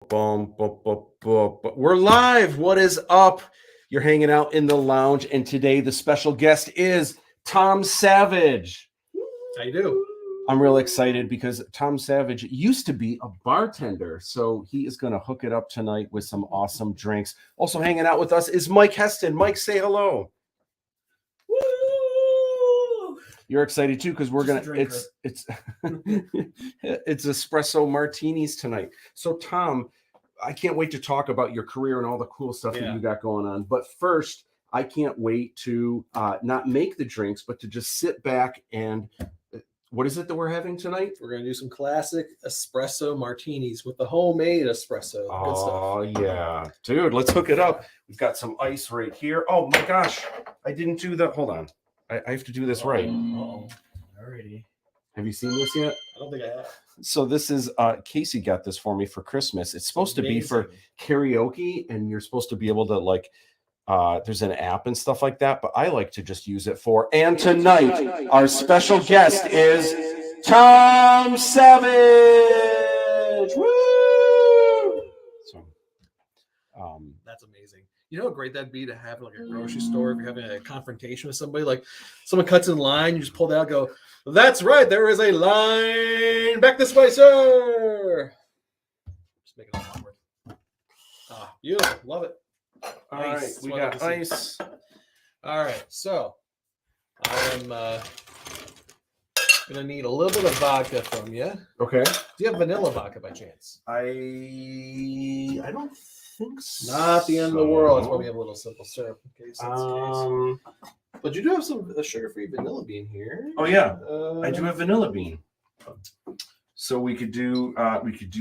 Boom, boom, boom, boom, boom. We're live. What is up? You're hanging out in the lounge, and today the special guest is Tom Savage. How you do? I'm real excited because Tom Savage used to be a bartender, so he is going to hook it up tonight with some awesome drinks. Also hanging out with us is Mike Heston. Mike, say hello. You're excited too because we're gonna. It's it's espresso martinis tonight. So Tom, I can't wait to talk about your career and all the cool stuff that you got going on. But first, I can't wait to not make the drinks, but to just sit back and. What is it that we're having tonight? We're gonna do some classic espresso martinis with the homemade espresso. Oh yeah, dude, let's hook it up. We've got some ice right here. Oh my gosh, I didn't do that. Hold on. I have to do this right. Alrighty. Have you seen this yet? I don't think I have. So this is Casey got this for me for Christmas. It's supposed to be for karaoke, and you're supposed to be able to like there's an app and stuff like that, but I like to just use it for. And tonight, our special guest is Tom Savage. Woo! So, that's amazing. You know how great that'd be to have like a grocery store if you're having a confrontation with somebody, like someone cuts in line, you just pull that out, go, that's right, there is a line back this way, sir. Just make it all awkward. Ah, beautiful, love it. All right, we got ice. All right, so I'm gonna need a little bit of vodka from you. Okay. Do you have vanilla vodka by chance? I don't think so. Not the end of the world. It's why we have a little simple syrup in case that's the case. But you do have some sugar-free vanilla bean here. Oh yeah, I do have vanilla bean. So we could do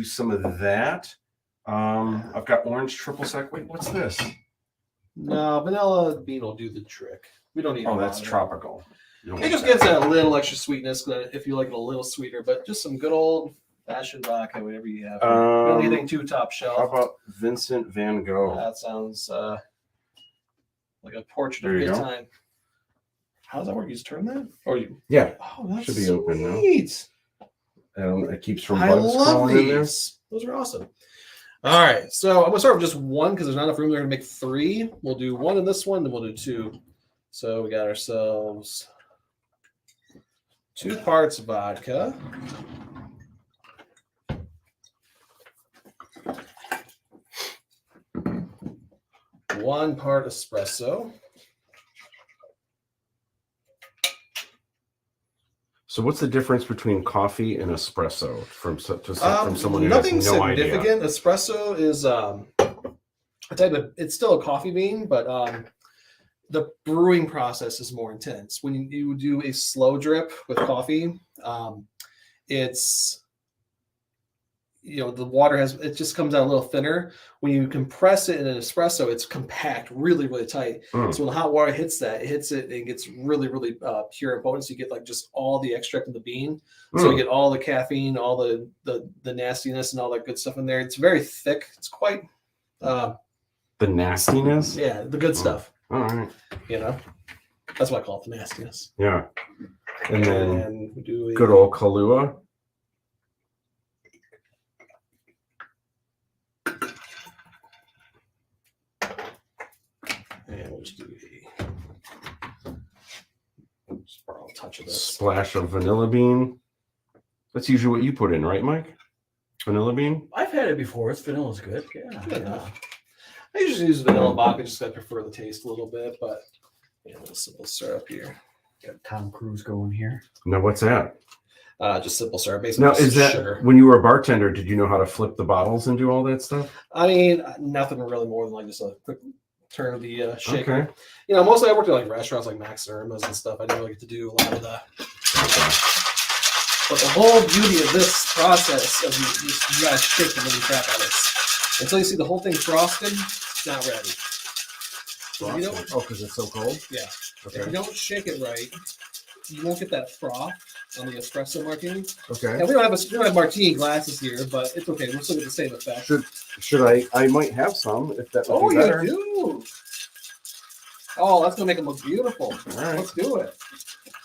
some of that. I've got orange triple sec. Wait, what's this? No, vanilla bean will do the trick. We don't need. Oh, that's tropical. It just gives it a little extra sweetness if you like it a little sweeter, but just some good old fashioned vodka, whatever you have. Not anything too top shelf. How about Vincent Van Gogh? That sounds like a portrait of a good time. How does that work? You just turn that? Or you? Yeah. Oh, that's should be sweet. open now. It keeps from I bugs love crawling in there. these. Those are awesome. All right, so I'm gonna start with just one because there's not enough room there to make three. We'll do one in this one, then we'll do two. So we got ourselves 2 parts vodka. One part espresso. So what's the difference between coffee and espresso from someone who nothing has no idea? significant. Espresso is a type of, it's still a coffee bean, but the brewing process is more intense. When you do a slow drip with coffee, it's, you know, the water it just comes out a little thinner. When you compress it in an espresso, it's compact, really, really tight. So when the hot water hits it and it gets really, really pure and potent. So you get like just all the extract of the bean. So you get all the caffeine, all the nastiness and all that good stuff in there. It's very thick. It's quite the nastiness? Yeah, the good stuff. All right. You know, that's why I call it the nastiness. Yeah. And then we do good old Kahlua. And we'll just do just borrow a touch of this. Splash of vanilla bean. That's usually what you put in, right, Mike? Vanilla bean? I've had it before. Vanilla's good. Yeah. I usually use vanilla vodka just because I prefer the taste a little bit, but a little simple syrup here. Got Tom Cruise going here. Now, what's that? Just simple syrup. Basically, now, is that sugar. When you were a bartender, did you know how to flip the bottles and do all that stuff? I mean, nothing really more than like just a quick turn of the shaker. Okay. You know, mostly I worked at like restaurants like Max Irma's and stuff. I didn't really get to do a lot of that. But the whole beauty of this process of you gotta shake the living crap out of this. Until you see the whole thing frosted, it's not ready. You know, because it's so cold? Yeah. Okay. If you don't shake it right, you won't get that froth on the espresso martini. Okay. And we don't have martini glasses here, but it's okay. We'll still get the same effect. Should I might have some if that would be better. You do. Oh, that's gonna make it look beautiful. All right. Let's do it.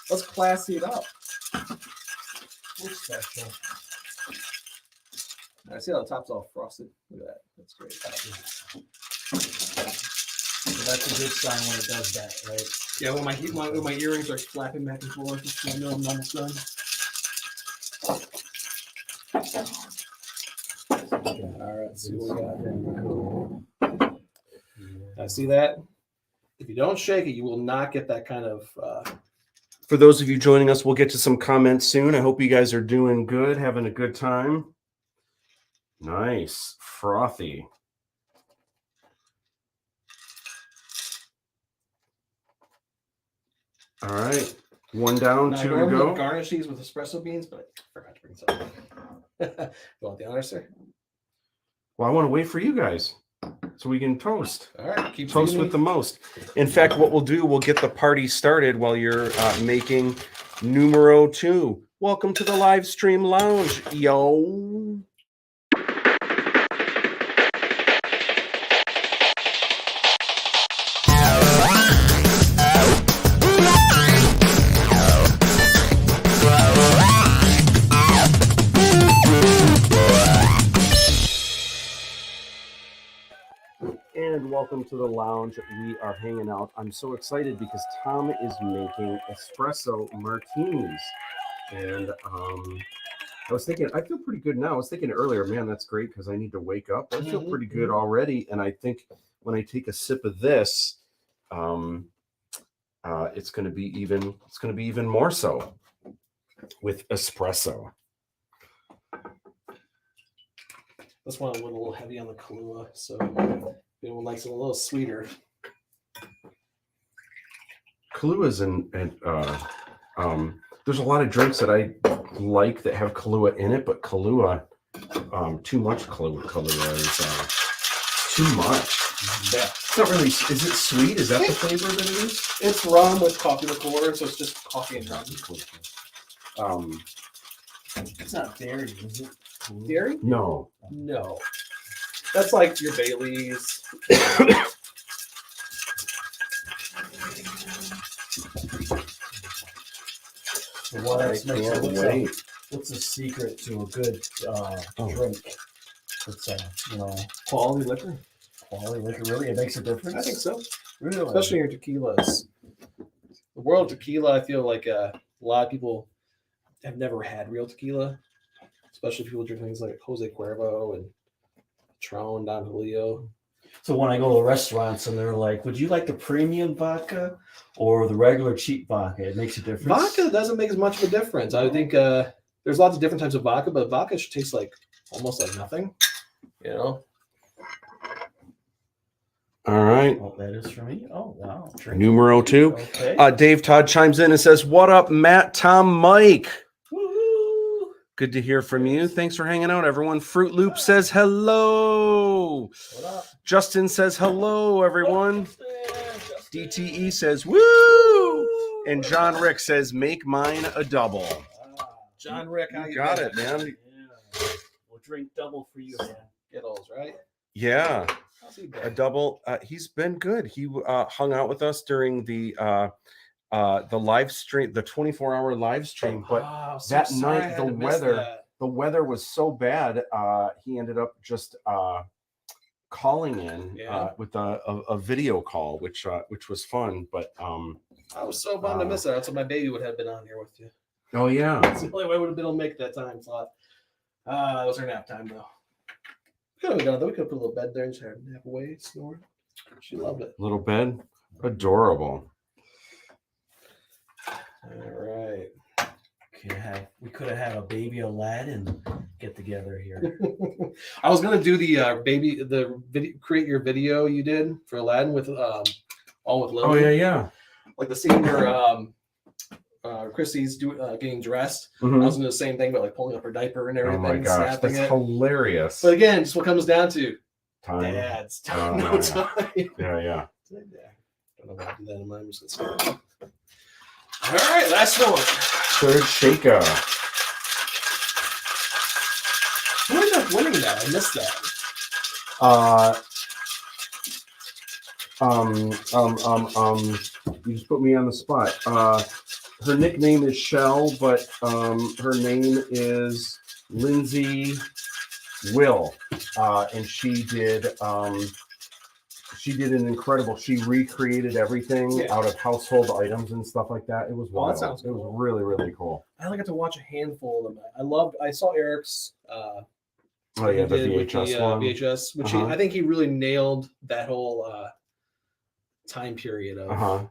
Let's classy it up. We're special. I see how the top's all frosted. Look at that. That's great. So that's a good sign when it does that, right? Yeah, when my earrings are flapping back and forth, it's I know I'm almost done. All right, let's see what we got here. I see that. If you don't shake it, you will not get that kind of. For those of you joining us, we'll get to some comments soon. I hope you guys are doing good, having a good time. Nice. Frothy. All right. One down, Now, I two to normally go. garnish these with espresso beans, but I forgot to bring some. You want the honor, sir? Well, I want to wait for you guys so we can toast. All right, keep Toast feeding with me. the most. In fact, what we'll do, we'll get the party started while you're making numero 2. Welcome to the live stream lounge, yo. And welcome to the lounge. We are hanging out. I'm so excited because Tom is making espresso martinis. And I was thinking, I feel pretty good now. I was thinking earlier, man, that's great because I need to wake up. I feel pretty good already. And I think when I take a sip of this, it's going to be even more so with espresso. This one went a little heavy on the Kahlua, so anyone likes it a little sweeter. Kahlua there's a lot of drinks that I like that have Kahlua in it, but Kahlua, too much Kahlua is too much. Yeah. It's not really. Is it sweet? Is that the flavor that it is? It's rum with coffee liqueur, so it's just coffee and rum. It's not dairy, is it? Dairy? No. No. That's like your Baileys. So what else makes it? Can't wait. What's the secret to a good drink? It's Quality liquor. quality liquor. Really, it makes a difference. I think so. Really, Especially your tequilas. The world of tequila, I feel like a lot of people have never had real tequila. Especially people drink things like Jose Cuervo and Patron, Don Julio. So when I go to restaurants and they're like, "Would you like the premium vodka or the regular cheap vodka?" It makes a difference. Vodka doesn't make as much of a difference. I think there's lots of different types of vodka, but vodka should taste like almost like nothing. You know? All right. Oh, that is for me. Oh wow. Drink. Numero 2. Okay. Dave Todd chimes in and says, "What up, Matt, Tom, Mike? Woo-hoo. Good to hear from you. Thanks for hanging out, everyone." Fruit Loop says hello. What up? Justin says hello, everyone. Justin. DTE says woo. And John Rick says, "Make mine a double." John Rick, how you Got doing? it, man. Yeah. We'll drink double for you, man. Skittles, right? Yeah, How's he a been? double. He's been good. He hung out with us during the live stream, the 24-hour live stream. But Oh, so that sorry night, I had the to miss weather, that. the weather was so bad. He ended up just calling in Yeah. with a video call, which was fun. But I was so bummed to miss that. So my baby would have been on here with you. oh yeah, That's the only way I would have been able to make it that time slot. That was her nap time though. We could have put a little bed there and just had her nap away, snore. She loved it. little bed, adorable. All right. We could have had a baby Aladdin get together here. I was gonna do the create your video you did for Aladdin with all with Lily. Oh yeah. Like the scene where Chrissy's getting dressed. I Mhm. was gonna do the same thing, but like pulling up her diaper and Oh everything. my and gosh, snapping that's it. hilarious. But again, just what comes down to Time. dad's time, Oh, no yeah. time. Yeah. Yeah. Don't know why I do that in mine. I'm just gonna skip it. All right, last one. Third shaker. Who ended up winning that? I missed that. You just put me on the spot. Her nickname is Shell, but her name is Lindsay Will, and she did an incredible. She recreated everything out of household items and stuff like that. It was wild. Sounds it was cool. really, really cool. I only got to watch a handful of them. I saw Eric's. Oh yeah, the VHS one. VHS, which I think he really nailed that whole time period of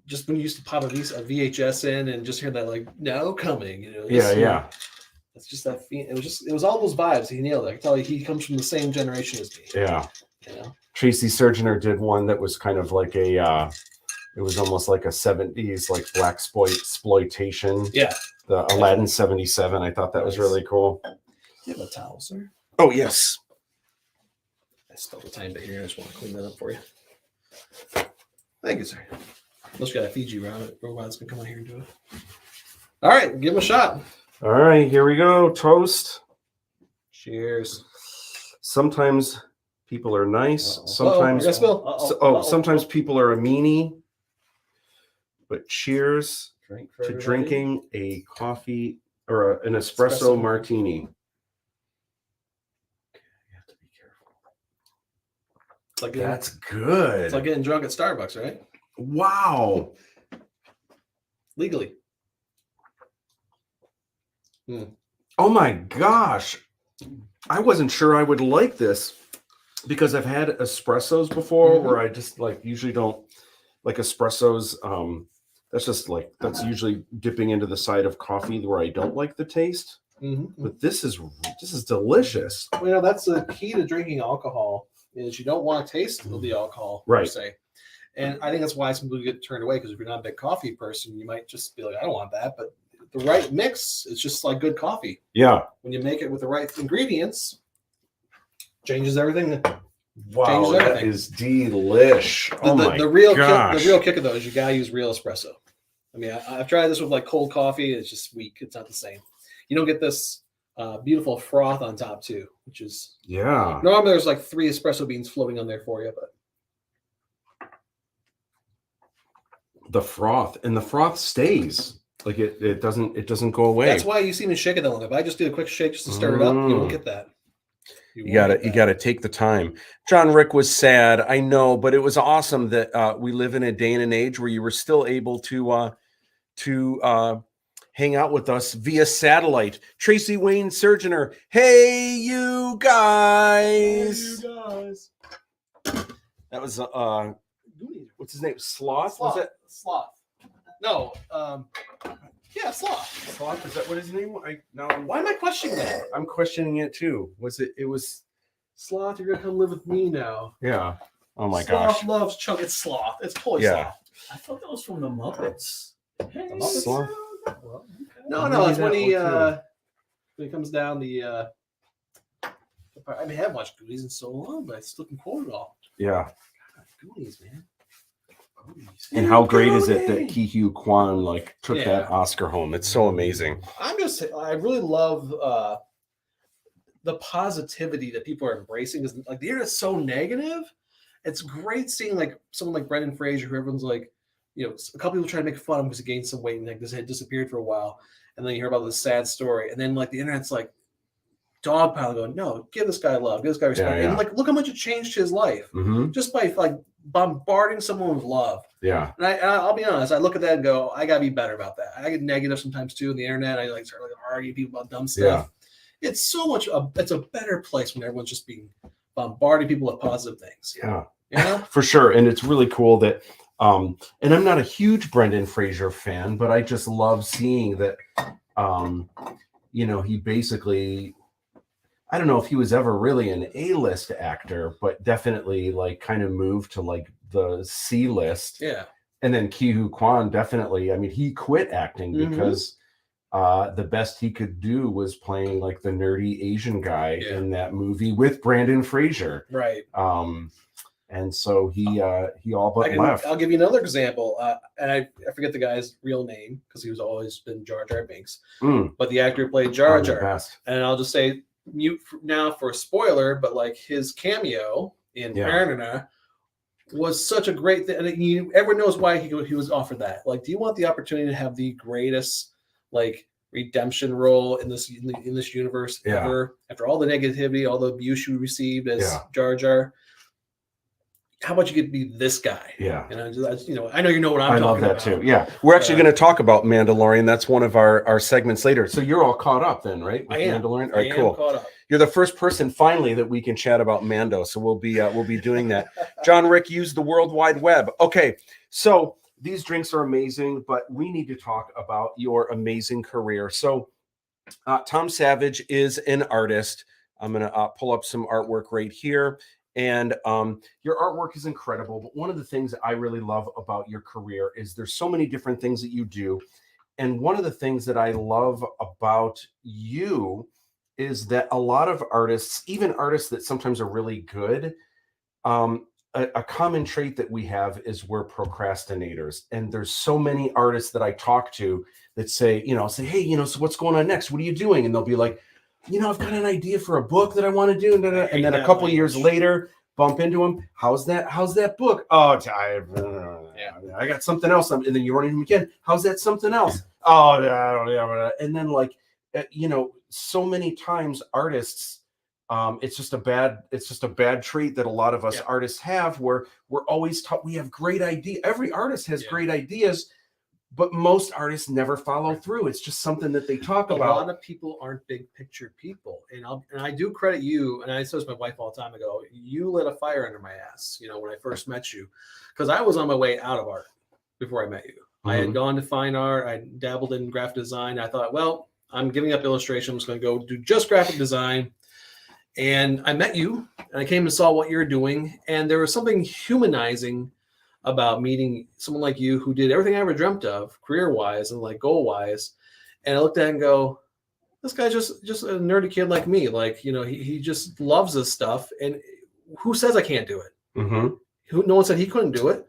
just when you used to pop a VHS in and just hear that like now coming, Yeah. It's just that it was all those vibes. He nailed it. I can tell you he comes from the same generation as me. Yeah. Tracy Surgener did one that was kind of like it was almost like a 70s like black exploitation. Yeah. The Aladdin 77. I thought that was really cool. Do you have a towel, sir? Oh yes. I spilled the tiny bit here. I just want to clean that up for you. Thank you, sir. Unless you got a Fiji robot's gonna come on here and do it. All right, give him a shot. All right, here we go. Toast. Cheers. Sometimes people are nice. Sometimes sometimes people are a meanie. But cheers to drinking a coffee or an espresso martini. You have to be careful. It's like that's good. It's like getting drunk at Starbucks, right? Wow. Legally. Oh my gosh. I wasn't sure I would like this because I've had espressos before where I just like usually don't like espressos. That's usually dipping into the side of coffee where I don't like the taste. But this is delicious. Well, that's the key to drinking alcohol is you don't want to taste the alcohol per se. And I think that's why some people get turned away because if you're not a big coffee person, you might just be like, I don't want that. But the right mix, it's just like good coffee. Yeah. When you make it with the right ingredients, changes everything. Wow, that is delish. The real kick of those, you gotta use real espresso. I mean, I've tried this with like cold coffee. It's just weak. It's not the same. You don't get this beautiful froth on top too, which is normally there's like 3 espresso beans floating on there for you, but the froth stays. Like it doesn't go away. That's why you see me shake it that long. If I just do a quick shake just to stir it up, you won't get that. You gotta take the time. John Rick was sad, I know, but it was awesome that we live in a day and an age where you were still able to hang out with us via satellite. Tracy Wayne Surgener, hey you guys. That was what's his name? Sloth? Was it Sloth? No, yeah, Sloth. Sloth, is that what his name was? Why am I questioning that? I'm questioning it too. It was Sloth, you're gonna come live with me now. Yeah. Oh my gosh. Sloth loves Chuck. It's Sloth. It's totally Sloth. I thought that was from the Muppets. Hey, Sloth? Well, okay. No, it's when he comes down the I mean, I haven't watched Goonies in so long, but I still can quote it all. Yeah. God, Goonies, man. And how great is it that Ki-Hugh Kwan took that Oscar home? It's so amazing. I really love the positivity that people are embracing because the internet's so negative. It's great seeing someone like Brendan Fraser, who everyone's a couple people try to make fun of him because he gained some weight and this had disappeared for a while, and then you hear about this sad story, and then the internet's dogpiling going, no, give this guy love, give this guy respect, and look how much it changed his life just by bombarding someone with love. Yeah. And I'll be honest, I look at that and go, I gotta be better about that. I get negative sometimes too on the internet. I start arguing people about dumb stuff. Yeah. It's so much it's a better place when everyone's just being bombarding people with positive things. Yeah. For sure. And it's really cool that and I'm not a huge Brendan Fraser fan, but I just love seeing that he basically, I don't know if he was ever really an A-list actor, but definitely kind of moved to the C-list. Yeah. And then Ki-Hugh Kwan definitely, I mean, he quit acting because the best he could do was playing the nerdy Asian guy in that movie with Brendan Fraser. Right. And so he all but left. I'll give you another example. And I forget the guy's real name because he was always been Jar Jar Binks. But the actor who played Jar Jar. And I'll just say mute now for a spoiler, but his cameo in Paranana was such a great thing. And everyone knows why he was offered that. Do you want the opportunity to have the greatest redemption role in this universe Yeah. ever. After all the negativity, all the abuse you received as Yeah. Jar Jar, how about you get to be this guy? Yeah. And I know you know what I'm I talking love that about. too. Yeah. We're actually going to talk about Mandalorian. That's one of our segments later. So you're all caught up then, right? With I am. Mandalorian? All I right, am cool. caught up. You're the first person finally that we can chat about Mando. So we'll be doing that. John Rick used the World Wide Web. Okay. So these drinks are amazing, but we need to talk about your amazing career. So Tom Savage is an artist. I'm going to pull up some artwork right here. And your artwork is incredible. But one of the things that I really love about your career is there's so many different things that you do. And one of the things that I love about you is that a lot of artists, even artists that sometimes are really good, a common trait that we have is we're procrastinators. And there's so many artists that I talk to that say, hey, so what's going on next? What are you doing? And they'll be like, I've got an idea for a book that I want to do. And then a couple of years later, bump into them. How's that book? Oh, I got something else. And then you run into them again. How's that something else? Oh, yeah. And then so many times artists, it's just a bad trait that a lot of us artists have, where we're always taught we have great ideas. Every artist has great ideas, but most artists never follow through. It's just something that they talk about. A lot of people aren't big picture people, and I do credit you. And I said to my wife all the time ago, you lit a fire under my ass. When I first met you, because I was on my way out of art before I met you. Mm-hmm. I had gone to fine art. I dabbled in graphic design. I thought, well, I'm giving up illustration. I'm just going to go do just graphic design. And I met you, and I came and saw what you're doing, and there was something humanizing about meeting someone like you who did everything I ever dreamt of, career-wise and goal-wise. And I looked at it and go, this guy's just a nerdy kid like me. He just loves this stuff. And who says I can't do it? Mm-hmm. No one said he couldn't do it.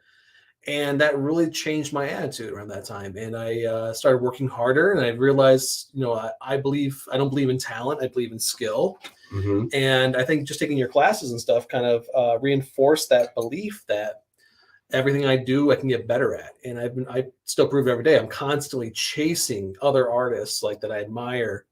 And that really changed my attitude around that time. And I started working harder, and I realized, I don't believe in talent. I believe in skill. Mm-hmm. And I think just taking your classes and stuff kind of reinforced that belief that everything I do, I can get better at. And I still prove it every day. I'm constantly chasing other artists that I admire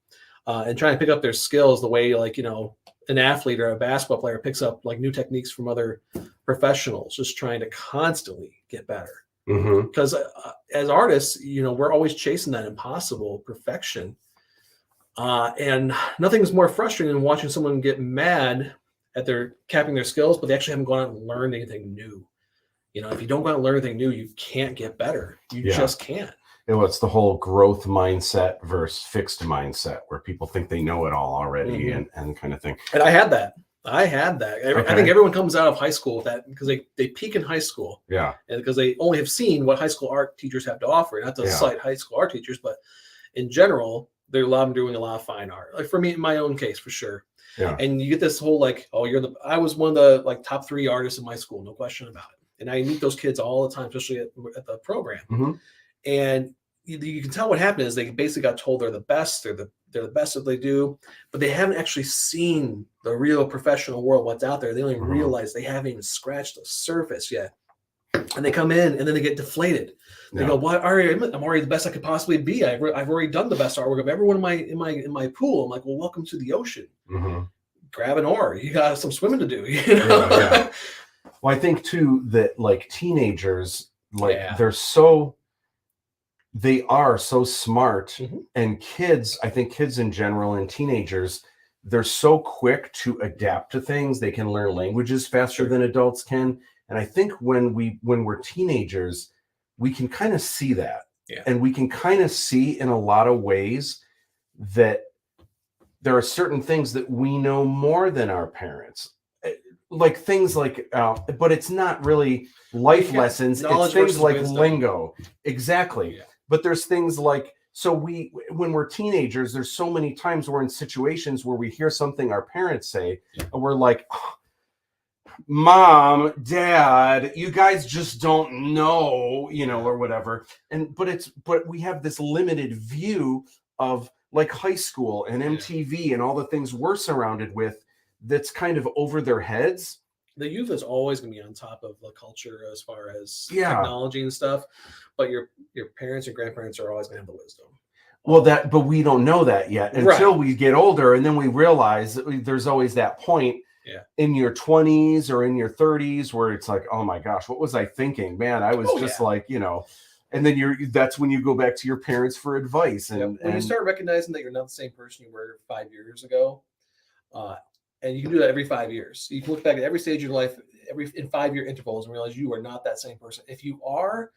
and trying to pick up their skills the way, an athlete or a basketball player picks up new techniques from other professionals, just trying to constantly get better. Because as artists, we're always chasing that impossible perfection. And nothing's more frustrating than watching someone get mad at their capping their skills, but they actually haven't gone out and learned anything new. If you don't go out and learn anything new, you can't get better. You just can't. It's the whole growth mindset versus fixed mindset, where people think they know it all already and kind of thing. And I had that. Okay. I think everyone comes out of high school with that because they peak in high school. Yeah. And because they only have seen what high school art teachers have to offer. Not to cite high school art teachers, but in general, they're a lot of them doing a lot of fine art. For me, in my own case, for sure. Yeah. And you get this whole I was one of the top 3 artists in my school, no question about it. And I meet those kids all the time, especially at the program. Mm-hmm. And you can tell what happened is they basically got told they're the best. They're the best that they do, but they haven't actually seen the real professional world, what's out there. They don't even realize they haven't even scratched the surface yet. And they come in and then they get deflated. They go, "Well, I'm already the best I could possibly be. I've already done the best artwork of everyone in my pool." I'm like, "Well, welcome to the ocean. Mm-hmm. Grab an oar. You got some swimming to do." Yeah. Well, I think too that teenagers, they are so smart, and kids, I think kids in general and teenagers, they're so quick to adapt to things. They can learn languages faster than adults can. And I think when we're teenagers, we can kind of see that. Yeah. And we can kind of see in a lot of ways that there are certain things that we know more than our parents. Things but it's not really life lessons. It's things like wisdom. Lingo. Exactly. Yeah. But there's things when we're teenagers, there's so many times we're in situations where we hear something our parents say, and we're like, oh, Mom, Dad, you guys just don't know, or whatever. But we have this limited view of high school and MTV and all the things we're surrounded with that's kind of over their heads. The youth is always going to be on top of the culture as far as technology and stuff, but your parents and grandparents are always going to have the wisdom. Well, but we don't know that yet until Right. we get older, and then we realize that there's always that point in your 20s or in your 30s where it's like, oh my gosh, what was I thinking? Man, I was just like, you know, and then that's when you go back to your parents for advice. And when you start recognizing that you're not the same person you were 5 years ago, and you can do that every 5 years. You can look back at every stage of your life, in 5-year intervals, and realize you are not that same person. If you are,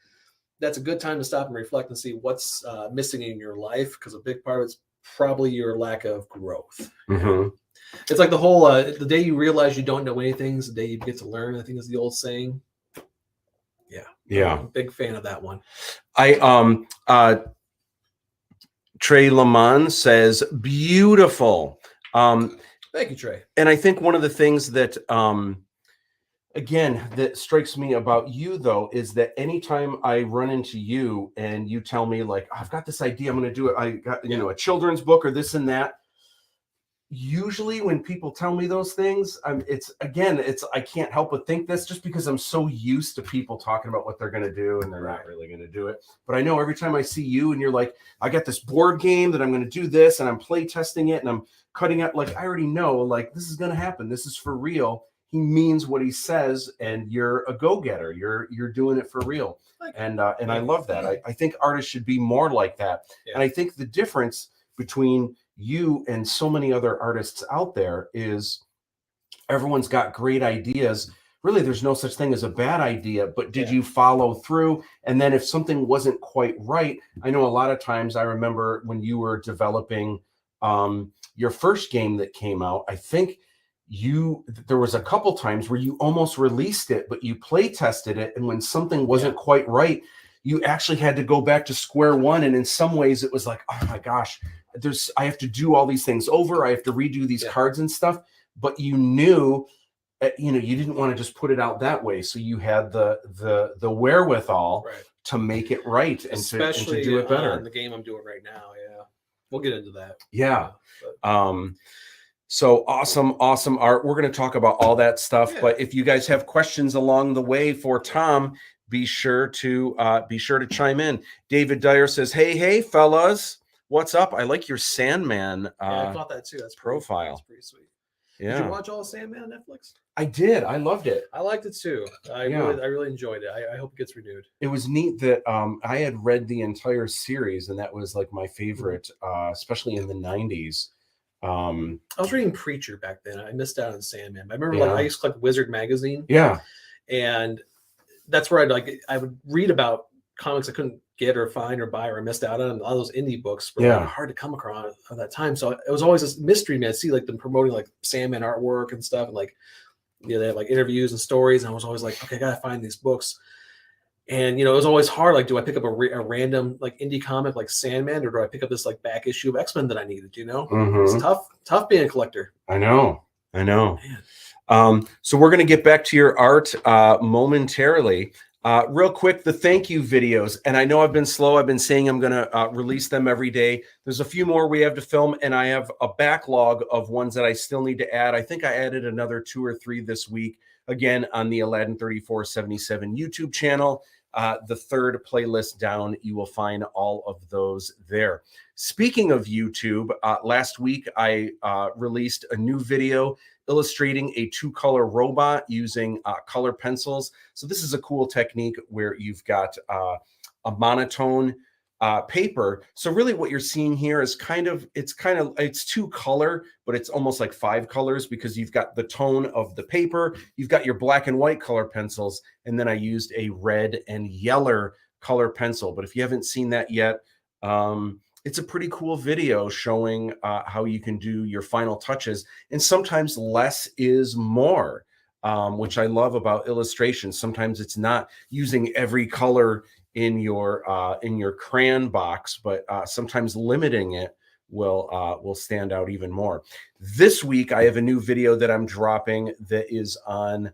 that's a good time to stop and reflect and see what's missing in your life, because a big part of it's probably your lack of growth. Mm-hmm. It's like the whole the day you realize you don't know anything is the day you get to learn, I think is the old saying. Yeah. I'm a big fan of that one. Trey Lamont says, beautiful. Thank you, Trey. And I think one of the things that again, that strikes me about you, though, is that anytime I run into you and you tell me, like, I've got this idea, I'm going to do it. I got, you know, a children's book or this and that. Usually when people tell me those things, I can't help but think this, just because I'm so used to people talking about what they're going to do and they're not really going to do it. But I know every time I see you and you're like, I got this board game that I'm going to do this, and I'm play testing it and I'm cutting out, like, I already know, like, this is going to happen. This is for real. He means what he says, and you're a go-getter. You're doing it for real. And I love that. I think artists should be more like that. Yeah. And I think the difference between you and so many other artists out there is everyone's got great ideas. Really, there's no such thing as a bad idea, but did you follow through? And then if something wasn't quite right, I know a lot of times, I remember when you were developing your first game that came out, I think there was a couple times where you almost released it, but you play tested it, and when something wasn't quite right, you actually had to go back to square one. And in some ways it was like, oh my gosh, I have to do all these things over. I have to redo these cards and stuff. But you knew, you didn't want to just put it out that way. So you had the wherewithal to make it right, and to do it better. The game I'm doing right now. Yeah. We'll get into that. Yeah. So awesome art. We're going to talk about all that stuff. Yeah. But if you guys have questions along the way for Tom, be sure to chime in. David Dyer says, hey, fellas, what's up? I like your Sandman I thought that too. That's profile. That's pretty sweet. Yeah. Did you watch all of Sandman on Netflix? I did. I loved it. I liked it too. I really enjoyed it. I hope it gets renewed. It was neat that I had read the entire series, and that was like my favorite, especially in the 90s. I was reading Preacher back then. I missed out on Sandman. I remember I used to collect Wizard magazine. Yeah. And that's where I would read about comics I couldn't get or find or buy, or I missed out on. All those indie books were hard to come across at that time. So it was always this mystery, man. I'd see like them promoting like Sandman artwork and stuff, and like, they have like interviews and stories. And I was always like, okay, I gotta find these books. And it was always hard. Like, do I pick up a random like indie comic like Sandman, or do I pick up this like back issue of X-Men that I needed? It's tough being a collector. I know. So we're going to get back to your art momentarily. Real quick, the thank you videos. And I know I've been slow. I've been saying I'm going to release them every day. There's a few more we have to film, and I have a backlog of ones that I still need to add. I think I added another 2 or 3 this week, again, on the Aladdin 3477 YouTube channel. The third playlist down, you will find all of those there. Speaking of YouTube, last week I released a new video illustrating a 2-color robot using color pencils. So this is a cool technique where you've got a monotone paper. So really what you're seeing here is it's 2-color, but it's almost like 5 colors, because you've got the tone of the paper, you've got your black and white color pencils, and then I used a red and yellow color pencil. But if you haven't seen that yet, it's a pretty cool video showing how you can do your final touches. And sometimes less is more, which I love about illustration. Sometimes it's not using every color in your crayon box, but sometimes limiting it will stand out even more. This week, I have a new video that I'm dropping that is on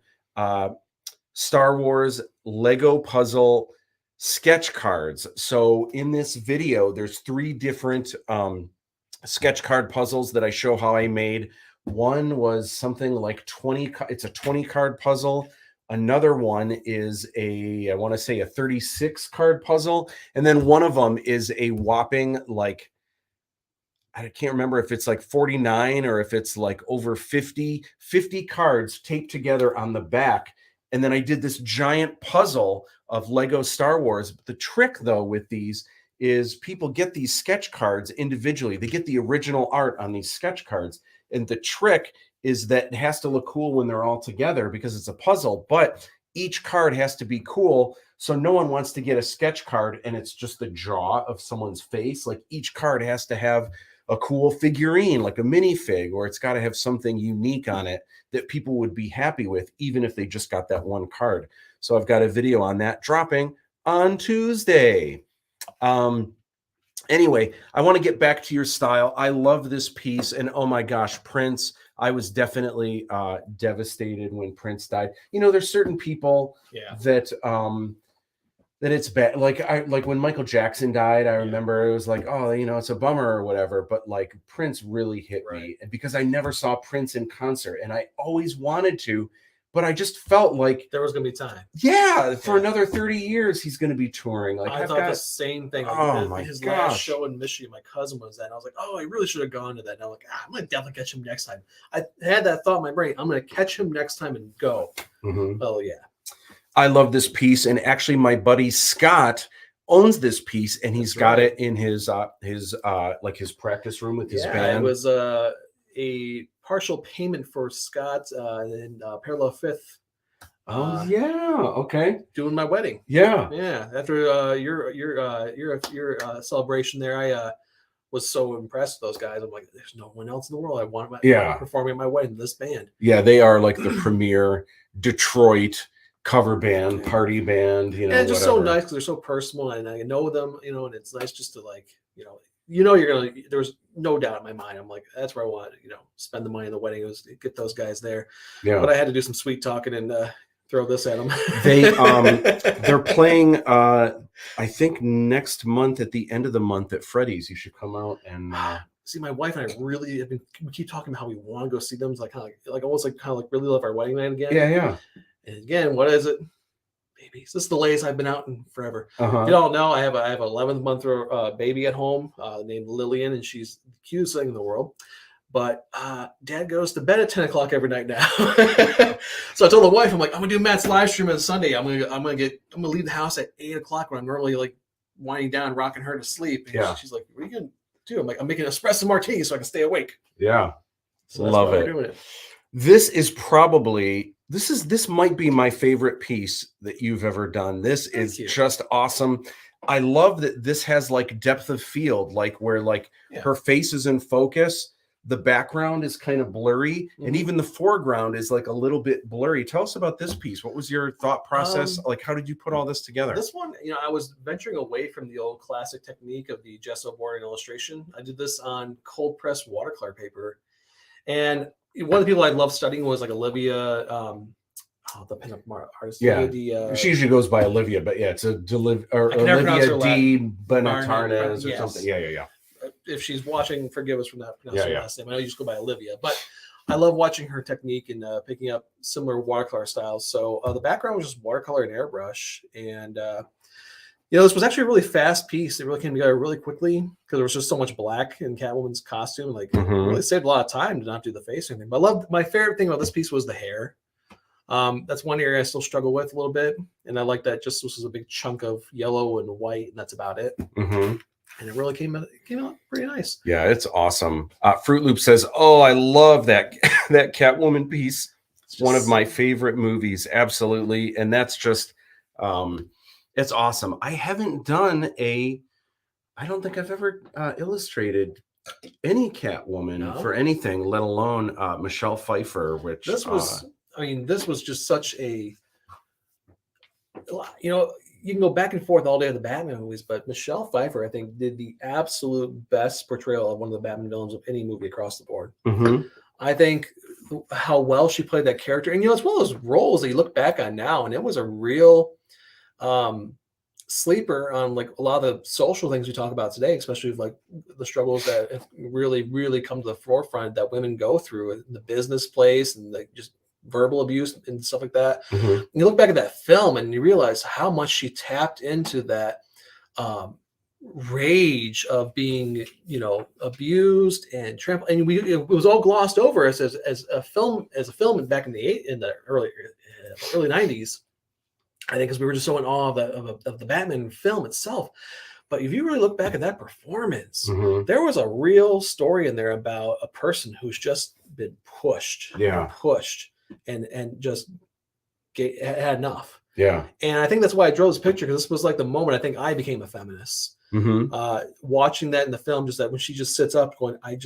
Star Wars Lego puzzle sketch cards. So in this video, there's 3 different sketch card puzzles that I show how I made. One was something like 20. It's a 20 card puzzle. Another one is I want to say a 36 card puzzle. And then one of them is a whopping like I can't remember if it's like 49 or if it's like over 50 cards taped together on the back. And then I did this giant puzzle of Lego Star Wars. The trick, though, with these is people get these sketch cards individually. They get the original art on these sketch cards. And the trick is that it has to look cool when they're all together because it's a puzzle, but each card has to be cool. So no one wants to get a sketch card and it's just the jaw of someone's face. Like each card has to have a cool figurine, like a minifig, or it's got to have something unique on it that people would be happy with, even if they just got that one card. So I've got a video on that dropping on Tuesday. Anyway, I want to get back to your style. I love this piece. And oh my gosh, Prince, I was definitely devastated when Prince died. You know, there's certain people that that it's bad. Like when Michael Jackson died, I remember it was like, oh, you know, it's a bummer or whatever. But like Prince really hit me, and because I never saw Prince in concert, and I always wanted to, but I just felt like there was gonna be time. Yeah, for another 30 years, he's gonna be touring. Like I thought the same thing. Oh my his gosh. last show in Michigan, my cousin was at. And I was like, oh, I really should have gone to that. And I'm like, I'm gonna definitely catch him next time. I had that thought in my brain. I'm gonna catch him next time and go. Oh yeah. I love this piece, and actually, my buddy Scott owns this piece, and he's got it in his like his practice room with his band. It was a partial payment for Scott in Parallel Fifth. Oh yeah, okay. Doing my wedding. Yeah. After your celebration there, I was so impressed with those guys. I'm like, there's no one else in the world I want performing at my wedding. This band. Yeah, they are like the premier Detroit cover band, party band, you know. And it's just so nice because they're so personal, and I know them, you know, and it's nice just to like, you're gonna. There was no doubt in my mind. I'm like, that's where I want, spend the money in the wedding. It was get those guys there. Yeah. But I had to do some sweet talking and throw this at them. They're playing. I think next month at the end of the month at Freddy's. You should come out and. See, my wife and I really have been. We keep talking about how we want to go see them. It's like almost like really love our wedding night again. Yeah. And again, what is it? Babies. This is the latest I've been out in forever. You don't know. I have an 11th month baby at home named Lillian, and she's the cutest thing in the world. But Dad goes to bed at 10 o'clock every night now. So I told the wife, I'm like, I'm gonna do Matt's live stream on Sunday. I'm gonna leave the house at 8 o'clock when I'm normally like winding down, rocking her to sleep. And she's like, what are you gonna do? I'm like, I'm making espresso martini so I can stay awake. Yeah, so love it. This is probably. This might be my favorite piece that you've ever done. This is just awesome. I love that this has like depth of field, like where like her face is in focus. The background is kind of blurry, and even the foreground is like a little bit blurry. Tell us about this piece. What was your thought process? Like, how did you put all this together? This one, I was venturing away from the old classic technique of the gesso board and illustration. I did this on cold pressed watercolor paper, and one of the people I love studying was like Olivia, the pinup artist. Yeah, she usually goes by Olivia, but it's Olivia D. Benatarnes or something. Yeah. If she's watching, forgive us for not pronouncing her last name. I know you just go by Olivia, but I love watching her technique and picking up similar watercolor styles. So the background was just watercolor and airbrush, and this was actually a really fast piece. It really came together really quickly because there was just so much black in Catwoman's costume. Like, really saved a lot of time to not do the face or anything. But my favorite thing about this piece was the hair. That's one area I still struggle with a little bit. And I like that this was a big chunk of yellow and white, and that's about it. And it really came out pretty nice. Yeah, it's awesome. Fruit Loop says, oh, I love that Catwoman piece. It's one of my favorite movies. Absolutely. And that's just... it's awesome. I haven't done I don't think I've ever illustrated any Catwoman for anything, let alone Michelle Pfeiffer, which this was just such a, you can go back and forth all day of the Batman movies, but Michelle Pfeiffer, I think, did the absolute best portrayal of one of the Batman villains of any movie across the board. I think how well she played that character. And, it's one of those roles that you look back on now, and it was a real sleeper on like a lot of the social things we talk about today, especially like the struggles that have really come to the forefront that women go through in the business place and like just verbal abuse and stuff like that. And you look back at that film and you realize how much she tapped into that rage of being, you know, abused and trampled, and it was all glossed over as a film back in the early 90s. I think because we were just so in awe of the Batman film itself. But if you really look back at that performance, there was a real story in there about a person who's just been pushed, and just had enough. Yeah. And I think that's why I drove this picture, because this was like the moment I think I became a feminist. Watching that in the film, just that when she just sits up going, I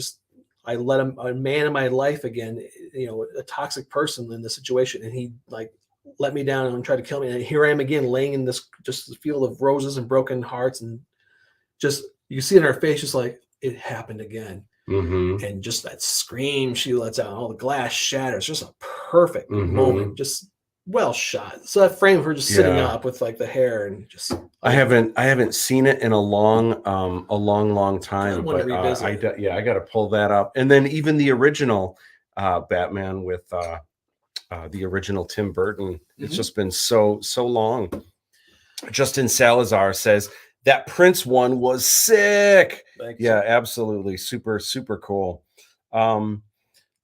let a man in my life again, you know, a toxic person in this situation, and he like let me down and tried to kill me. And here I am again, laying in this field of roses and broken hearts, and just you see in her face, just like it happened again. And just that scream she lets out, all the glass shatters, just a perfect moment, just well shot. So that frame of her just sitting up with like the hair and just I haven't seen it in a long time, but I got to pull that up. And then even the original Batman with the original Tim Burton, it's just been so long. Justin Salazar says that Prince one was sick. Yeah, absolutely. Super cool.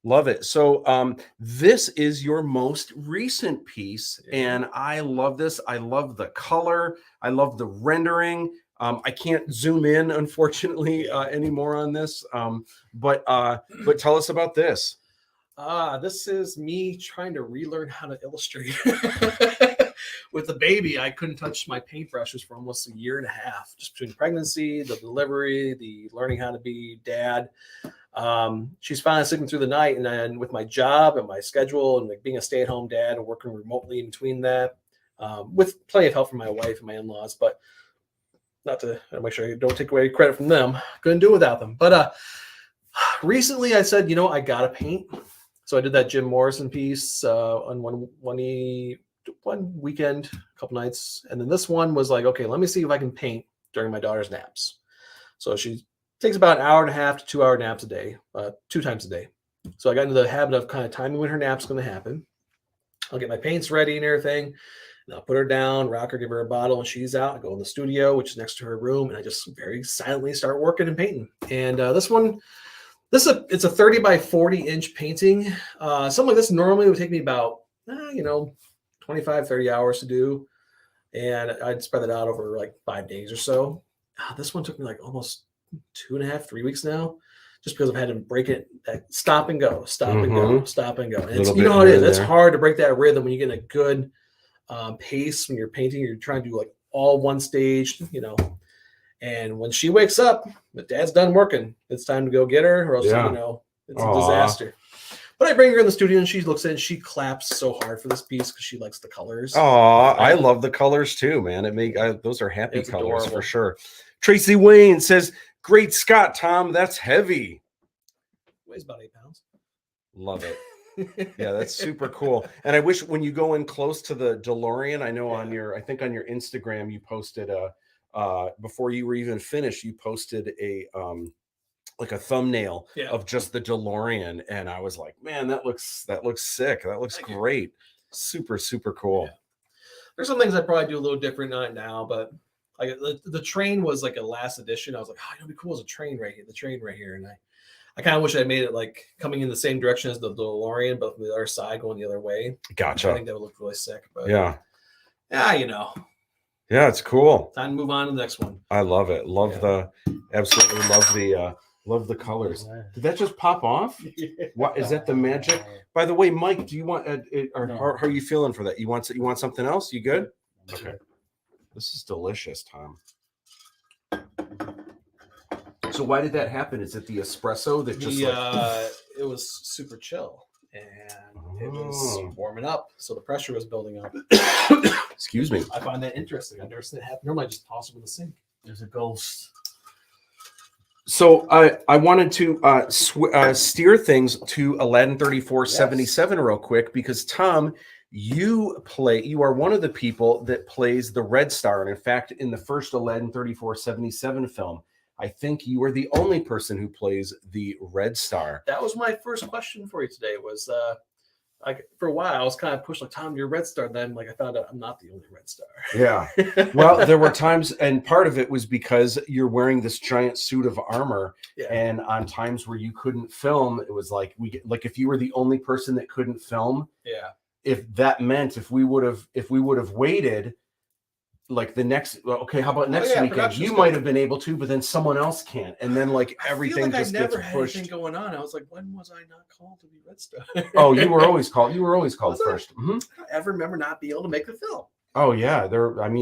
Love it. So this is your most recent piece, and I love this. I love the color. I love the rendering. I can't zoom in, unfortunately, anymore on this. But tell us about this. This is me trying to relearn how to illustrate. With the baby, I couldn't touch my paintbrushes for almost a year and a half, just between pregnancy, the delivery, the learning how to be dad. She's finally sleeping through the night, and then with my job and my schedule and like being a stay-at-home dad and working remotely in between that, with plenty of help from my wife and my in-laws, but not to make sure I don't take away credit from them. Couldn't do it without them. But recently I said, you know, I gotta paint. So I did that Jim Morrison piece on one weekend, a couple nights. And then this one was like, okay, let me see if I can paint during my daughter's naps. So she takes about an hour and a half to 2 hour naps a day, 2 times a day. So I got into the habit of kind of timing when her nap's going to happen. I'll get my paints ready and everything. And I'll put her down, rock her, give her a bottle, and she's out. I go in the studio, which is next to her room, and I just very silently start working and painting. And this one, it's a 30 by 40 inch painting. Something like this normally would take me about, 25, 30 hours to do. And I'd spread it out over like 5 days or so. This one took me like almost 2.5, 3 weeks now, just because I've had to break it, stop and go, stop and go, stop and go. And it's, you know how it is. It's hard to break that rhythm when you get in a good pace when you're painting. You're trying to do like all one stage, And when she wakes up, the dad's done working. It's time to go get her, or else it's a disaster. But I bring her in the studio and she looks at it and she claps so hard for this piece because she likes the colors. Oh, I love the colors too, man. Those are happy colors adorable. For sure. Tracy Wayne says, "Great Scott, Tom. That's heavy." Weighs about 8 pounds. Love it. Yeah, that's super cool. And I wish when you go in close to the DeLorean, I know on your Instagram you posted before you were even finished, you posted a like a thumbnail of just the DeLorean, and I was like, man, that looks sick. That looks great. Super cool. Yeah. There's some things I probably do a little different on it now, but like the train was like a last edition. I was like, oh, it'd be cool as a train right here, the train right here. And I kind of wish I made it like coming in the same direction as the DeLorean, but from the other side going the other way. Gotcha. I think that would look really sick. But yeah, Yeah, it's cool. Time to move on to the next one. I love it. Absolutely love the colors. Did that just pop off? What is that? The magic? By the way, Mike, do you want how are you feeling for that? You want something else? You good? Okay. This is delicious, Tom. So why did that happen? Is it the espresso that just it was super chill and it was warming up, so the pressure was building up. Excuse me. I find that interesting. I've never seen it happen. Normally I just toss them in the sink. There's a ghost. So I wanted to steer things to Aladdin 3477 real quick, because Tom, you are one of the people that plays the Red Star, and in fact, in the first Aladdin 3477 film, I think you are the only person who plays the Red Star. That was my first question for you today. Was like for a while, I was kind of pushed like, Tom, you're a Red Star. Then like I found out I'm not the only Red Star. Yeah. Well, there were times, and part of it was because you're wearing this giant suit of armor, Yeah. and on times where you couldn't film, it was like like if you were the only person that couldn't film, Yeah. if that meant if we would have waited. Like the next, okay, how about next weekend? You might have been able to, but then someone else can't, and then like everything just gets pushed. Anything going on. I was like, when was I not called to be Red Star? Oh, you were always called. You were always called first. Mm-hmm. I don't ever remember not being able to make the film. Oh yeah, there had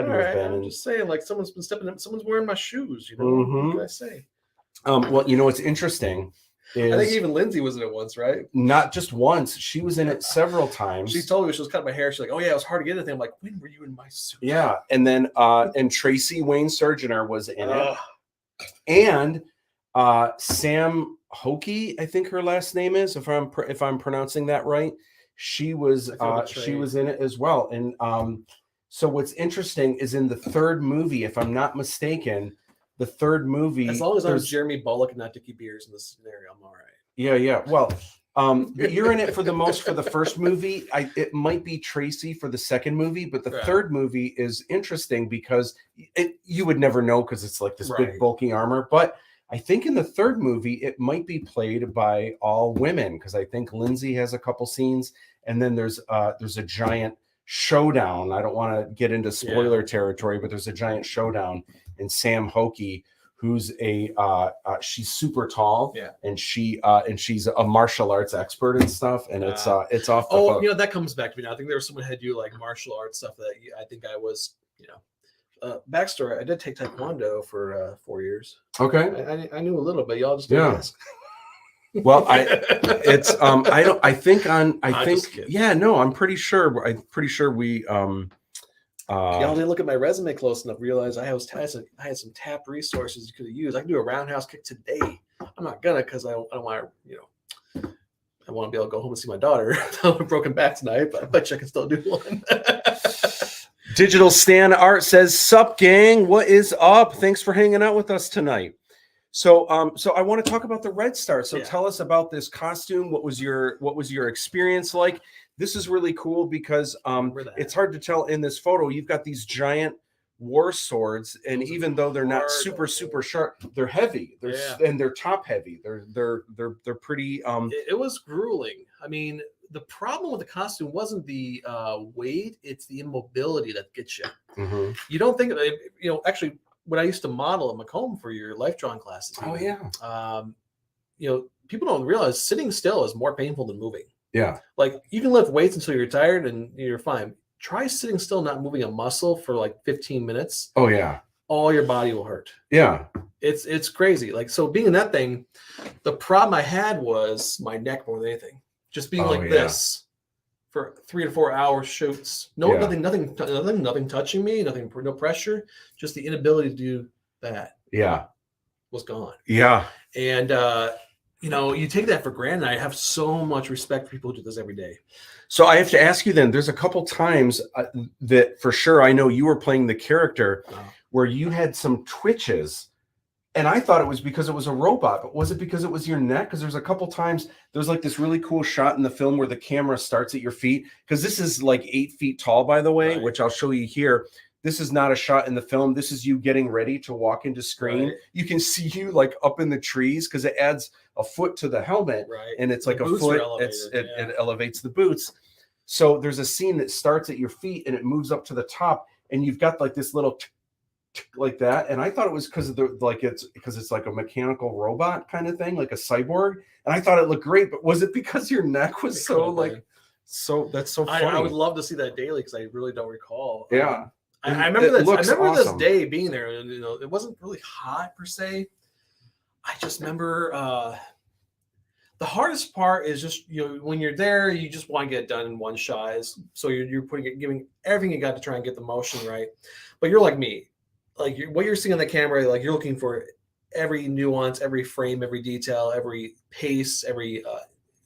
to have been. I'm just saying, like someone's been stepping up. Someone's wearing my shoes. You know, Mm-hmm. what can I say? Well, you know what's interesting is I think even Lindsay was in it once, right? not just once. She was in it several times. She told me she was cutting my hair. She's like, "Oh yeah, it was hard to get anything." I'm like, "When were you in my suit?" Yeah, and then and Tracy Wayne Surgeoner was in it, and Sam Hokie, I think her last name is, if I'm pronouncing that right. She was in it as well, and so what's interesting is in the third movie, if I'm not mistaken. The third movie, as long as I'm Jeremy Bullock and not Dickie Beers in this scenario, I'm all right. Yeah. Well, you're in it for the most for the first movie. It might be Tracy for the second movie, but the third movie is interesting because you would never know because it's like this big bulky armor. But I think in the third movie, it might be played by all women because I think Lindsay has a couple scenes, and then there's a giant showdown. I don't want to get into spoiler territory, but there's a giant showdown. And Sam Hokie, who's she's super tall, and she's a martial arts expert and stuff, and it's off the hook. You know, that comes back to me now. I think there was someone who had you like martial arts stuff that I think I was, you know, backstory. I did take Taekwondo for 4 years. Okay, I knew a little bit. Y'all just didn't ask. Well, I'm pretty sure we y'all didn't look at my resume close enough. Realize I had some tap resources you could have used. I can do a roundhouse kick today. I'm not gonna because I don't want to, you know, I want to be able to go home and see my daughter. I'm broken back tonight, but I bet you I can still do one. Digital Stan Art says, "Sup, gang? What is up? Thanks for hanging out with us tonight." So I want to talk about the Red Star. So tell us about this costume. What was your experience like? This is really cool because it's hard to tell in this photo. You've got these giant war swords, and even though they're not super sharp, they're heavy. And they're top heavy. They're pretty. It was grueling. I mean, the problem with the costume wasn't the weight; it's the immobility that gets you. Mm-hmm. You don't think, you know, actually. When I used to model at Macomb for your life drawing classes. Oh yeah. You know, people don't realize sitting still is more painful than moving. Yeah. Like you can lift weights until you're tired and you're fine. Try sitting still, not moving a muscle for like 15 minutes. Oh yeah. All your body will hurt. Yeah. It's crazy. Like, so being in that thing, the problem I had was my neck more than anything. Just being this for 3 to 4 hour shoots. Nothing touching me, no pressure, just the inability to do that. Yeah. Was gone. Yeah. And you know, you take that for granted. I have so much respect for people who do this every day. So I have to ask you then, there's a couple times that for sure I know you were playing the character where you had some twitches. And I thought it was because it was a robot, but was it because it was your neck? Because there's a couple times there's like this really cool shot in the film where the camera starts at your feet. Because this is like 8 feet tall, by the way, which I'll show you here. This is not a shot in the film. This is you getting ready to walk into screen. Right. You can see you like up in the trees because it adds a foot to the helmet, and it's like a foot. It elevates the boots. So there's a scene that starts at your feet and it moves up to the top, and you've got like this little like that, and I thought it was because of it's like a mechanical robot kind of thing, like a cyborg, and I thought it looked great. But was it because your neck was so that's so funny? I would love to see that daily because I really don't recall. Yeah, I remember this. I remember this day being there, and you know, it wasn't really hot per se. I just remember the hardest part is just, you know, when you're there, you just want to get it done in one shot. So you're giving everything you got to try and get the motion right. But you're like me. Like what you're seeing on the camera, like you're looking for every nuance, every frame, every detail, every pace, every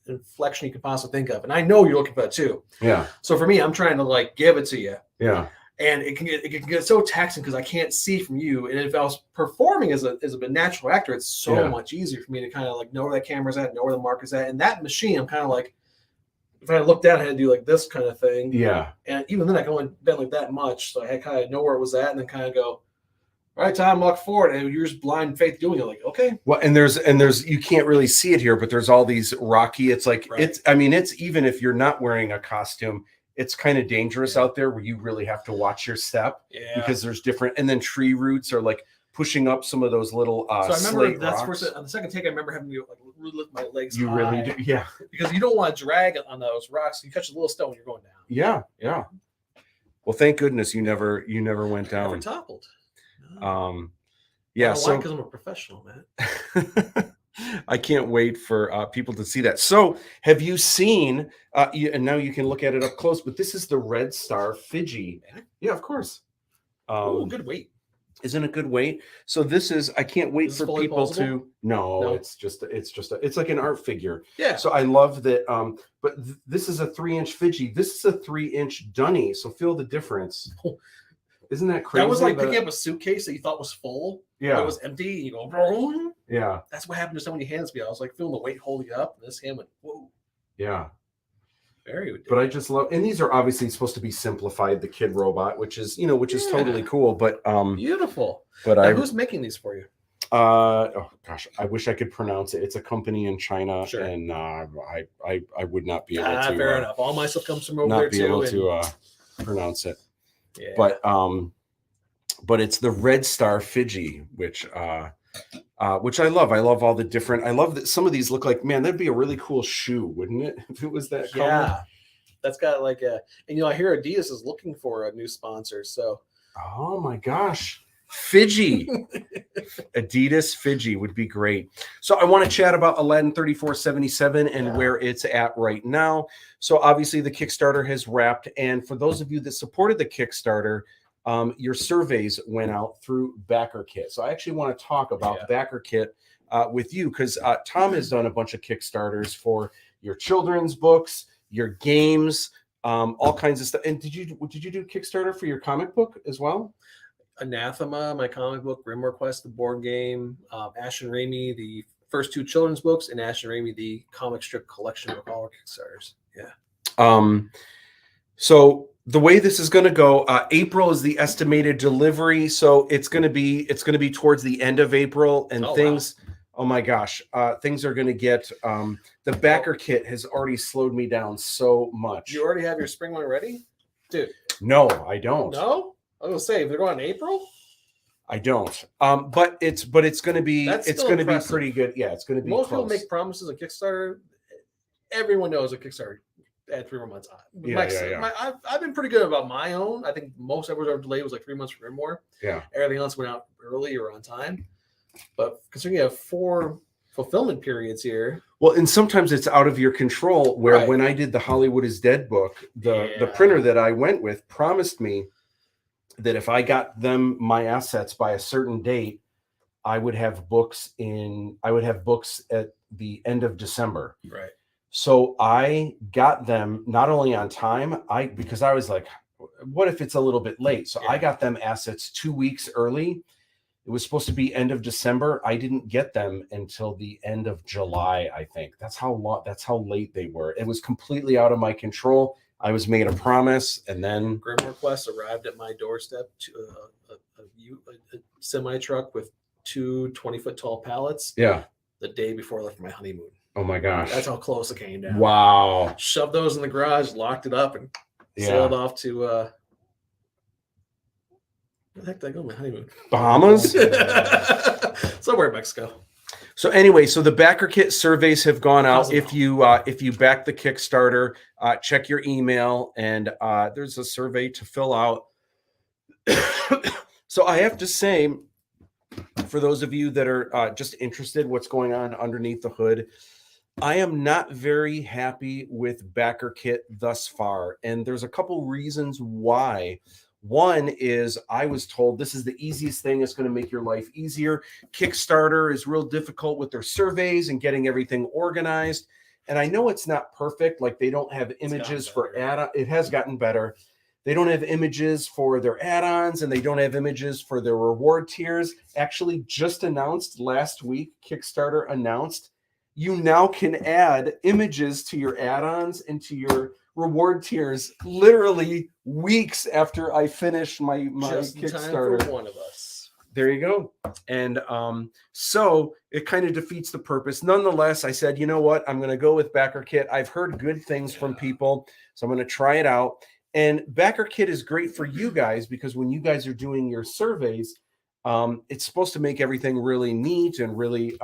inflection you could possibly think of. And I know you're looking for that too. Yeah. So for me, I'm trying to like give it to you. Yeah. And it can get so taxing because I can't see from you. And if I was performing as a natural actor, it's so much easier for me to kind of like know where that camera's at, know where the marker's at. And that machine, I'm kind of like, if I looked down, I had to do like this kind of thing. Yeah. And even then, I can only bend like that much. So I had kind of know where it was at and then kind of go, all right, Tom, walk forward. And you're just blind faith doing it. Like, okay. Well, and there's you can't really see it here, but there's all these rocky. It's like it's even if you're not wearing a costume, it's kind of dangerous out there where you really have to watch your step because there's different, and then tree roots are like pushing up some of those little so I remember that's rocks. First on the second take. I remember having to like really lift my legs. You high really do, yeah. Because you don't want to drag on those rocks. You catch a little stone, you're going down. Yeah, yeah. Well, thank goodness you never went down. Never toppled. No. Yeah, so because I'm a professional, man. I can't wait for people to see that. So, have you seen? And now you can look at it up close. But this is the Red Star Fiji. Yeah, of course. Oh, good weight. Isn't it good weight? So this is. I can't wait for people to. No, it's like an art figure. Yeah. So I love that. But this is a 3-inch Fiji. This is a 3-inch Dunny. So feel the difference. Isn't that crazy? That was like picking up a suitcase that you thought was full. Yeah. It was empty. And you go, boom. Yeah. That's what happened to so many hands. I was like feeling the weight holding it up. And this hand went, whoa. Yeah. Very ridiculous. But I just love, and these are obviously supposed to be simplified, the kid robot, which is totally cool. But beautiful. But now, who's making these for you? Oh gosh, I wish I could pronounce it. It's a company in China, sure. And I would not be able to. Fair enough. All my stuff comes from over there too. Not be able to pronounce it. Yeah. But it's the Red Star Fiji, which I love. I love all the different. I love that some of these look like, man, that'd be a really cool shoe, wouldn't it? If it was that color. Yeah, that's got like a. And I hear Adidas is looking for a new sponsor. So. Oh my gosh. Fiji. Adidas Fiji would be great. So I want to chat about Aladdin 3477 and where it's at right now. So obviously the Kickstarter has wrapped, and for those of you that supported the Kickstarter, your surveys went out through BackerKit. So I actually want to talk about BackerKit with you, because Tom has done a bunch of Kickstarters for your children's books, your games, all kinds of stuff. And did you do Kickstarter for your comic book as well? Anathema, my comic book, Rimworld Quest, the board game, Ash and Raimi, the first 2 children's books, and Ash and Raimi, the comic strip collection of all our Kickstarters. Yeah. So the way this is going to go, April is the estimated delivery. So it's going to be towards the end of April, and things. Wow. Oh my gosh, things are going to get. The BackerKit has already slowed me down so much. You already have your spring one ready, dude? No, I don't. No. I was gonna say, if they're going in April, I don't. But it's going to be be pretty good. Yeah, it's going to be. Most people make promises on Kickstarter. Everyone knows a Kickstarter at 3 more months. I've been pretty good about my own. I think most ever delay was like 3 months or more. Yeah. Everything else went out early or on time. But considering you have 4 fulfillment periods here. Well, and sometimes it's out of your control. Where when I did the Hollywood is Dead book, the printer that I went with promised me that if I got them my assets by a certain date, I would have books at the end of December. Right. So I got them not only on time, because I was like, what if it's a little bit late? So I got them assets 2 weeks early. It was supposed to be end of December. I didn't get them until the end of July, I think. That's how late they were. It was completely out of my control. I was made a promise, and then Rimworld Quest arrived at my doorstep to a semi truck with 2 20-foot tall pallets. Yeah. The day before I left for my honeymoon. Oh my gosh. That's how close it came down. Wow. Shoved those in the garage, locked it up, and sailed off to where the heck did I go on my honeymoon? Bahamas? Somewhere in Mexico. So anyway, so the BackerKit surveys have gone out. If you back the Kickstarter, check your email, and there's a survey to fill out. So I have to say, for those of you that are just interested what's going on underneath the hood, I am not very happy with BackerKit thus far, and there's a couple reasons why. One is I was told this is the easiest thing. It's going to make your life easier. Kickstarter is real difficult with their surveys and getting everything organized. And I know it's not perfect. Like they don't have images for add-on. It has gotten better. They don't have images for their add-ons, and they don't have images for their reward tiers. Actually, just announced last week, Kickstarter announced you now can add images to your add-ons and to your reward tiers literally weeks after I finish my Just in time Kickstarter. for one of us. There you go. And so it kind of defeats the purpose. Nonetheless, I said, you know what? I'm going to go with BackerKit. I've heard good things from people, so I'm going to try it out. And BackerKit is great for you guys because when you guys are doing your surveys, it's supposed to make everything really neat and really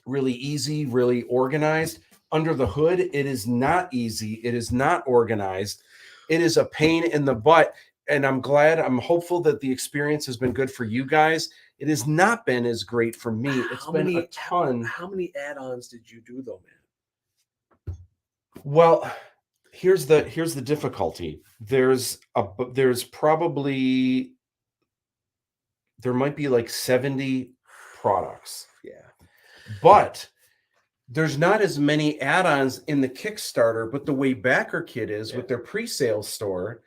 really easy, really organized. Under the hood, it is not easy. It is not organized. It is a pain in the butt. And I'm hopeful that the experience has been good for you guys. It has not been as great for me. It's been a ton. How many add-ons did you do though, man? Well, here's the difficulty. There might be like 70 products. Yeah. But there's not as many add-ons in the Kickstarter, but the way BackerKit is with their pre-sale store,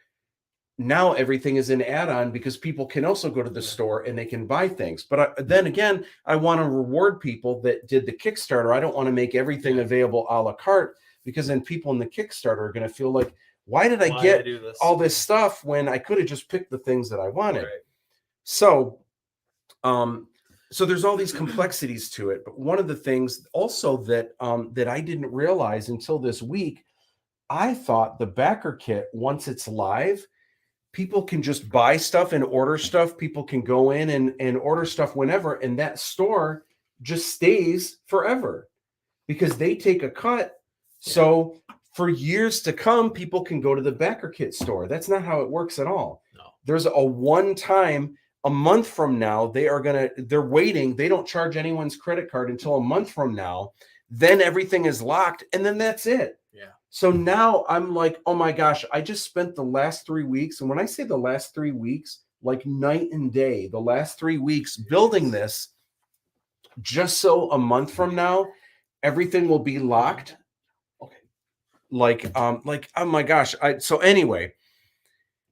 now everything is an add-on because people can also go to the store and they can buy things. But then again, I want to reward people that did the Kickstarter. I don't want to make everything available a la carte because then people in the Kickstarter are going to feel like, why did I get all this stuff when I could have just picked the things that I wanted? Right. So there's all these complexities to it. But one of the things also that I didn't realize until this week, I thought the BackerKit, once it's live, people can just buy stuff and order stuff. People can go in and order stuff whenever, and that store just stays forever because they take a cut. So for years to come, people can go to the BackerKit store. That's not how it works at all. No. There's a one-time. A month from now, they're waiting. They don't charge anyone's credit card until a month from now. Then everything is locked, and then that's it. Yeah. So now I'm like, oh my gosh, I just spent the last 3 weeks. And when I say the last 3 weeks, like night and day, the last 3 weeks building this, just so a month from now, everything will be locked. Okay. Like, oh my gosh. So anyway.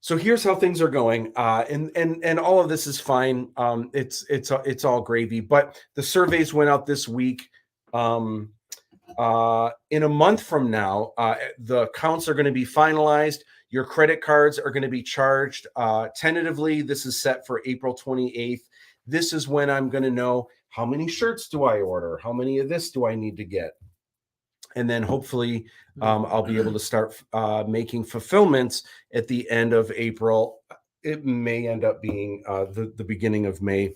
So here's how things are going, and all of this is fine. It's all gravy. But the surveys went out this week. In a month from now, the counts are going to be finalized. Your credit cards are going to be charged. Tentatively, this is set for April 28th. This is when I'm going to know how many shirts do I order, how many of this do I need to get. And then hopefully I'll be able to start making fulfillments at the end of April. It may end up being the beginning of May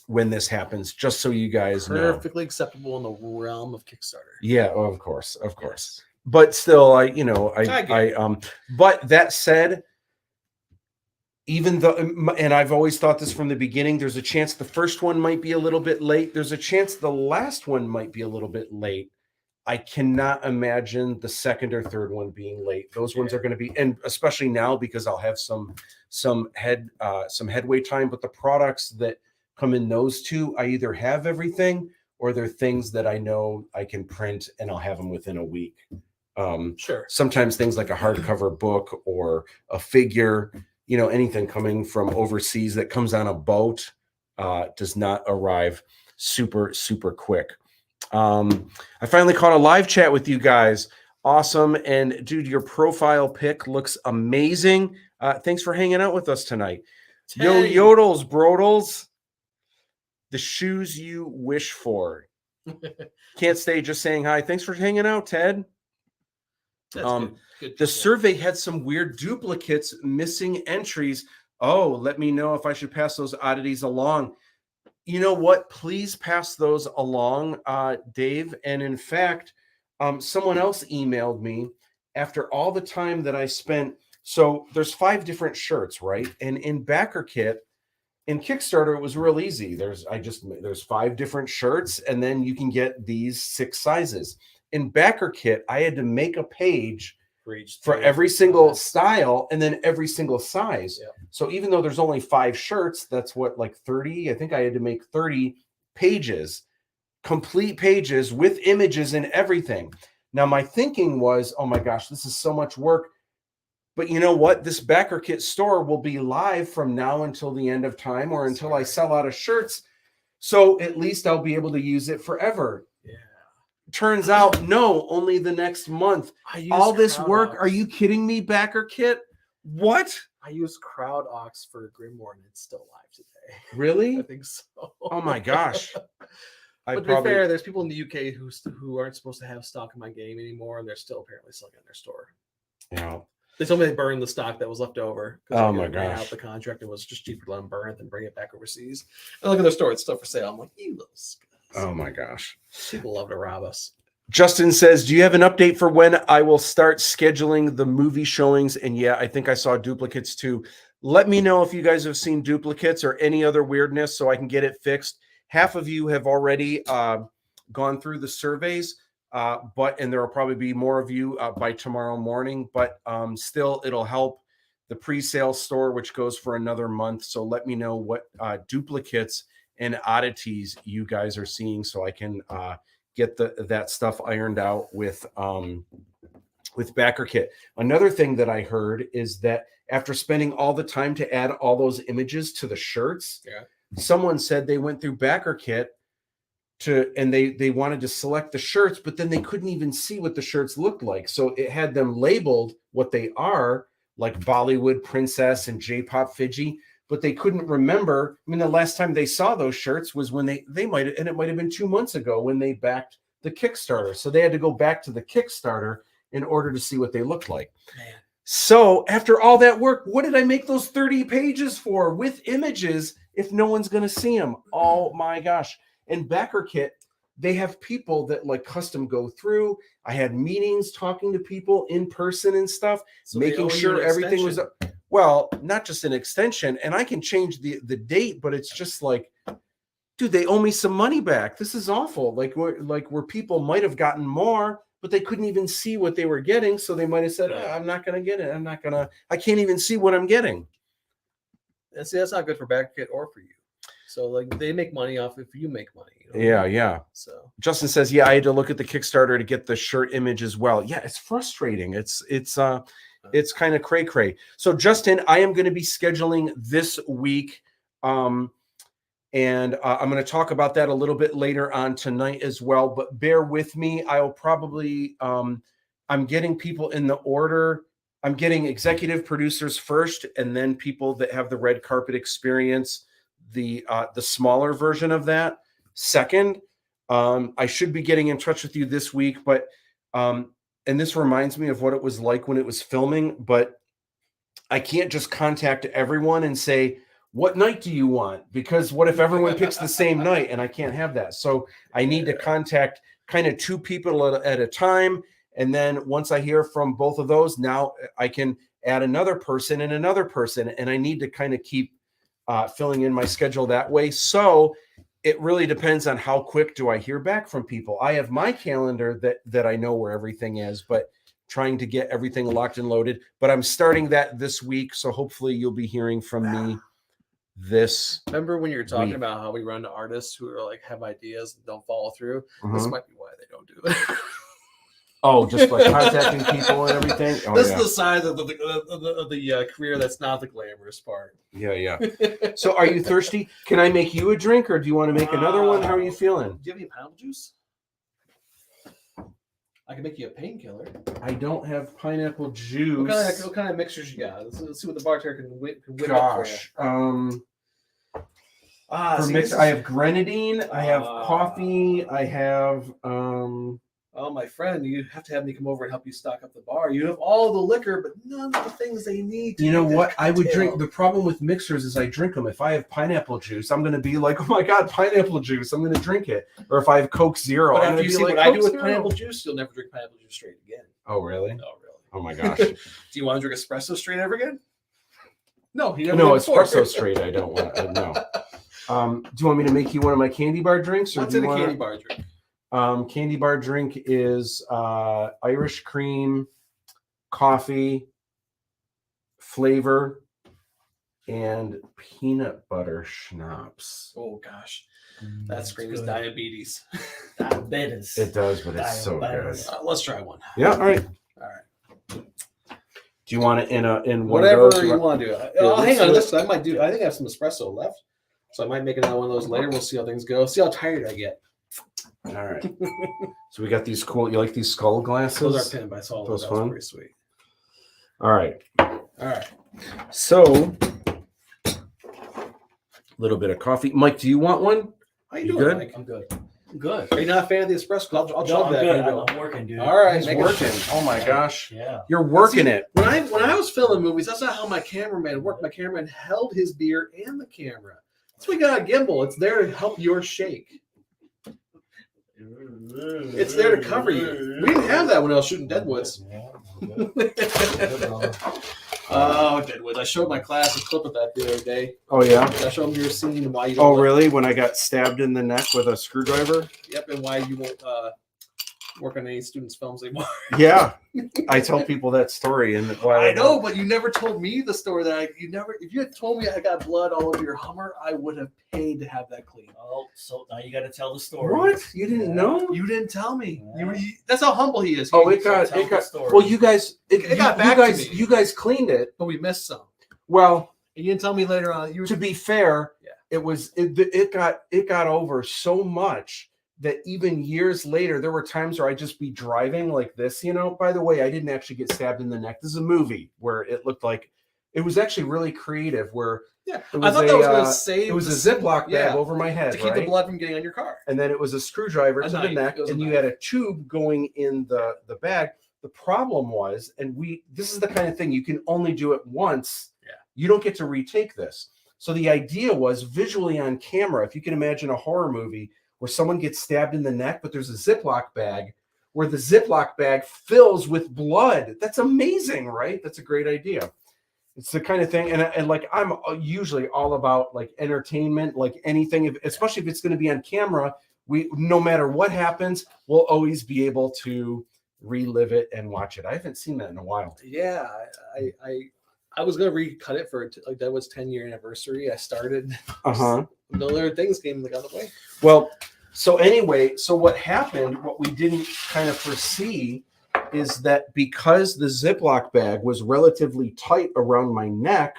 when this happens, just so you guys know. Perfectly acceptable in the realm of Kickstarter. Yeah, of course. Yes. But still, but that said, even though, and I've always thought this from the beginning, there's a chance the first one might be a little bit late. There's a chance the last one might be a little bit late. I cannot imagine the second or third one being late. Those ones are going to be, and especially now because I'll have some headway time. But the products that come in those two, I either have everything or they're things that I know I can print and I'll have them within a week. Sure. Sometimes things like a hardcover book or a figure, anything coming from overseas that comes on a boat does not arrive super, super quick. I finally caught a live chat with you guys. Awesome. And dude, your profile pic looks amazing. Thanks for hanging out with us tonight. Yo, yodels, brodels. The shoes you wish for. Can't stay just saying hi. Thanks for hanging out, Ted. That's good. The survey had some weird duplicates, missing entries. Oh, let me know if I should pass those oddities along. You know what? Please pass those along, Dave. And in fact, someone else emailed me after all the time that I spent. So there's 5 different shirts, right? And in BackerKit, in Kickstarter, it was real easy. There's 5 different shirts, and then you can get these 6 sizes. In BackerKit, I had to make a page for every single style and then every single size. Yeah. So even though there's only 5 shirts, that's what, like 30? I think I had to make 30 pages, complete pages with images and everything. Now my thinking was, oh my gosh, this is so much work. But you know what? This BackerKit store will be live from now until the end of time or until I sell out of shirts. So at least I'll be able to use it forever. turns out, no, only the next month. All this work. Are you kidding me, Backer Kit? What? I used Crowd Ox for Grimoire, and it's still live today. Really? I think so. Oh my gosh. But to be fair, there's people in the UK who aren't supposed to have stock in my game anymore, and they're still apparently selling it in their store. Yeah. They told me they burned the stock that was left over. Oh my ran gosh. out the contract, it was just cheaper to let them burn it than bring it back overseas. And look at their store; it's still for sale. I'm like, you little scum. Oh my gosh. People love to rob us. Justin says, do you have an update for when I will start scheduling the movie showings? And yeah, I think I saw Duplicates too. Let me know if you guys have seen Duplicates or any other weirdness so I can get it fixed. Half of you have already gone through the surveys, and there will probably be more of you by tomorrow morning. But still, it'll help the pre-sale store, which goes for another month. So let me know what duplicates and oddities you guys are seeing so I can get that stuff ironed out with Backer Kit. Another thing that I heard is that after spending all the time to add all those images to the shirts, someone said they went through Backer Kit and they wanted to select the shirts, but then they couldn't even see what the shirts looked like. So it had them labeled what they are, like Bollywood Princess and J-Pop Fiji, but they couldn't remember. I mean, the last time they saw those shirts was when they might have, and it might have been 2 months ago when they backed the Kickstarter. So they had to go back to the Kickstarter in order to see what they looked like. Man. So after all that work, what did I make those 30 pages for with images if no one's going to see them? Oh my gosh. And Backer Kit, they have people that like custom go through. I had meetings talking to people in person and stuff, So making sure everything was up. Well, not just an extension, and I can change the date, but it's just like, dude, they owe me some money back. This is awful. Like where people might have gotten more, but they couldn't even see what they were getting. So they might have said, I'm not going to get it. I can't even see what I'm getting. And see, that's not good for Backer Kit or for you. So like they make money off if you make money. You know? Yeah. So Justin says, yeah, I had to look at the Kickstarter to get the shirt image as well. Yeah, it's frustrating. It's kind of cray. So Justin, I am going to be scheduling this week. And I'm going to talk about that a little bit later on tonight as well, but bear with me. I'll probably, I'm getting people in the order. I'm getting executive producers first, and then people that have the red carpet experience, the smaller version of that second. I should be getting in touch with you this week, but, and this reminds me of what it was like when it was filming, but I can't just contact everyone and say, what night do you want? Because what if everyone picks the same night, and I can't have that. So I need to contact kind of 2 people at a time. And then once I hear from both of those, now I can add another person and another person. And I need to kind of keep filling in my schedule that way. So it really depends on how quick do I hear back from people. I have my calendar that I know where everything is, but trying to get everything locked and loaded. But I'm starting that this week. So hopefully you'll be hearing from me this. Remember when you were talking about how we run to artists who are like have ideas and don't follow through? This might be why they don't do it. Oh, just like contacting people and everything. Oh, this is the side of the career that's not the glamorous part. Yeah. So are you thirsty? Can I make you a drink, or do you want to make another one? How are you feeling? Do you have any pineapple juice? I can make you a painkiller. I don't have pineapple juice. What kind of mixtures you got? Let's see what the bartender can whip Gosh. up for you. Mix, I have grenadine. I have coffee. I have Oh, my friend, you have to have me come over and help you stock up the bar. You have all the liquor, but none of the things they need. You know what? I would drink. The problem with mixers is I drink them. If I have pineapple juice, I'm going to be like, oh my God, pineapple juice. I'm going to drink it. Or if I have Coke Zero, but I'm after going you to see be like, what I do with Zero. pineapple juice, you'll never drink pineapple juice straight again. Oh, really? Oh, really? Oh my gosh. Do you want to drink espresso straight ever again? No, you never. No, espresso straight. I don't want. No. Do you want me to make you one of my candy bar drinks? Or What's do you in a want candy bar drink? Candy bar drink is Irish cream, coffee, flavor, and peanut butter schnapps. Oh gosh, that screams diabetes. Diabetes. It does, but it's so good. Let's try one. Yeah, all right. All right. Do you want it in one whatever go? you want to do? Hang on. Listen, I might do. I think I have some espresso left, so I might make another one of those later. We'll see how things go. See how tired I get. All right. So we got these cool. You like these skull glasses? Those are pimp. I saw those. Those That was fun? pretty sweet. All right. All right. So, a little bit of coffee. Mike, do you want one? How you You doing, good? Mike? I'm good. I'm good. Are you not a fan of the espresso? I'll No, chug I'm that. good. Here you go. I'm working, dude. All right, He's make it- working. Oh my gosh. Yeah. You're working See, it. When I was filming movies, that's not how my cameraman worked. My cameraman held his beer and the camera. That's why we got a gimbal. It's there to help your shake. It's there to cover you. We didn't have that when I was shooting Deadwoods. Oh, Deadwoods. I showed my class a clip of that the other day. Oh yeah. I showed them your scene and why you don't Oh let- really? When I got stabbed in the neck with a screwdriver? Yep, and why you won't work on any students' films anymore. Yeah. I tell people that story and why I know, but you never told me the story that if you had told me I got blood all over your Hummer, I would have paid to have that clean. Oh, so now you got to tell the story. What? You didn't know? You didn't tell me. Yeah. That's how humble he is. Oh, He- it got tell the story. well. You guys, It got back to me. You guys cleaned it. but we missed some. Well, And you didn't tell me later on. You were to be fair, Yeah. it got over so much that even years later, there were times where I'd just be driving like this. You know, by the way, I didn't actually get stabbed in the neck. This is a movie where it looked like it was actually really creative. Where yeah. it I thought that was going to it save was the- a Ziploc bag yeah, over my head, to keep right? the blood from getting on your car. And then it was a screwdriver A to the knife. neck, It was a and you knife. had a tube going in the bag. The problem was, this is the kind of thing you can only do it once. Yeah. You don't get to retake this. So the idea was visually on camera, if you can imagine a horror movie where someone gets stabbed in the neck, but there's a Ziploc bag where the Ziploc bag fills with blood. That's amazing, right? That's a great idea. It's the kind of thing, and like I'm usually all about like entertainment, like anything, especially if it's going to be on camera. We, no matter what happens, we'll always be able to relive it and watch it. I haven't seen that in a while. Yeah, I was going to recut it for like that was 10-year anniversary. I started. The other things came like on the way. Well, so anyway, so what happened, what we didn't kind of foresee is that because the Ziploc bag was relatively tight around my neck,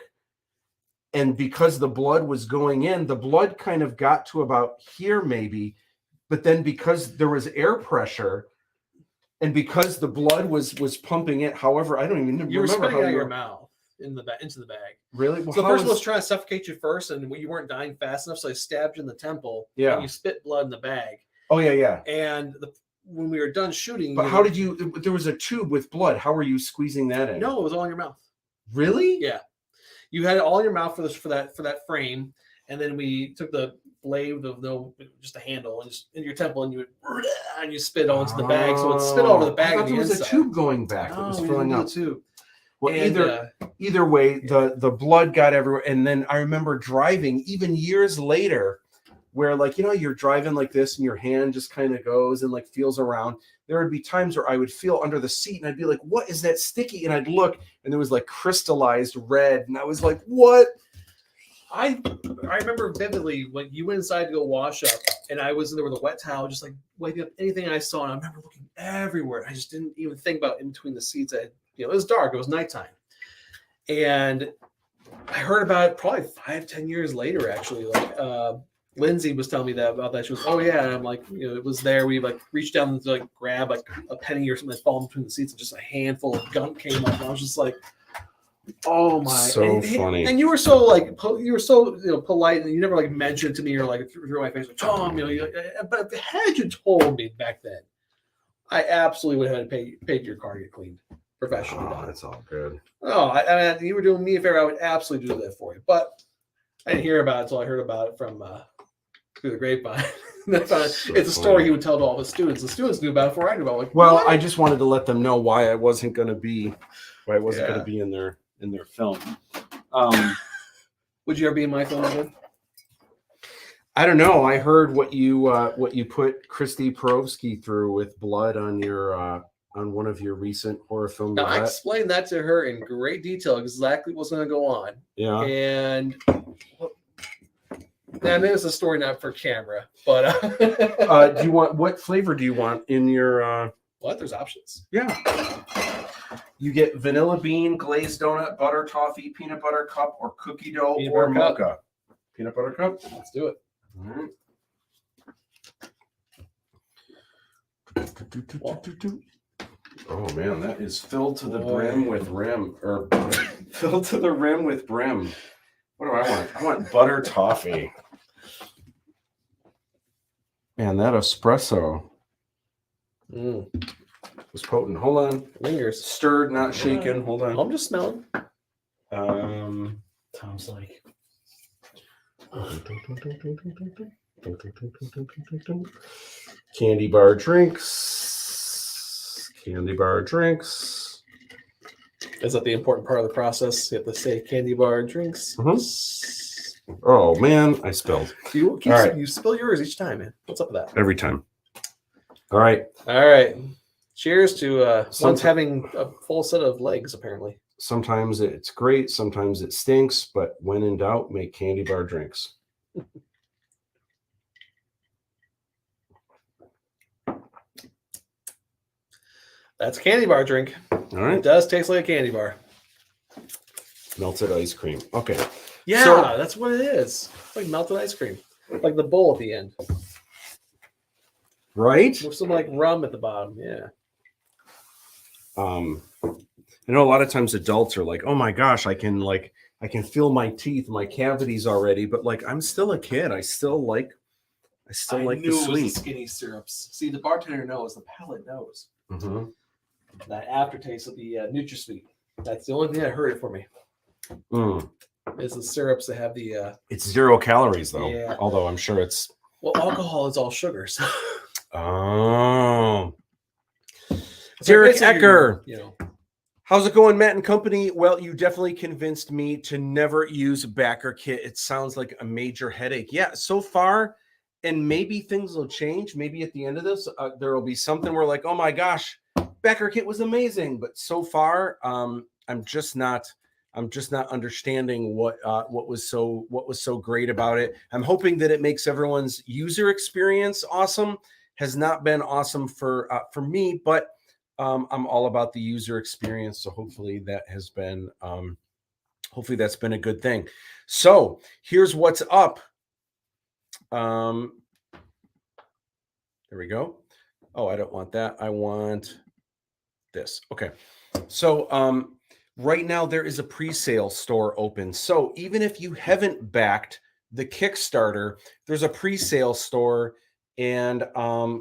and because the blood was going in, the blood kind of got to about here maybe, but then because there was air pressure and because the blood was pumping it, however, I don't even You were remember spitting how out you your were mouth into the bag. really. Well, So the how person was trying to suffocate you first, and you weren't dying fast enough, so they stabbed you in the temple. Yeah. And you spit blood in the bag. Oh yeah. And when we were done shooting, But how did you? There was a tube with blood. How were you squeezing that in? No, it was all in your mouth. Really? Yeah, you had it all in your mouth for that frame, and then we took the blade of just a handle and just in your temple, and you spit all into the bag, so it spit all over the bag. I thought on there the was inside. a tube going back that No, was we filling didn't up. do the tube. Well, And, either way, the blood got everywhere. And then I remember driving even years later, where like you're driving like this, and your hand just kind of goes and like feels around. There would be times where I would feel under the seat, and I'd be like, "What is that sticky?" And I'd look, and there was like crystallized red, and I was like, "What?" I remember vividly when you went inside to go wash up, and I was in there with a wet towel, just like wiping up anything I saw. And I remember looking everywhere. I just didn't even think about in between the seats. It was dark. It was nighttime, and I heard about it probably 5-10 years later. Actually, like Lindsay was telling me about that. She was, "Oh yeah," and I'm like, it was there. We like reached down to like grab like a penny or something that's fallen between the seats, and just a handful of gunk came up. And I was just like, "Oh my!" So funny. And you were so like you were so polite, and you never like mentioned to me or like through my face, like, "Tom," but had you told me back then, I absolutely would have paid your car to get cleaned professionally. Oh, that's all good. Oh, I you were doing me a favor. I would absolutely do that for you, but I didn't hear about it until I heard about it from through the grapevine. It's a story he would tell to all the students. The students knew about it before I knew about it. Like, Well, what? I just wanted to let them know why I wasn't going to be going to be in their film. Would you ever be in my film again? I don't know. I heard what you put Christy Perovsky through with blood on your on one of your recent horror film. Now, I explained that to her in great detail, exactly what's going to go on. Yeah. And I mean, it's a story not for camera, but Do you want what flavor do you want in your? what? There's options. Yeah. You get vanilla bean, glazed donut, butter toffee, peanut butter cup, or cookie dough, Peanut or butter cup. mocha. Peanut butter cup. Let's do it. All right. Oh man, that is filled to the Boy. brim with rim, or filled to the rim with brim. What do I want? I want butter toffee. Man, that espresso was potent. Hold on. Lingers. Stirred, not shaken. Hold on. I'm just smelling. Tom's like, Candy bar drinks. Candy bar drinks. Is that the important part of the process? You have to say candy bar drinks. Oh man, I spilled You spill yours each time, man. What's up with that? every time. All right. All right. Cheers to once having a full set of legs, apparently. Sometimes it's great, sometimes it stinks, but when in doubt, make candy bar drinks. That's a candy bar drink. All It right. does taste like a candy bar. Melted ice cream. Okay. Yeah, So- that's what it is. It's like melted ice cream. Like the bowl at the end. Right? With some like rum at the bottom. Yeah. I know a lot of times adults are like, oh my gosh, I can feel my teeth, my cavities already, but like I'm still a kid. I still like the sweet. skinny syrups. See, the bartender knows, the palate knows. Mhm. That aftertaste of the NutraSweet. That's the only thing that hurt it for me. Mm. Is the syrups that have the It's 0 calories though. Yeah. Although I'm sure it's alcohol is all sugars. oh. Derek Ecker. How's it going, Matt and company? Well, you definitely convinced me to never use backer kit. It sounds like a major headache. Yeah, so far, and maybe things will change. Maybe at the end of this, there will be something where like, oh my gosh, backer kit was amazing. But so far, I'm just not understanding what was so great about it. I'm hoping that it makes everyone's user experience awesome. Has not been awesome for me, but I'm all about the user experience, so hopefully that has been hopefully that's been a good thing. So here's what's up. There we go. Oh, I don't want that. I want this. Okay. So right now there is a pre-sale store open. So even if you haven't backed the Kickstarter, there's a pre-sale store. And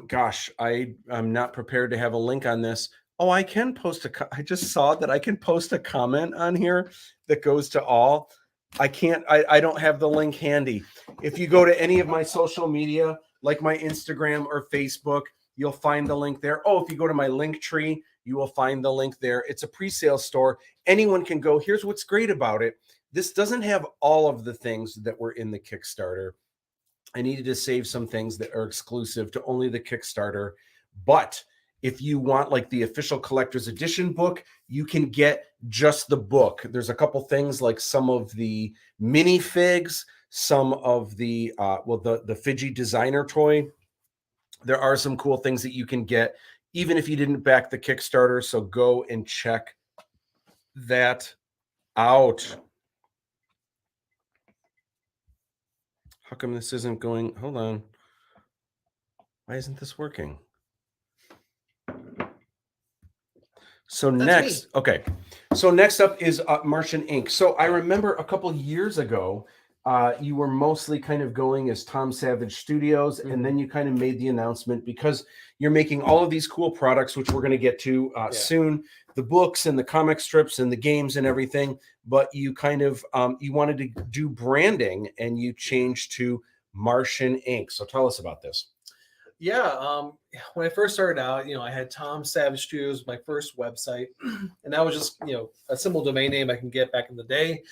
gosh, I'm not prepared to have a link on this. Oh, I can post I just saw that I can post a comment on here that goes to all. I can't, I don't have the link handy. If you go to any of my social media, like my Instagram or Facebook, you'll find the link there. Oh, if you go to my link tree, you will find the link there. It's a pre-sale store. Anyone can go. Here's what's great about it. This doesn't have all of the things that were in the Kickstarter. I needed to save some things that are exclusive to only the Kickstarter. But if you want like the official collector's edition book, you can get just the book. There's a couple things like some of the minifigs, some of the the Fidgy designer toy. There are some cool things that you can get even if you didn't back the Kickstarter. So go and check that out. How come this isn't going? Hold on. Why isn't this working? So next, okay. So next up is Martian Ink. So I remember a couple years ago, you were mostly kind of going as Tom Savage Studios, and then you kind of made the announcement because you're making all of these cool products, which we're going to get to soon, the books and the comic strips and the games and everything. But you kind of you wanted to do branding, and you changed to Martian Ink. So tell us about this. Yeah, when I first started out, I had Tom Savage Studios, my first website, and that was just, a simple domain name I can get back in the day.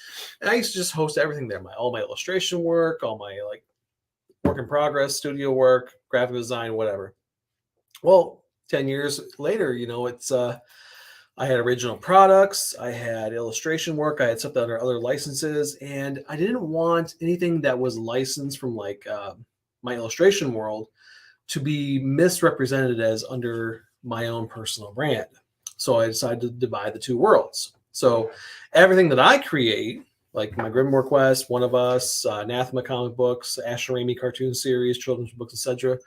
And I used to just host everything there, all my illustration work, all my like work in progress, studio work, graphic design, whatever. Well, 10 years later, it's I had original products, I had illustration work, I had stuff under other licenses, and I didn't want anything that was licensed from like my illustration world to be misrepresented as under my own personal brand. So I decided to divide the two worlds. So everything that I create, like my Grimoire Quest, One of Us, Anathema comic books, Asher Raimi cartoon series, children's books, etc.,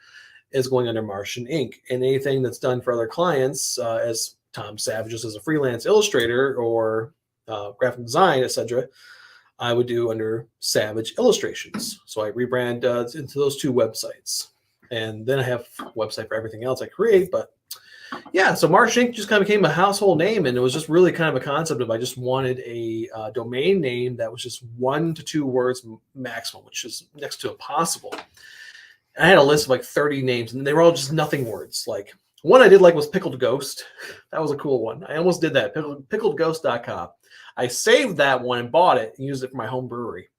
is going under Martian Inc. And anything that's done for other clients, as Tom Savage as a freelance illustrator or graphic design, etc., I would do under Savage Illustrations. So I rebrand into those 2 websites. And then I have a website for everything else I create. But yeah, so Martian Inc. just kind of became a household name. And it was just really kind of a concept of I just wanted a domain name that was just 1 to 2 words maximum, which is next to impossible. And I had a list of like 30 names, and they were all just nothing words. Like one I did like was Pickled Ghost. That was a cool one. I almost did that, pickledghost.com. I saved that one and bought it and used it for my home brewery.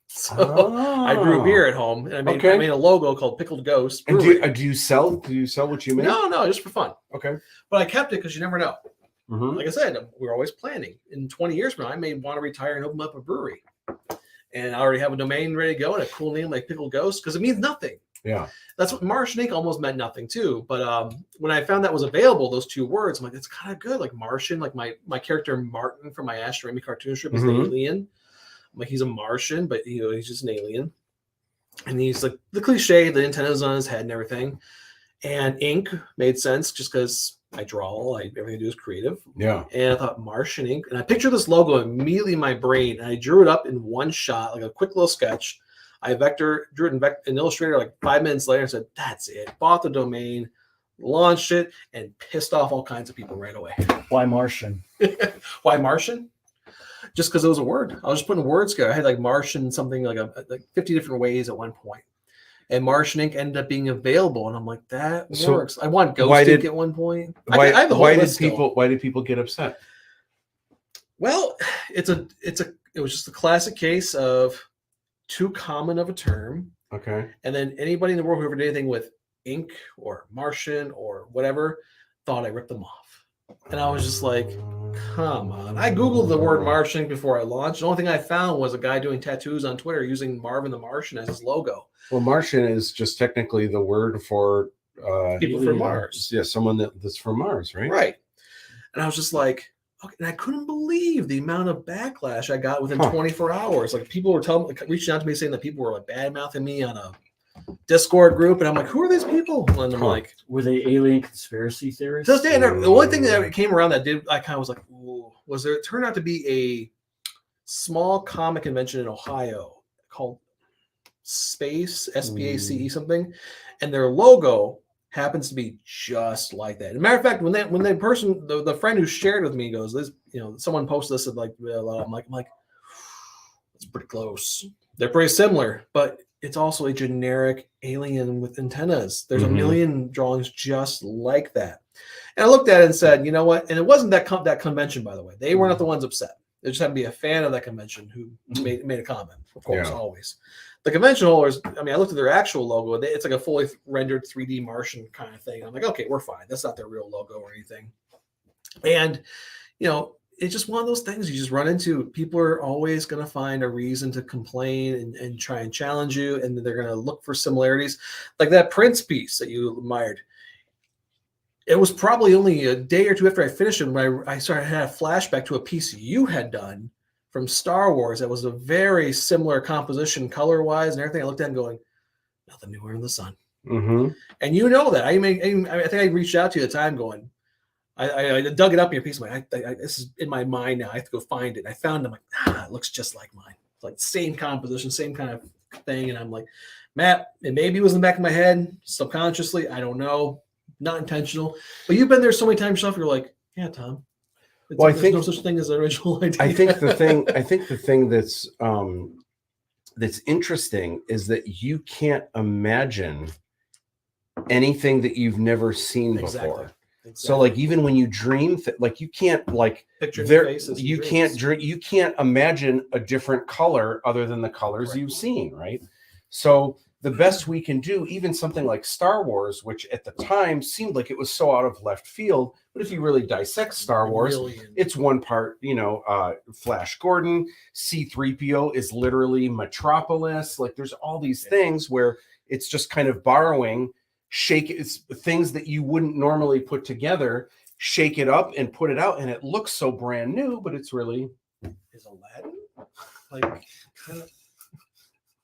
So I brew beer at home, and I made a logo called Pickled Ghost. And do you sell what you make? No, just for fun. Okay. But I kept it because you never know. Mm-hmm. Like I said, we're always planning. In 20 years from now, I may want to retire and open up a brewery. And I already have a domain ready to go and a cool name like Pickled Ghost because it means nothing. Yeah. That's what Martian Inc. almost meant nothing too. But when I found that was available, those 2 words, I'm like, it's kind of good. Like Martian, like my character Martin from my Ash Raimi cartoon strip is an alien. Like he's a Martian, but he's just an alien. And he's like the cliche, the antennas on his head and everything. And ink made sense just because I draw, everything I do is creative. Yeah. And I thought Martian Ink. And I pictured this logo immediately in my brain. And I drew it up in one shot, like a quick little sketch. I drew it in Illustrator like 5 minutes later and said, that's it. Bought the domain, launched it, and pissed off all kinds of people right away. Why Martian? Why Martian? Just because it was a word. I was just putting words together. I had like Martian something like 50 different ways at one point. And Martian Ink ended up being available. And I'm like, that works. I want Ghost Ink at one point. Why did people get upset? Well, it was just a classic case of too common of a term. Okay. And then anybody in the world who ever did anything with ink or Martian or whatever thought I ripped them off. And I was just like, come on. I Googled the word Martian before I launched. The only thing I found was a guy doing tattoos on Twitter using Marvin the Martian as his logo. Well, Martian is just technically the word for people from Mars. Yeah, someone that's from Mars, right? Right. And I was just like, okay. And I couldn't believe the amount of backlash I got within 24 hours. Like people were reaching out to me saying that people were like bad mouthing me on a Discord group, and I'm like, who are these people? And I'm like, were they alien conspiracy theorists? The only thing that came around that I kind of was like, ooh, was there? It turned out to be a small comic convention in Ohio called Space, SPACE something, and their logo happens to be just like that. As a matter of fact, when that person, the friend who shared with me goes, this, someone posted this, and like, I'm like, it's pretty close. They're pretty similar, but it's also a generic alien with antennas. There's a million drawings just like that. And I looked at it and said, you know what? And it wasn't that convention, by the way. They were not the ones upset. They just had to be a fan of that convention who made a comment, of course, always. The convention holders, I looked at their actual logo. It's like a fully rendered 3D Martian kind of thing. I'm like, okay, we're fine. That's not their real logo or anything. And, it's just one of those things you just run into. People are always going to find a reason to complain and try and challenge you, and they're going to look for similarities. Like that Prince piece that you admired. It was probably only a day or two after I finished it when I had a flashback to a piece you had done from Star Wars that was a very similar composition, color-wise and everything. I looked at it going, nothing new under the sun. Mm-hmm. And you know that. I think I reached out to you at the time going, I dug it up in your piece. I'm like, this is in my mind now. I have to go find it. I found it. I'm like, it looks just like mine. It's like same composition, same kind of thing. And I'm like, Matt, it maybe was in the back of my head subconsciously. I don't know. Not intentional. But you've been there so many times yourself. You're like, yeah, Tom. Well, I think no such thing as an original idea. I think the thing that's interesting is that you can't imagine anything that you've never seen before. Exactly. So like even when you dream, like you can't like picture faces. You can't imagine a different color other than the colors you've seen, right? So the best we can do, even something like Star Wars, which at the time seemed like it was so out of left field, but if you really dissect Star Wars, it's one part, Flash Gordon, C-3PO is literally Metropolis. Like there's all these things where it's just kind of borrowing. It's things that you wouldn't normally put together, shake it up and put it out, and it looks so brand new, but it's really is Aladdin like kind of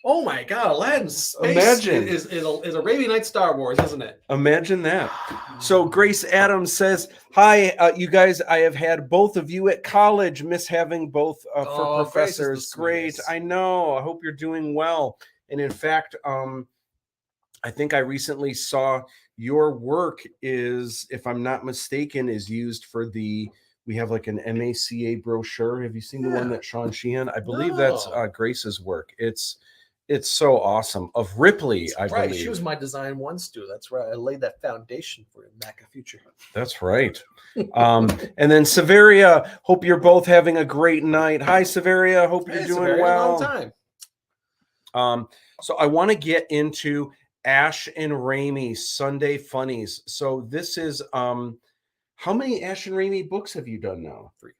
Oh my God, Aladdin's space Imagine. is Arabian Nights Star Wars, isn't it? Imagine that. So Grace Adams says, "Hi, you guys. I have had both of you at college. Miss having both for Oh, Grace is the professors. Great. sweetest. I know. I hope you're doing well. And in fact, I think I recently saw your work is, if I'm not mistaken, is used for we have like an MACA brochure. Have you seen the one that Sean Sheehan? I believe that's No. Grace's work. It's so awesome. Of Ripley, I Right, believe. she was my design one, Stu. That's right. I laid that foundation for Maca Future. That's right. And then Severia, hope you're both having a great night. Hi, Severia. Hope you're doing Severia, well. long time. So I want to get into Ash and Raimi Sunday Funnies. So this is how many Ash and Raimi books have you done now? 3.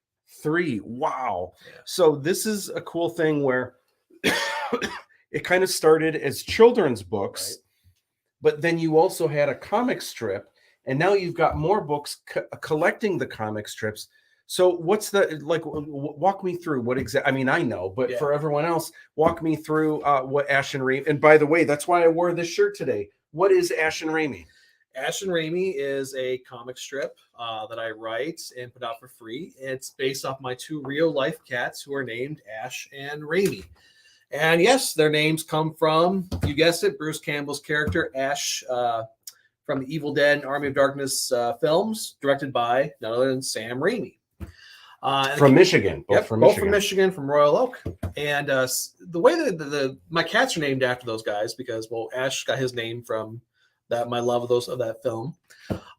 3. Wow. Yeah. So this is a cool thing where it kind of started as children's books, Right. but then you also had a comic strip, and now you've got more books collecting the comic strips. So what's the, like, walk me through what exactly, I mean, I know, but for everyone else, walk me through what Ash and Raimi, and by the way, that's why I wore this shirt today. What is Ash and Raimi? Ash and Raimi is a comic strip that I write and put out for free. It's based off my 2 real life cats who are named Ash and Raimi. And yes, their names come from, you guessed it, Bruce Campbell's character, Ash, from the Evil Dead and Army of Darkness films, directed by none other than Sam Raimi. From Michigan. Both from Michigan, from Royal Oak. And the way that my cats are named after those guys, because, well, Ash got his name from my love of that film.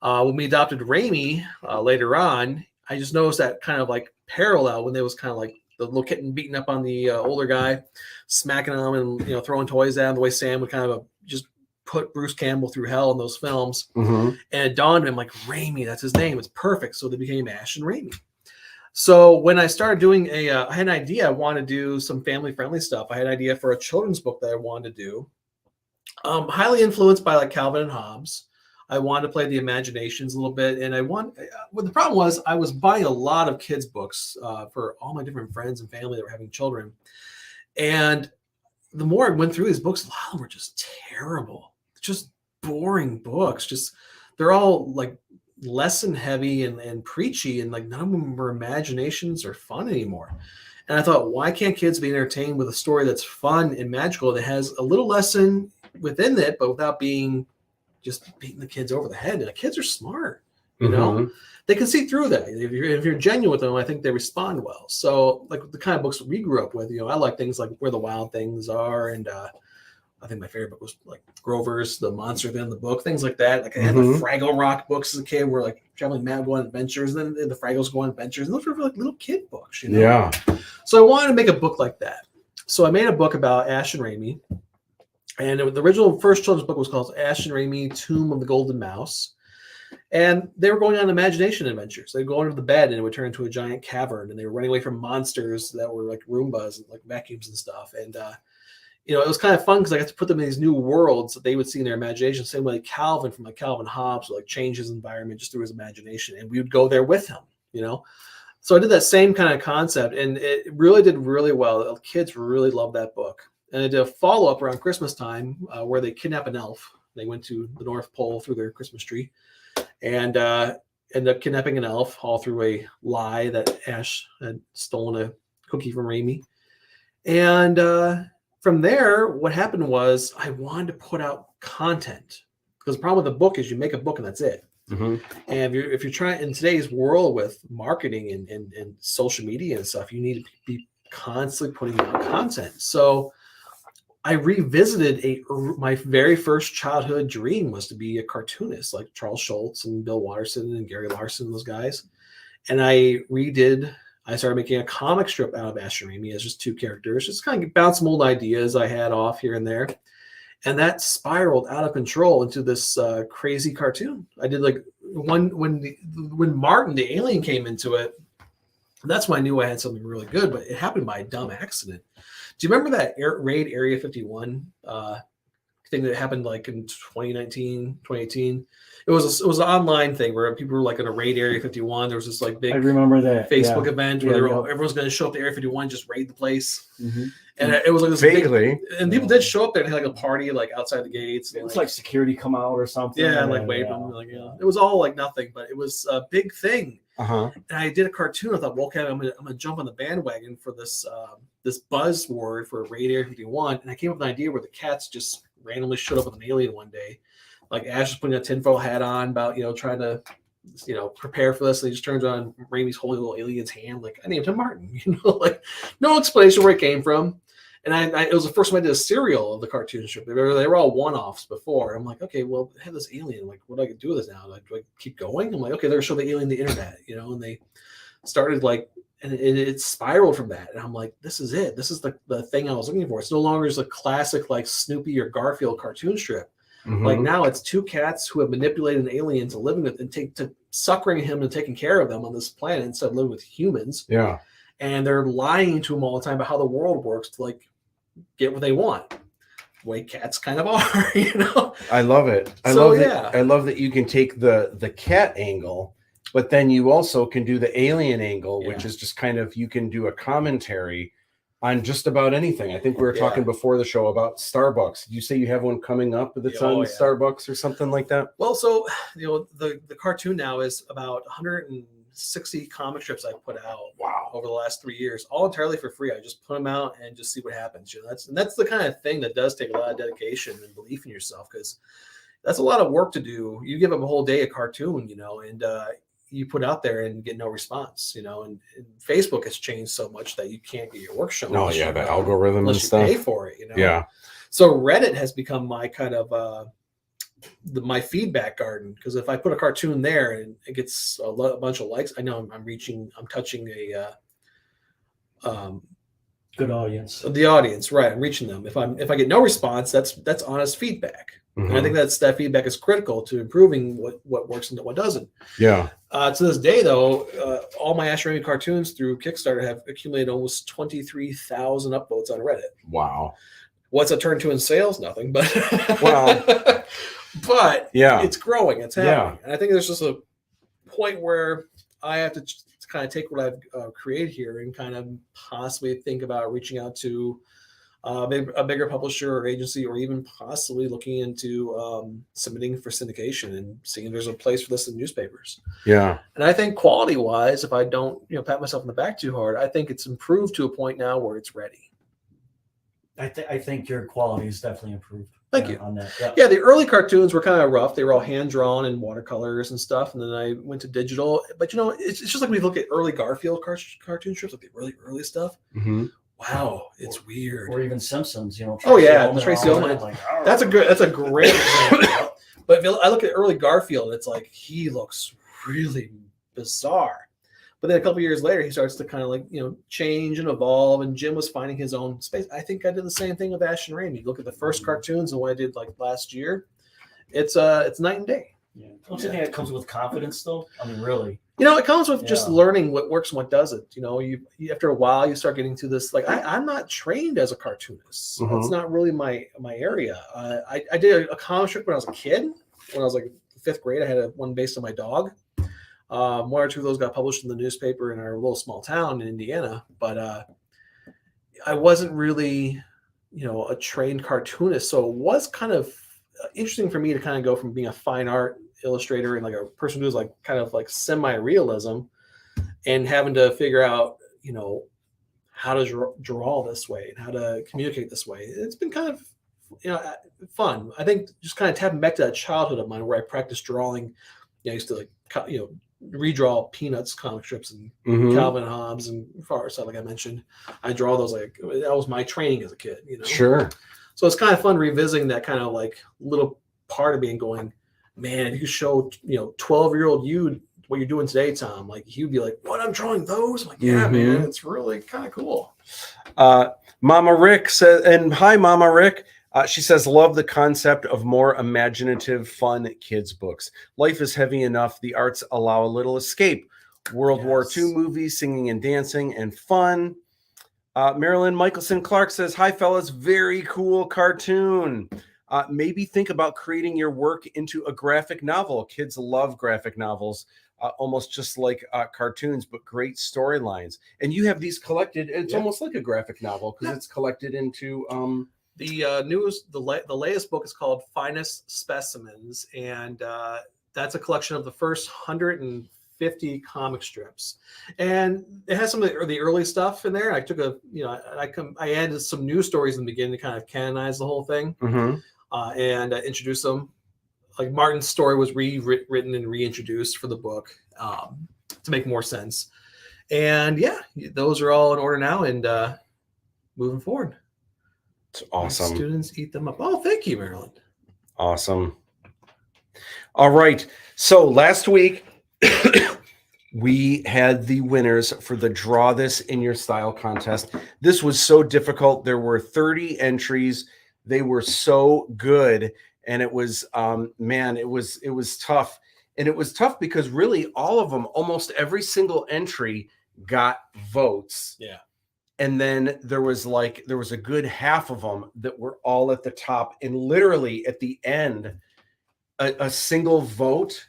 When we adopted Raimi later on, I just noticed that kind of like parallel when there was kind of like the little kitten beating up on the older guy, smacking him and throwing toys at him, the way Sam would kind of just put Bruce Campbell through hell in those films. Mm-hmm. And it dawned on him, like, Raimi, that's his name. It's perfect. So they became Ash and Raimi. So when I started doing I had an idea. I wanted to do some family-friendly stuff. I had an idea for a children's book that I wanted to do. Highly influenced by like Calvin and Hobbes. I wanted to play the imaginations a little bit. And the problem was I was buying a lot of kids' books for all my different friends and family that were having children. And the more I went through these books, a lot of them were just terrible, just boring books. They're all like lesson heavy and preachy, and like none of them were imaginations or fun anymore. And I thought, why can't kids be entertained with a story that's fun and magical, that has a little lesson within it, but without being just beating the kids over the head? And the kids are smart, you know, they can see through that. If you're genuine with them, I think they respond well. So like the kind of books we grew up with, I like things like Where the Wild Things Are. And I think my favorite book was like Grover's The Monster Within the Book, things like that. Like I had the Fraggle Rock books as a kid, where like traveling mad, go on adventures, and then the Fraggles go on adventures. And those were like little kid books, Yeah. So I wanted to make a book like that. So I made a book about Ash and Raimi. And the original first children's book was called Ash and Raimi, Tomb of the Golden Mouse. And they were going on imagination adventures. They'd go under the bed and it would turn into a giant cavern. And they were running away from monsters that were like Roombas and like vacuums and stuff. And, it was kind of fun because I got to put them in these new worlds that they would see in their imagination. Same way Calvin from like Calvin Hobbes would like change his environment just through his imagination. And we would go there with him, So I did that same kind of concept, and it really did really well. The kids really loved that book. And I did a follow-up around Christmas time where they kidnap an elf. They went to the North Pole through their Christmas tree and ended up kidnapping an elf, all through a lie that Ash had stolen a cookie from Raimi. And from there, what happened was I wanted to put out content, because the problem with the book is you make a book and that's it. And if you're trying in today's world with marketing and social media and stuff, you need to be constantly putting out content. So I revisited my very first childhood dream was to be a cartoonist like Charles Schultz and Bill Watterson and Gary Larson, those guys. And I started making a comic strip out of Ash and Raimi as just 2 characters, just kind of bounce some old ideas I had off here and there. And that spiraled out of control into this crazy cartoon. I did like when Martin, the alien, came into it. That's when I knew I had something really good, but it happened by a dumb accident. Do you remember that Raid Area 51 thing that happened like in 2019, 2018. It was an online thing where people were like going to raid Area 51. There was this like big I remember that Facebook event where yeah. everyone's going to show up to Area 51, just raid the place. Mm-hmm. And it was like this Vaguely. and people did show up there and had like a party like outside the gates. It was like security come out or something. Yeah, like waved them. Like, it was all like nothing, but it was a big thing. Uh-huh. And I did a cartoon. I thought, well, okay, I'm gonna jump on the bandwagon for this this buzzword for Raid Area 51. And I came up with an idea where the cats just randomly showed up with an alien one day. Like Ash was putting a tinfoil hat on about, trying to, prepare for this. And he just turns on Raimi's holy little alien's hand. Like, I named him Martin, like no explanation where it came from. And it was the first time I did a serial of the cartoon strip. They were all one-offs before. And I'm like, okay, well, I have this alien. Like, what do I do with this now? Like, do I keep going? I'm like, okay, they're going to show the alien the internet, and they started like, and it spiraled from that. And I'm like, this is it. This is the thing I was looking for. It's no longer just a classic like Snoopy or Garfield cartoon strip. Mm-hmm. Like now it's two cats who have manipulated an alien to living with and to suckering him and taking care of them on this planet instead of living with humans. Yeah. And they're lying to him all the time about how the world works to like get what they want. The way cats kind of are, I love it. I love that you can take the cat angle, but then you also can do the alien angle, which is just kind of, you can do a commentary on just about anything. I think we were talking before the show about Starbucks. Did you say you have one coming up that's on Starbucks or something like that? Well, so the cartoon now is about 160 comic strips I put out over the last 3 years, all entirely for free. I just put them out and just see what happens. That's the kind of thing that does take a lot of dedication and belief in yourself, because that's a lot of work to do. You give up a whole day of cartoon, and you put out there and get no response, and Facebook has changed so much that you can't get your work shown. Oh yeah, the algorithm and stuff. You pay for it, Yeah. So Reddit has become my kind of my feedback garden, because if I put a cartoon there and it gets a bunch of likes, I know I'm touching a good audience. The audience, right? I'm reaching them. If I get no response, that's honest feedback. Mm-hmm. And I think that feedback is critical to improving what works and what doesn't. Yeah. To this day, though, all my Ash Raimi cartoons through Kickstarter have accumulated almost 23,000 upvotes on Reddit. Wow. What's it turned to in sales? Nothing, but but it's growing. It's happening. And I think there's just a point where I have to kind of take what I've created here and kind of possibly think about reaching out to a bigger publisher or agency, or even possibly looking into submitting for syndication and seeing if there's a place for this in newspapers. Yeah. And I think quality wise, if I don't, pat myself on the back too hard, I think it's improved to a point now where it's ready. I think your quality is definitely improved. Thank you. On that. Yeah, the early cartoons were kind of rough. They were all hand drawn and watercolors and stuff. And then I went to digital. But it's just like when you look at early Garfield cartoon strips, like the really early stuff. Mm-hmm. Wow, it's weird. Or even Simpsons, Oh yeah, Tracy Ullman. That's a great example. But if I look at early Garfield, it's like he looks really bizarre. But then a couple years later, he starts to kind of like, change and evolve. And Jim was finding his own space. I think I did the same thing with Ash and Raimi. Look at the first cartoons and what I did like last year. It's night and day. Yeah. Don't you think it comes with confidence, though? I mean, really. It comes with just learning what works and what doesn't. You after a while, you start getting to this. Like I'm not trained as a cartoonist. So That's not really my area. I did a comic strip when I was a kid. When I was like fifth grade, I had one based on my dog. One or two of those got published in the newspaper in our little small town in Indiana. But I wasn't really, a trained cartoonist. So it was kind of interesting for me to kind of go from being a fine art illustrator and like a person who's like kind of like semi-realism and having to figure out, how to draw this way and how to communicate this way. It's been kind of, fun. I think just kind of tapping back to that childhood of mine where I practiced drawing. I used to redraw Peanuts comic strips and Calvin and Hobbes and Far Side, like I mentioned. I draw those that was my training as a kid, Sure. So it's kind of fun revisiting that kind of like little part of me and going, man, if you show 12-year-old you what you're doing today, Tom, like he'd be like, what, I'm drawing those? I'm like, yeah, man, it's really kind of cool. Mama Rick says, and hi, Mama Rick. She says, love the concept of more imaginative, fun kids' books. Life is heavy enough. The arts allow a little escape. World War II movies, singing and dancing, and fun. Marilyn Michelson Clark says, hi, fellas. Very cool cartoon. maybe think about creating your work into a graphic novel. Kids love graphic novels, almost just like cartoons, but great storylines. And you have these collected. It's almost like a graphic novel because it's collected into. The latest book is called Finest Specimens, and that's a collection of the first 150 comic strips, and it has some of the early stuff in there. I took I added some news stories in the beginning to kind of canonize the whole thing, and introduce them. Like Martin's story was rewritten and reintroduced for the book to make more sense. And yeah, those are all in order now and moving forward. It's awesome. My students eat them up. Oh, thank you, Marilyn. Awesome. All right. So last week we had the winners for the Draw This in Your Style contest. This was so difficult. There were 30 entries. They were so good. And it was, man, it was tough. And it was tough because really all of them, almost every single entry got votes. Yeah. And then there was a good half of them that were all at the top. And literally at the end, a single vote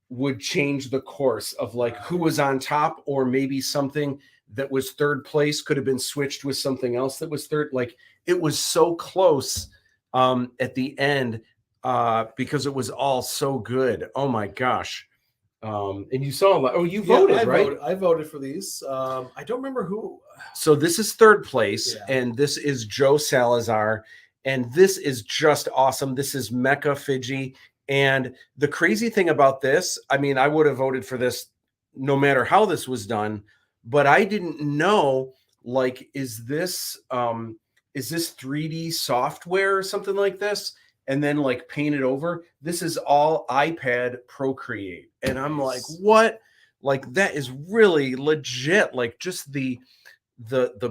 would change the course of like who was on top, or maybe something that was third place could have been switched with something else that was third. Like it was so close at the end because it was all so good. Oh my gosh. And you saw, you voted, right? I voted for these. I don't remember who. So this is third place, and this is Joe Salazar, and this is just awesome. This is Mecca Fiji. And the crazy thing about this, I mean, I would have voted for this no matter how this was done, but I didn't know, like, is this 3D software or something like this? And then like painted over. This is all iPad Procreate. And I'm like, what? Like that is really legit. Like just the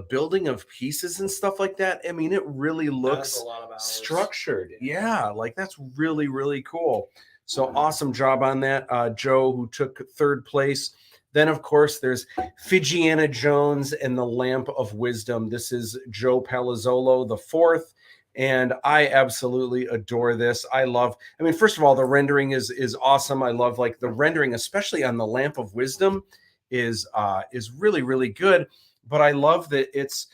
building of pieces and stuff like that. I mean, it really looks structured. Yeah, like that's really, really cool. So awesome job on that, Joe, who took third place. Then, of course, there's Fijiana Jones and the Lamp of Wisdom. This is Joe Palazzolo, the fourth. And I absolutely adore this. I mean, first of all, the rendering is awesome. I love like the rendering, especially on the Lamp of Wisdom is really, really good. But I love that it's,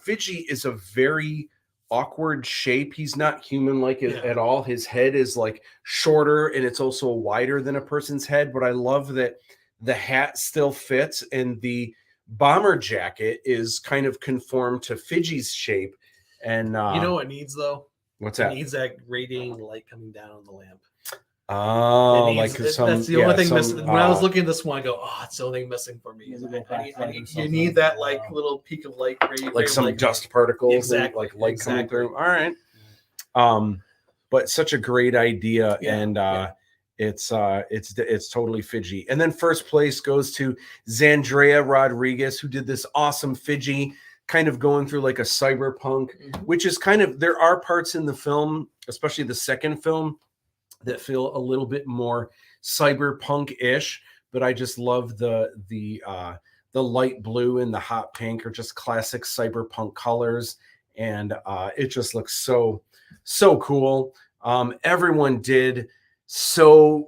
Fiji is a very awkward shape. He's not human-like at all. His head is like shorter and it's also wider than a person's head. But I love that the hat still fits and the bomber jacket is kind of conformed to Fiji's shape. And you know what it needs though? What's that? It needs that radiating light coming down on the lamp. Oh, that's the only thing missing. When I was looking at this one, I go, "Oh, it's the only thing missing for me." You need that like little peak of light, like some dust particles, exactly, and, like light coming through. All right, but such a great idea, and it's totally Fiji. And then first place goes to Zandrea Rodriguez, who did this awesome Fiji, kind of going through like a cyberpunk, which is kind of, there are parts in the film, especially the second film, that feel a little bit more cyberpunk-ish, but I just love the light blue and the hot pink are just classic cyberpunk colors, and it just looks so cool. Everyone did such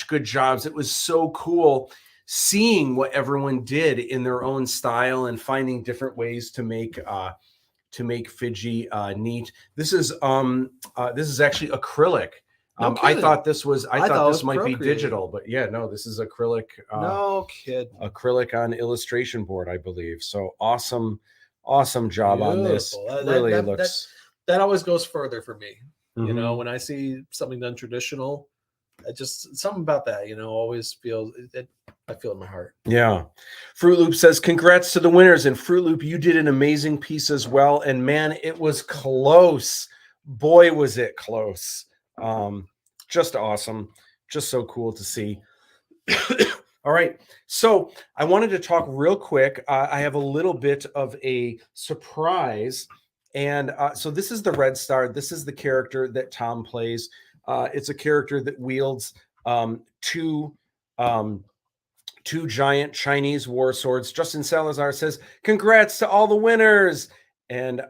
good jobs. It was so cool seeing what everyone did in their own style and finding different ways to make Fiji neat. This is actually acrylic. I thought this might be digital, but yeah, no, this is acrylic. No kid. Acrylic on illustration board, I believe. So awesome job on this. That always goes further for me. When I see something done traditional, just something about that, always feels it. I feel in my heart. Yeah. Fruit Loop says, congrats to the winners. And Fruit Loop, you did an amazing piece as well. And man, it was close. Boy, was it close. Just awesome. Just so cool to see. All right. So I wanted to talk real quick. I have a little bit of a surprise. And so this is the Red Star. This is the character that Tom plays. It's a character that wields two giant Chinese war swords. Justin Salazar says, congrats to all the winners. and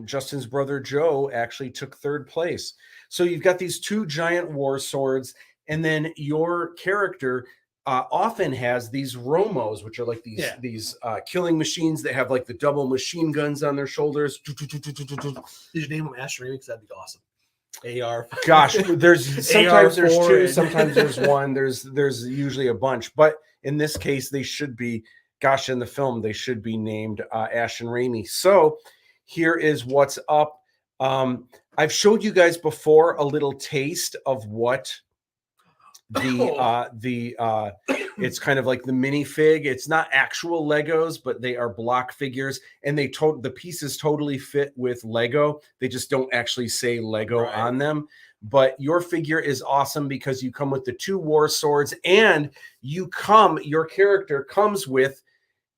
Justin's brother Joe actually took third place. So you've got these two giant war swords, and then your character often has these Romos, which are like these killing machines that have like the double machine guns on their shoulders. Did you name them Ash Remix? That'd be awesome. AR. Gosh, there's sometimes there's AR4 two, and- sometimes there's one. There's usually a bunch, but in this case, they should be. Gosh, in the film, they should be named Ash and Raimi. So here is what's up. I've showed you guys before a little taste of what it's kind of like the minifig. It's not actual Legos, but they are block figures, and the pieces totally fit with Lego. They just don't actually say Lego on them. But your figure is awesome because you come with the two war swords, and your character comes with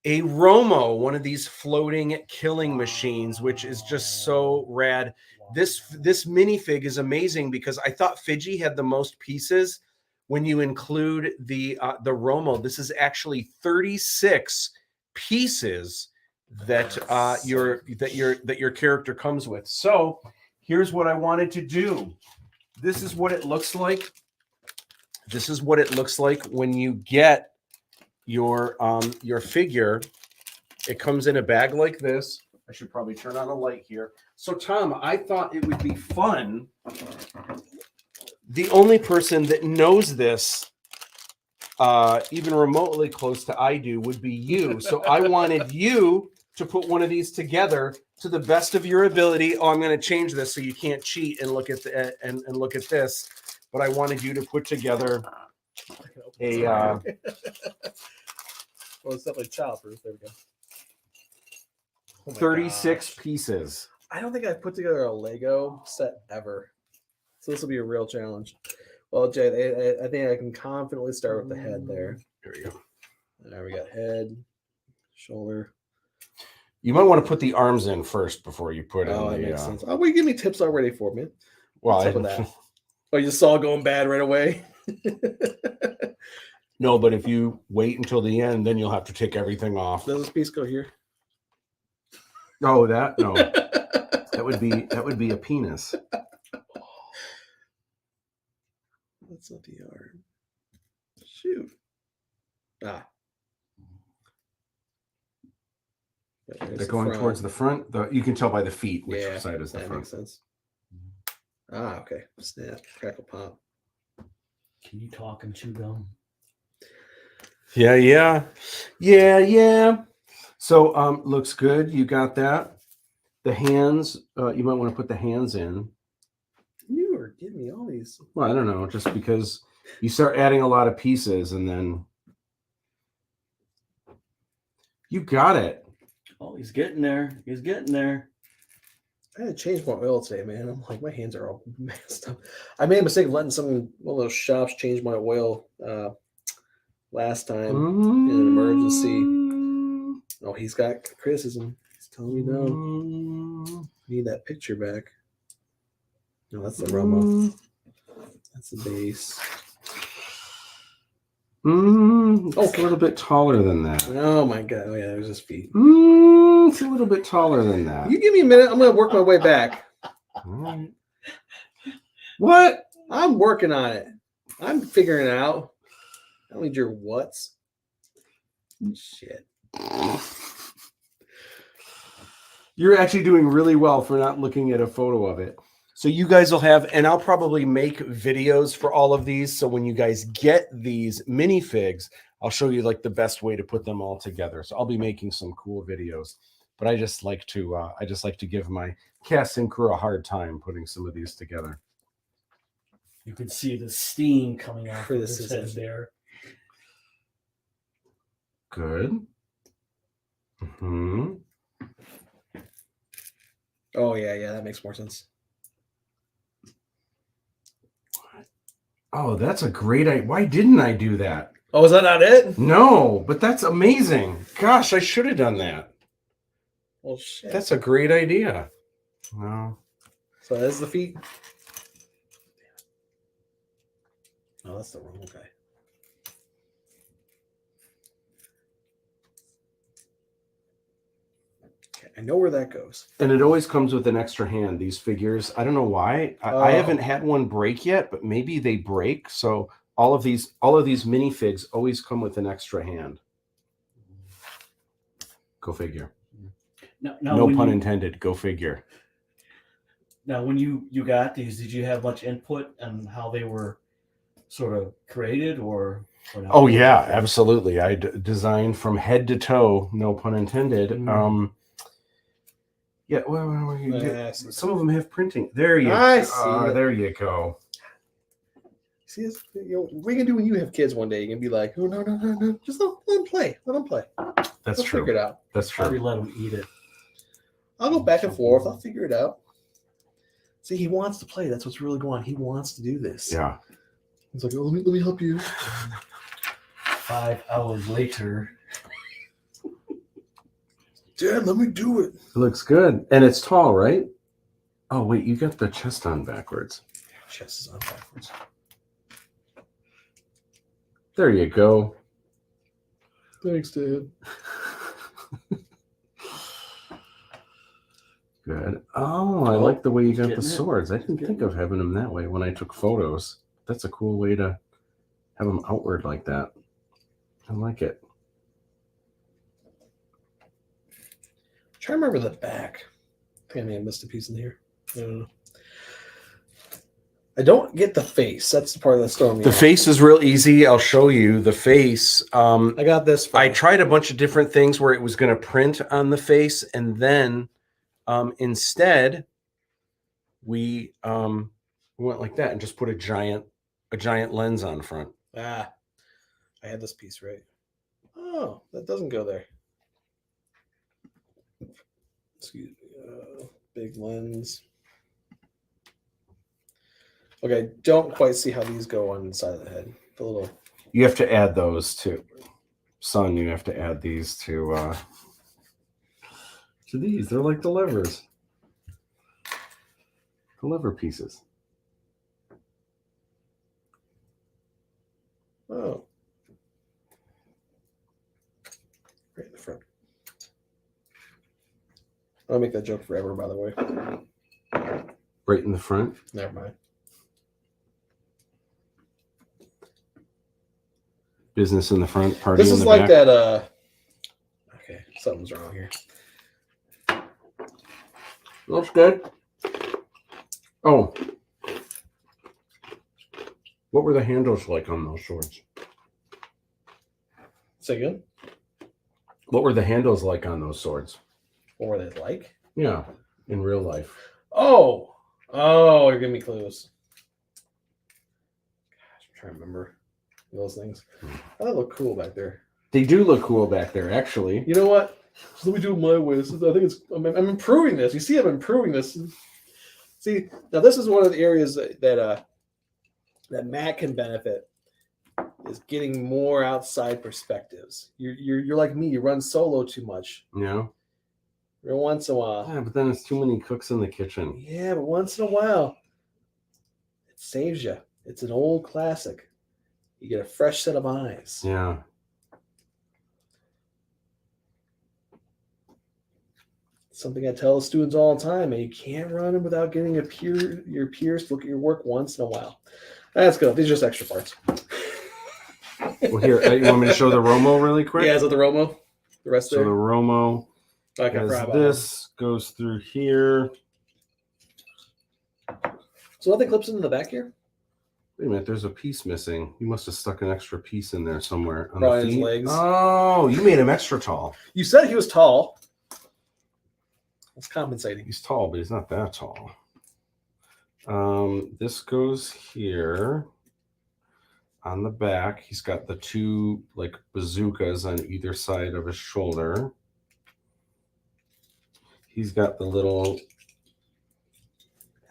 a Romo, one of these floating killing machines, which is just so rad. This minifig is amazing because I thought Fiji had the most pieces. When you include the Romo, this is actually 36 pieces that your character comes with. So here's what I wanted to do. This is what it looks like. This is what it looks like when you get your figure. It comes in a bag like this. I should probably turn on a light here. So Tom, I thought it would be fun. The only person that knows this, even remotely close to I do, would be you. So I wanted you to put one of these together to the best of your ability. Oh, I'm going to change this so you can't cheat and look at and look at this. But I wanted you to put together a. Well, it's definitely childproof. There we go. Oh 36 gosh. pieces. I don't think I've put together a Lego set ever. So this will be a real challenge. Well, Jay, I think I can confidently start with the head there. There we go. There we got head, shoulder. You might want to put the arms in first before you put in That the. makes sense. Oh, well, you give me tips already for me. Well, What's up with that? Oh, you saw it going bad right away. No, but if you wait until the end, then you'll have to take everything off. Does this piece go here? Oh, no, that would be a penis. That's not the arm. Shoot. They're going towards the front. You can tell by the feet which side is the front. Makes sense. Okay. Snap, crackle, pop. Can you talk and chew gum? Yeah. So looks good. You got that. The hands, you might want to put the hands in. You were giving me all these. Well, I don't know, just because you start adding a lot of pieces and then you got it. Oh, he's getting there. He's getting there. I had to change my oil today, man. I'm like, my hands are all messed up. I made a mistake of letting one of those shops change my oil last time in an emergency. Oh, he's got criticism. He's telling me no. Need that picture back. No, that's the Romo. That's the base. It's a little bit taller than that. Oh my god! Oh yeah, there's his feet. It's a little bit taller than that. You give me a minute. I'm gonna work my way back. All right. What? I'm working on it. I'm figuring it out. I don't need your whats. Shit. You're actually doing really well for not looking at a photo of it. So you guys will have, and I'll probably make videos for all of these. So when you guys get these minifigs, I'll show you like the best way to put them all together. So I'll be making some cool videos, but I just like to give my casting crew a hard time putting some of these together. You can see the steam coming out of his head there. Good. Oh yeah, that makes more sense. Oh, that's a great idea. Why didn't I do that? Oh, is that not it? No, but that's amazing. Gosh, I should have done that. Well, shit. That's a great idea. No. So that's the feet. Oh, that's the wrong guy. Okay, I know where that goes. And it always comes with an extra hand, these figures. I don't know why. I haven't had one break yet, but maybe they break. So all of these minifigs always come with an extra hand. Go figure. No pun intended. Go figure. Now, when you got these, did you have much input on how they were sort of created, or not? Oh yeah, absolutely. I designed from head to toe. No pun intended. Yeah, well, some of them have printing. There you go. There you go. See, what you can do when you have kids one day, you can be like, oh, no. Just let them play. Let them play. That's true. Figure it out. That's true. Probably let them eat it. I'll go back and forth. I'll figure it out. See, he wants to play. That's what's really going on. He wants to do this. Yeah. He's like, oh, let me help you. 5 hours later. Dad, let me do it. It looks good. And it's tall, right? Oh, wait, you got the chest on backwards. Chest is on backwards. There you go. Thanks, Dad. Good. Oh, I like the way you got the swords. I didn't think of having them that way when I took photos. That's a cool way to have them outward like that. I like it. Try to remember the back. I think I may have missed a piece in here. I don't know. I don't get the face. That's the part of the story. The face is real easy. I'll show you the face. I got this. I tried a bunch of different things where it was going to print on the face, and then instead we went like that and just put a giant lens on front. I had this piece right. Oh, that doesn't go there. Excuse me. Big lens. Okay, don't quite see how these go on the side of the head. The little. You have to add those to, son. You have to add these to these. They're like the levers. The lever pieces. Oh. Right in the front. I'll make that joke forever, by the way. Right in the front? Never mind. Business in the front, party in the back. This is like that, okay, something's wrong here. Looks good. Oh. What were the handles like on those swords? Say again? What were the handles like on those swords? What were they like? Yeah, in real life. Oh, you're giving me clues. Gosh, I'm trying to remember those things. Oh, they look cool back there. They do look cool back there, actually. You know what? So let me do it my way. I think I'm improving this. You see, I'm improving this. See, now this is one of the areas that Matt can benefit, is getting more outside perspectives. You're like me. You run solo too much. Yeah. Every once in a while. Yeah, but then it's too many cooks in the kitchen. Yeah, but once in a while, it saves you. It's an old classic. You get a fresh set of eyes. Yeah. Something I tell the students all the time, and you can't run them without getting your peers to look at your work once in a while. That's good. These are just extra parts. Well, here, you want me to show the Romo really quick? Yeah, is that the Romo? The rest so there? the Romo, Okay, as this goes through here. So nothing clips into the back here? Wait a minute, there's a piece missing. You must have stuck an extra piece in there somewhere. On Probably the his feet. legs. Oh, you made him extra tall. You said he was tall. That's compensating. He's tall, but he's not that tall. This goes here on the back. He's got the two like bazookas on either side of his shoulder. He's got the little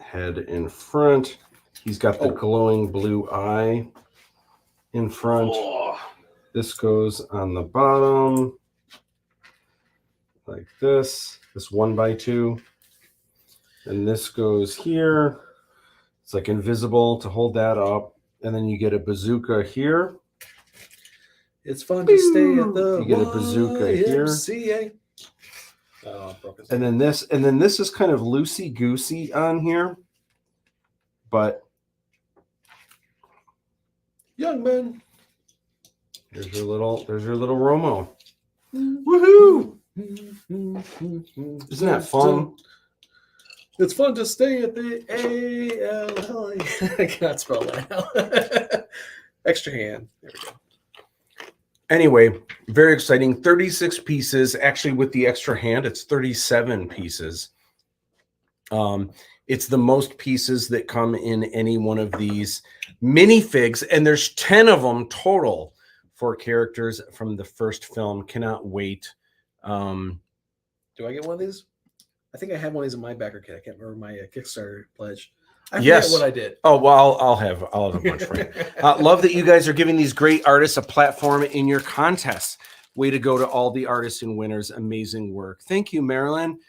head in front. He's got the glowing blue eye in front. Oh. This goes on the bottom like this 1x2. And this goes here. It's like invisible to hold that up. And then you get a bazooka here. It's fun to stay at the You get a bazooka here. YMCA. And then this is kind of loosey goosey on here, but young man. there's your little Romo. Woohoo! Isn't that fun? It's fun to stay at the ALL. I cannot spell that. Extra hand. There we go. Anyway, very exciting. 36 pieces. Actually, with the extra hand, it's 37 pieces. It's the most pieces that come in any one of these minifigs, and there's 10 of them total for characters from the first film. Cannot wait. Do I get one of these? I think I have one of these in my backer kit. I can't remember my Kickstarter pledge. I forget what I did. Oh, well, I'll have a bunch for you. Love that you guys are giving these great artists a platform in your contests. Way to go to all the artists and winners. Amazing work. Thank you, Marilyn.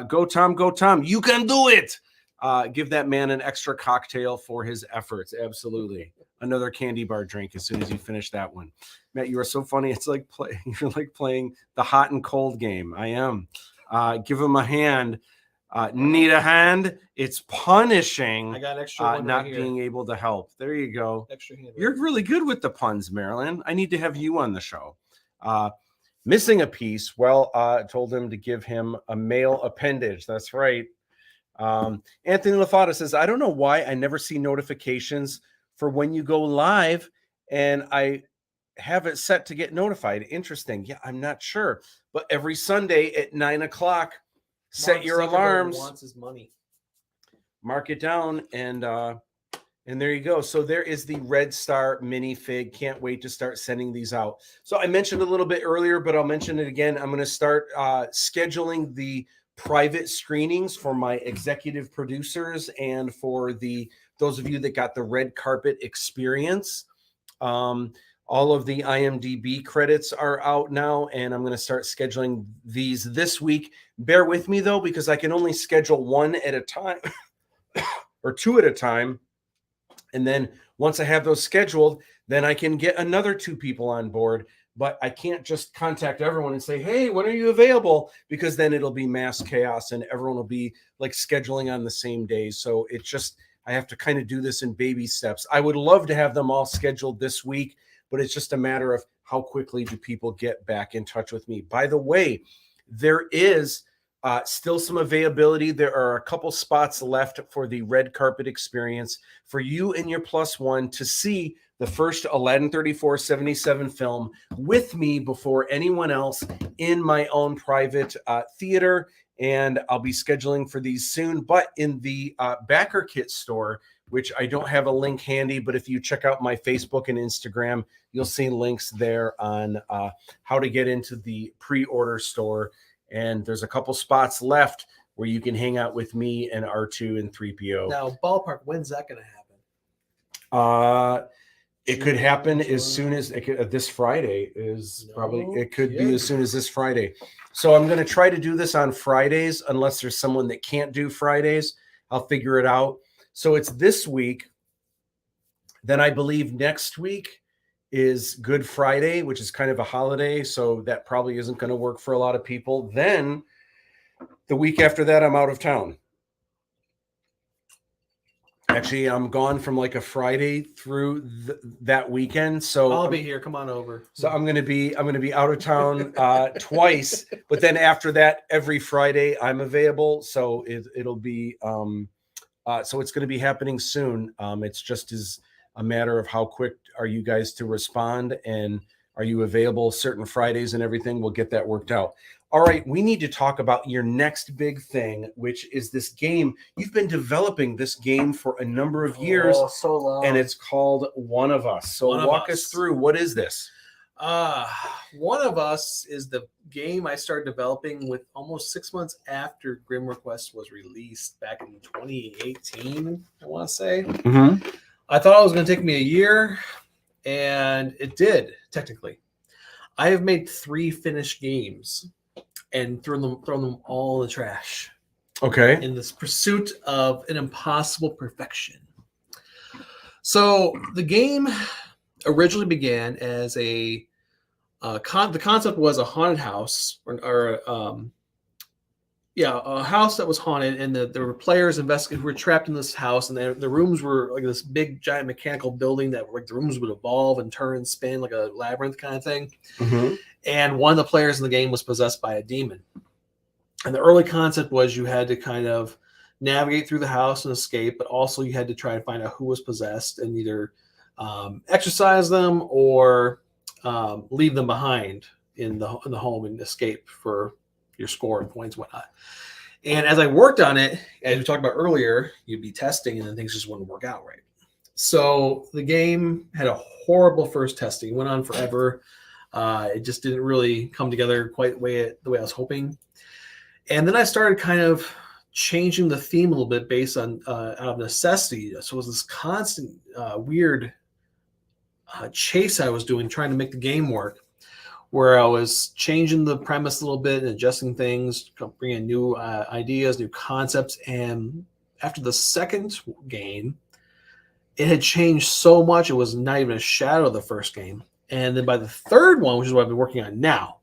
Go, Tom. Go, Tom. You can do it. Give that man an extra cocktail for his efforts. Absolutely. Another candy bar drink as soon as you finish that one. Matt, you are so funny. It's like you're like playing the hot and cold game. I am. Give him a hand. Need a hand? It's punishing. I got an extra one not right being able to help. There you go. Extra hand. You're really good with the puns, Marilyn. I need to have you on the show. Missing a piece. Well, told him to give him a male appendage. That's right. Anthony Lafata says, I don't know why I never see notifications for when you go live, and I have it set to get notified. Interesting. Yeah, I'm not sure. But every Sunday at 9 o'clock, set your alarms. Wants his money. Mark it down, and there you go. So there is the Red Star minifig. Can't wait to start sending these out. So I mentioned a little bit earlier, but I'll mention it again. I'm going to start scheduling the private screenings for my executive producers and for those of you that got the red carpet experience. All of the IMDb credits are out now, and I'm going to start scheduling these this week. Bear with me, though, because I can only schedule one at a time or two at a time. And then once I have those scheduled, then I can get another 2 people on board. But I can't just contact everyone and say, hey, when are you available? Because then it'll be mass chaos and everyone will be like scheduling on the same day. So it's just, I have to kind of do this in baby steps. I would love to have them all scheduled this week, but it's just a matter of how quickly do people get back in touch with me. By the way, there is still some availability. There are a couple spots left for the red carpet experience for you and your +1 to see the first Aladdin 3477 film with me before anyone else in my own private theater. And I'll be scheduling for these soon, but in the backer kit store, which I don't have a link handy, but if you check out my Facebook and Instagram, you'll see links there on how to get into the pre-order store. And there's a couple spots left where you can hang out with me and R2 and 3PO. Now, ballpark, when's that going to happen? It could happen as soon as this Friday is probably. It could be as soon as this Friday. So I'm going to try to do this on Fridays, unless there's someone that can't do Fridays. I'll figure it out. So it's this week. Then I believe next week is Good Friday, which is kind of a holiday. So that probably isn't going to work for a lot of people. Then the week after that, I'm out of town. Actually, I'm gone from like a Friday through that weekend. So I'll be here. Come on over. So I'm going to be out of town twice, but then after that, every Friday I'm available. So it'll be so it's going to be happening soon. It's just as a matter of how quick are you guys to respond, and are you available certain Fridays and everything. We'll get that worked out. All right, we need to talk about your next big thing, which is this game. You've been developing this game for a number of years. Oh, so long. And it's called One of Us. So walk us through. What is this? One of Us is the game I started developing with almost 6 months after Grim Request was released back in 2018, I want to say. Mm-hmm. I thought it was going to take me a year, and it did, technically. I have made 3 finished games and thrown them all in the trash. Okay. In this pursuit of an impossible perfection. So the game originally began as the concept was a haunted house or Yeah, a house that was haunted, and there were players investigating who were trapped in this house, and the rooms were like this big giant mechanical building that like the rooms would evolve and turn and spin like a labyrinth kind of thing. Mm-hmm. And one of the players in the game was possessed by a demon. And the early concept was you had to kind of navigate through the house and escape, but also you had to try and find out who was possessed and either exorcise them or leave them behind in the home and escape for your score and points and whatnot. And as I worked on it, as we talked about earlier, you'd be testing and then things just wouldn't work out right. So the game had a horrible first testing. It went on forever. It just didn't really come together quite the way I was hoping. And then I started kind of changing the theme a little bit based on out of necessity. So it was this constant weird chase I was doing, trying to make the game work, where I was changing the premise a little bit and adjusting things, bringing new ideas, new concepts. And after the second game, it had changed so much, it was not even a shadow of the first game. And then by the third one, which is what I've been working on now,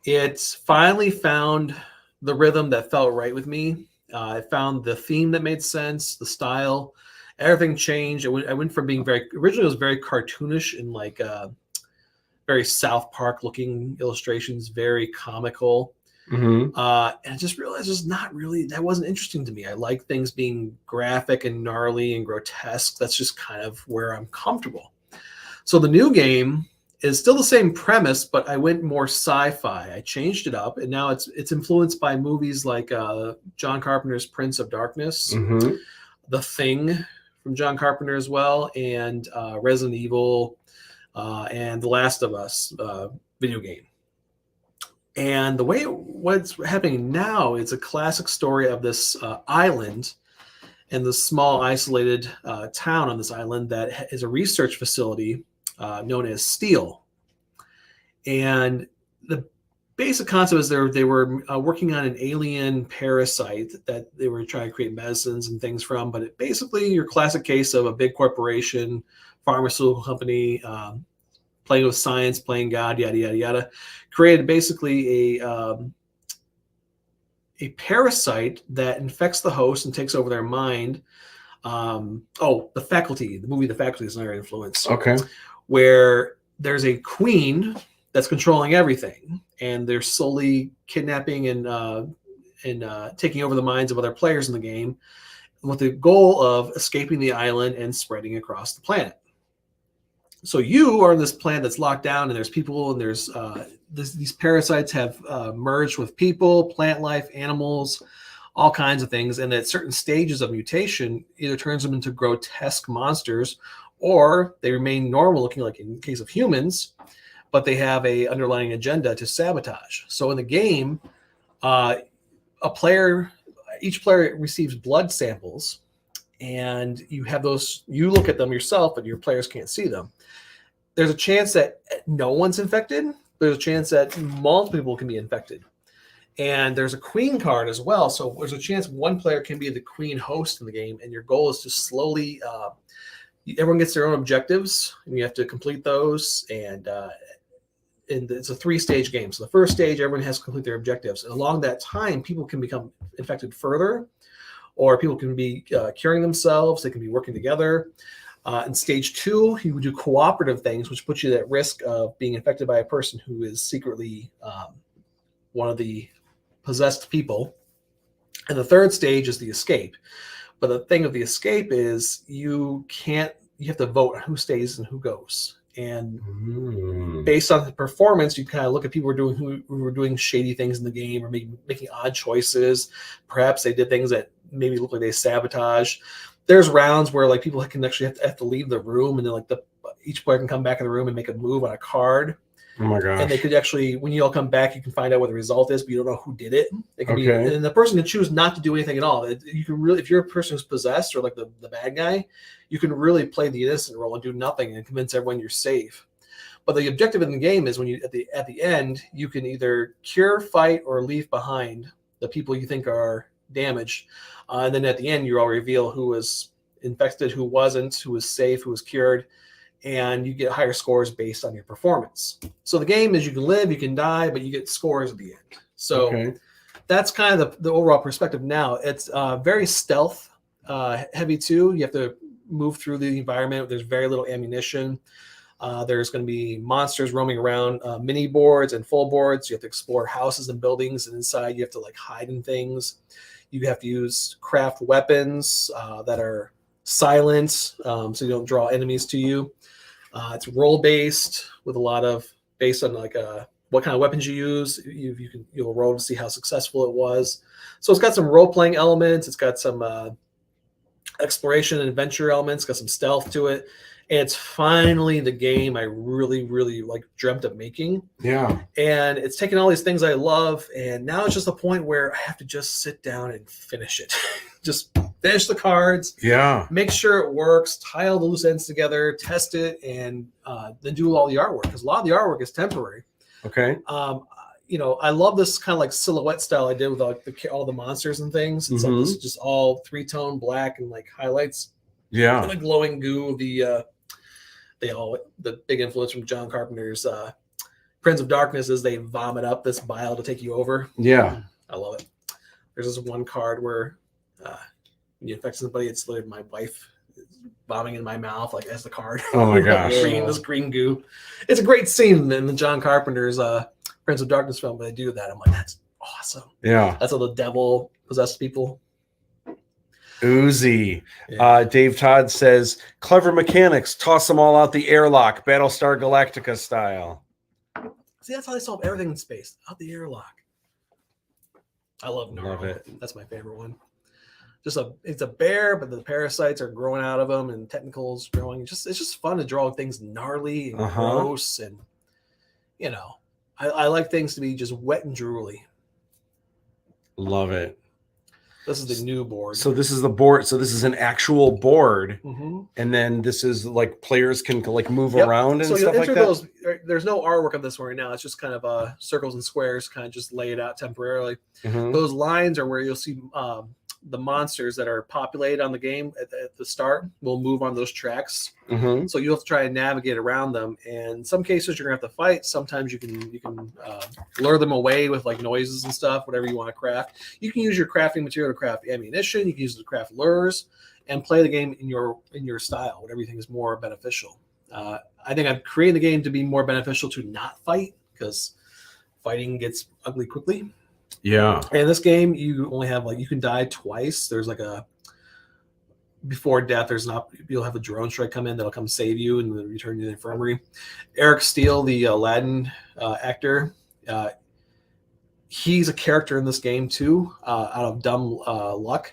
it finally found the rhythm that felt right with me. I found the theme that made sense, the style, everything changed. I went from being originally it was very cartoonish and like very South Park looking illustrations, very comical. Mm-hmm. And I just realized it's not really, that wasn't interesting to me. I like things being graphic and gnarly and grotesque. That's just kind of where I'm comfortable. So the new game is still the same premise, but I went more sci-fi. I changed it up, and now it's influenced by movies like John Carpenter's Prince of Darkness, Mm-hmm. The Thing from John Carpenter as well, and Resident Evil, and The Last of Us video game. And the way what's happening now, it's a classic story of this island and the small isolated town on this island that is a research facility known as Steel. And the basic concept is they were working on an alien parasite that they were trying to create medicines and things from. But it basically your classic case of a big corporation, pharmaceutical company, playing with science, playing God, yada yada yada, created basically a parasite that infects the host and takes over their mind. The Faculty, the movie The Faculty is another influence. Okay. Where there's a queen that's controlling everything, and they're slowly kidnapping and taking over the minds of other players in the game with the goal of escaping the island and spreading across the planet. So you are on this planet that's locked down, and there's people, and there's these parasites have merged with people, plant life, animals, all kinds of things. And at certain stages of mutation, either turns them into grotesque monsters, or they remain normal looking, like in the case of humans, but they have a underlying agenda to sabotage. So in the game, each player receives blood samples, and you have those, you look at them yourself, but your players can't see them. There's a chance that no one's infected. There's a chance that multiple people can be infected. And there's a queen card as well. So there's a chance one player can be the queen host in the game, and your goal is to slowly, everyone gets their own objectives, and you have to complete those. And it's a 3-stage game. So the first stage, everyone has to complete their objectives. And along that time, people can become infected further, or people can be curing themselves. They can be working together. In stage 2, you would do cooperative things, which puts you at risk of being infected by a person who is secretly one of the possessed people. And the third stage is the escape. But the thing of the escape is you have to vote on who stays and who goes. And based on the performance, you kind of look at people who were doing shady things in the game, or maybe making odd choices. Perhaps they did things that maybe look like they sabotaged. There's rounds where like people can actually have to leave the room, and then like each player can come back in the room and make a move on a card. Oh my gosh. And they could actually, when you all come back, you can find out what the result is, but you don't know who did it. It can be, Okay. and the person can choose not to do anything at all. You can really, if you're a person who's possessed or like the bad guy, you can really play the innocent role and do nothing and convince everyone you're safe. But the objective in the game is when you at the end, you can either cure, fight, or leave behind the people you think are damaged. And then at the end, you all reveal who was infected, who wasn't, who was safe, who was cured, and you get higher scores based on your performance. So the game is you can live, you can die, but you get scores at the end. So that's kind of the overall perspective now. It's very stealth heavy too. You have to move through the environment. There's very little ammunition. There's going to be monsters roaming around, mini boards and full boards. You have to explore houses and buildings, and inside you have to like hide in things. You have to craft weapons that are silent, so you don't draw enemies to you. It's role based with a lot of based on like what kind of weapons you use. You'll roll to see how successful it was. So it's got some role playing elements. It's got some exploration and adventure elements. It's got some stealth to it. And it's finally the game I really, really like dreamt of making. Yeah. And it's taking all these things I love, and now it's just a point where I have to just sit down and finish it. Just finish the cards. Yeah. Make sure it works, tie all the loose ends together, test it, and then do all the artwork, because a lot of the artwork is temporary. Okay. I love this kind of like silhouette style I did with like all the monsters and things. It's like this just all 3-tone black and like highlights. Yeah. And the glowing goo, the big influence from John Carpenter's Prince of Darkness is they vomit up this bile to take you over. Yeah. I love it. There's this one card where when you infect somebody, it's literally my wife vomiting in my mouth, like as the card. Oh my gosh. This green goo. It's a great scene in the John Carpenter's Prince of Darkness film, but they do that. I'm like, that's awesome. Yeah. That's how the devil possessed people. Oozy. Yeah. Dave Todd says, clever mechanics, toss them all out the airlock, Battlestar Galactica style. See, that's how they solve everything in space, out the airlock. I love it. That's my favorite one. It's a bear, but the parasites are growing out of them and tentacles growing. It's just fun to draw things gnarly and gross, and I like things to be just wet and drooly. Love it. This is the new board. So this is the board. So this is an actual board, mm-hmm. and then this is like players can like move around and so stuff like that. There's no artwork on this one right now. It's just kind of circles and squares, kind of just lay it out temporarily. Mm-hmm. Those lines are where you'll see the monsters that are populated on the game at the start will move on those tracks. Mm-hmm. So you have to try and navigate around them. And in some cases you're gonna have to fight. Sometimes you can lure them away with like noises and stuff, whatever you want to craft. You can use your crafting material to craft ammunition. You can use it to craft lures and play the game in your style, whatever you think is more beneficial. I think I've created the game to be more beneficial to not fight, because fighting gets ugly quickly. Yeah. And in this game, you only have you can die twice. There's before death, you'll have a drone strike come in that'll come save you and then return you to the infirmary. Eric Steele, the Aladdin actor, he's a character in this game too, out of dumb luck.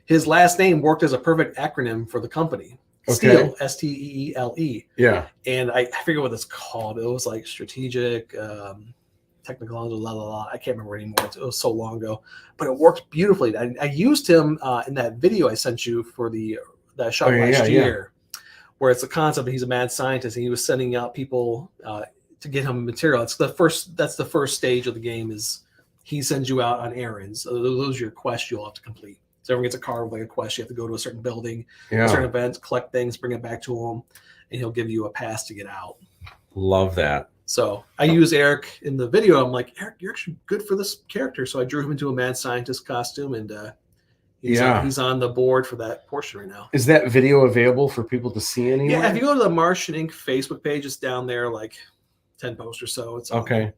His last name worked as a perfect acronym for the company. Okay. Steele, Steele. Yeah. And I forget what it's called. It was like strategic, technical, I can't remember anymore. It was so long ago, but it worked beautifully. I used him in that video I sent you for that I shot last year, where it's the concept that he's a mad scientist and he was sending out people to get him material. That's the first stage of the game, is he sends you out on errands. So those are your quests you'll have to complete. So everyone gets a card with like a quest. You have to go to a certain building, a certain event, collect things, bring it back to him, and he'll give you a pass to get out. Love that. So I use Eric in the video. I'm like, Eric, you're actually good for this character. So I drew him into a mad scientist costume, and he's on the board for that portion right now. Is that video available for people to see anywhere? Yeah, if you go to the Martian Inc. Facebook page, it's down there, like 10 posts or so. It's okay.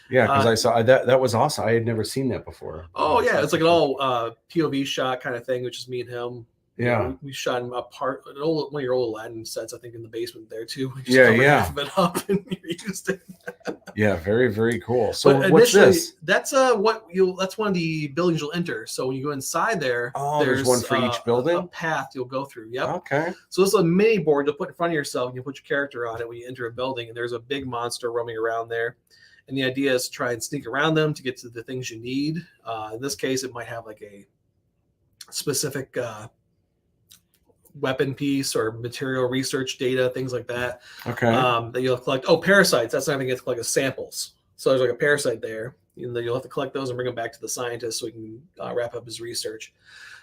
Yeah, because I saw that. That was awesome. I had never seen that before. Oh yeah, it's like an all POV shot kind of thing, which is me and him. Yeah, we shot him apart. One of your old Aladdin sets, I think, in the basement there too. We just half of it up and used it. Yeah, very, very cool. So what's this? That's that's one of the buildings you'll enter. So when you go inside there, there's one for each building. A path you'll go through. Yep. Okay. So this is a mini board you'll put in front of yourself. You can put your character on it when you enter a building, and there's a big monster roaming around there. And the idea is to try and sneak around them to get to the things you need. In this case, it might have like a specific weapon piece or material research data, things like that. Okay. That you'll collect. Oh, parasites. That's something you have to collect as samples. So there's like a parasite there. And then you'll have to collect those and bring them back to the scientist so he can wrap up his research.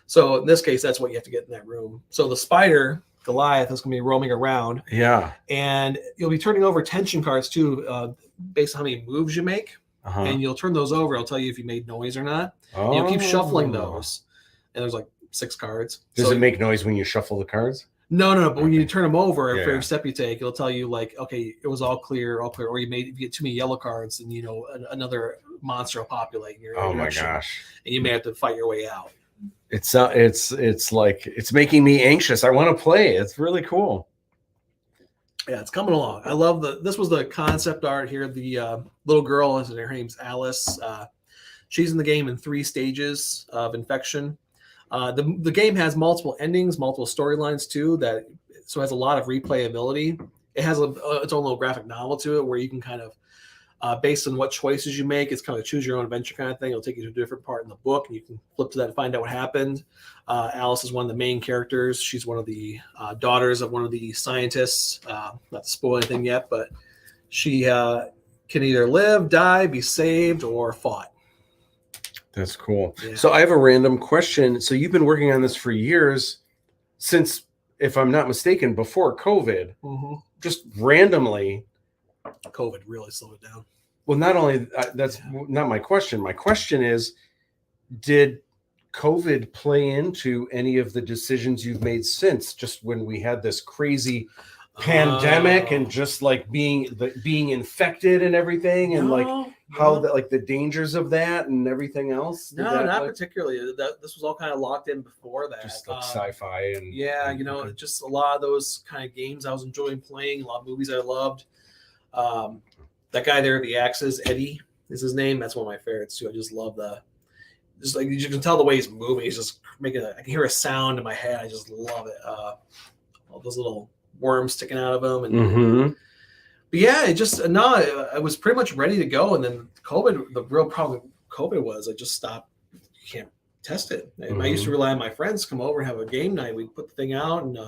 So in this case, that's what you have to get in that room. So the spider, Goliath, is going to be roaming around. Yeah. And you'll be turning over tension cards too, based on how many moves you make. and you'll turn those over. It'll tell you if you made noise or not. And you'll keep shuffling those, and there's like 6 cards. Does it make noise when you shuffle the cards? No. But when you turn them over, for every step you take, it'll tell you like, okay, it was all clear. Or if you get too many yellow cards, then another monster will populate in your direction. My gosh! And you may have to fight your way out. It's like it's making me anxious. I want to play. It's really cool. Yeah, it's coming along. I love this was the concept art here. The little girl, her name's Alice. She's in the game in 3 stages of infection. The game has multiple endings, multiple storylines too. So it has a lot of replayability. It has its own little graphic novel to it where you can kind of, based on what choices you make, it's kind of choose your own adventure kind of thing. It'll take you to a different part in the book, and you can flip to that and find out what happened. Alice is one of the main characters. She's one of the daughters of one of the scientists. Not to spoil anything yet, but she can either live, die, be saved, or fought. That's cool. Yeah. So I have a random question. So you've been working on this for years, since, if I'm not mistaken, before COVID. Just randomly. COVID really slowed it down. Well, not only that's not my question. My question is, did COVID play into any of the decisions you've made since, just when we had this crazy pandemic and just like being infected and everything, and how the dangers of that and everything else? No, not particularly. This was all kind of locked in before that. Just like sci-fi and just a lot of those kind of games I was enjoying playing, a lot of movies I loved. That guy there, the Axes, Eddie is his name. That's one of my favorites too. I just love just like you can tell the way he's moving. He's just I can hear a sound in my head. I just love it. All those little worms sticking out of him, and but yeah, I was pretty much ready to go, and then COVID. The real problem with COVID was I just stopped. You can't test it. I used to rely on my friends to come over and have a game night. We'd put the thing out, and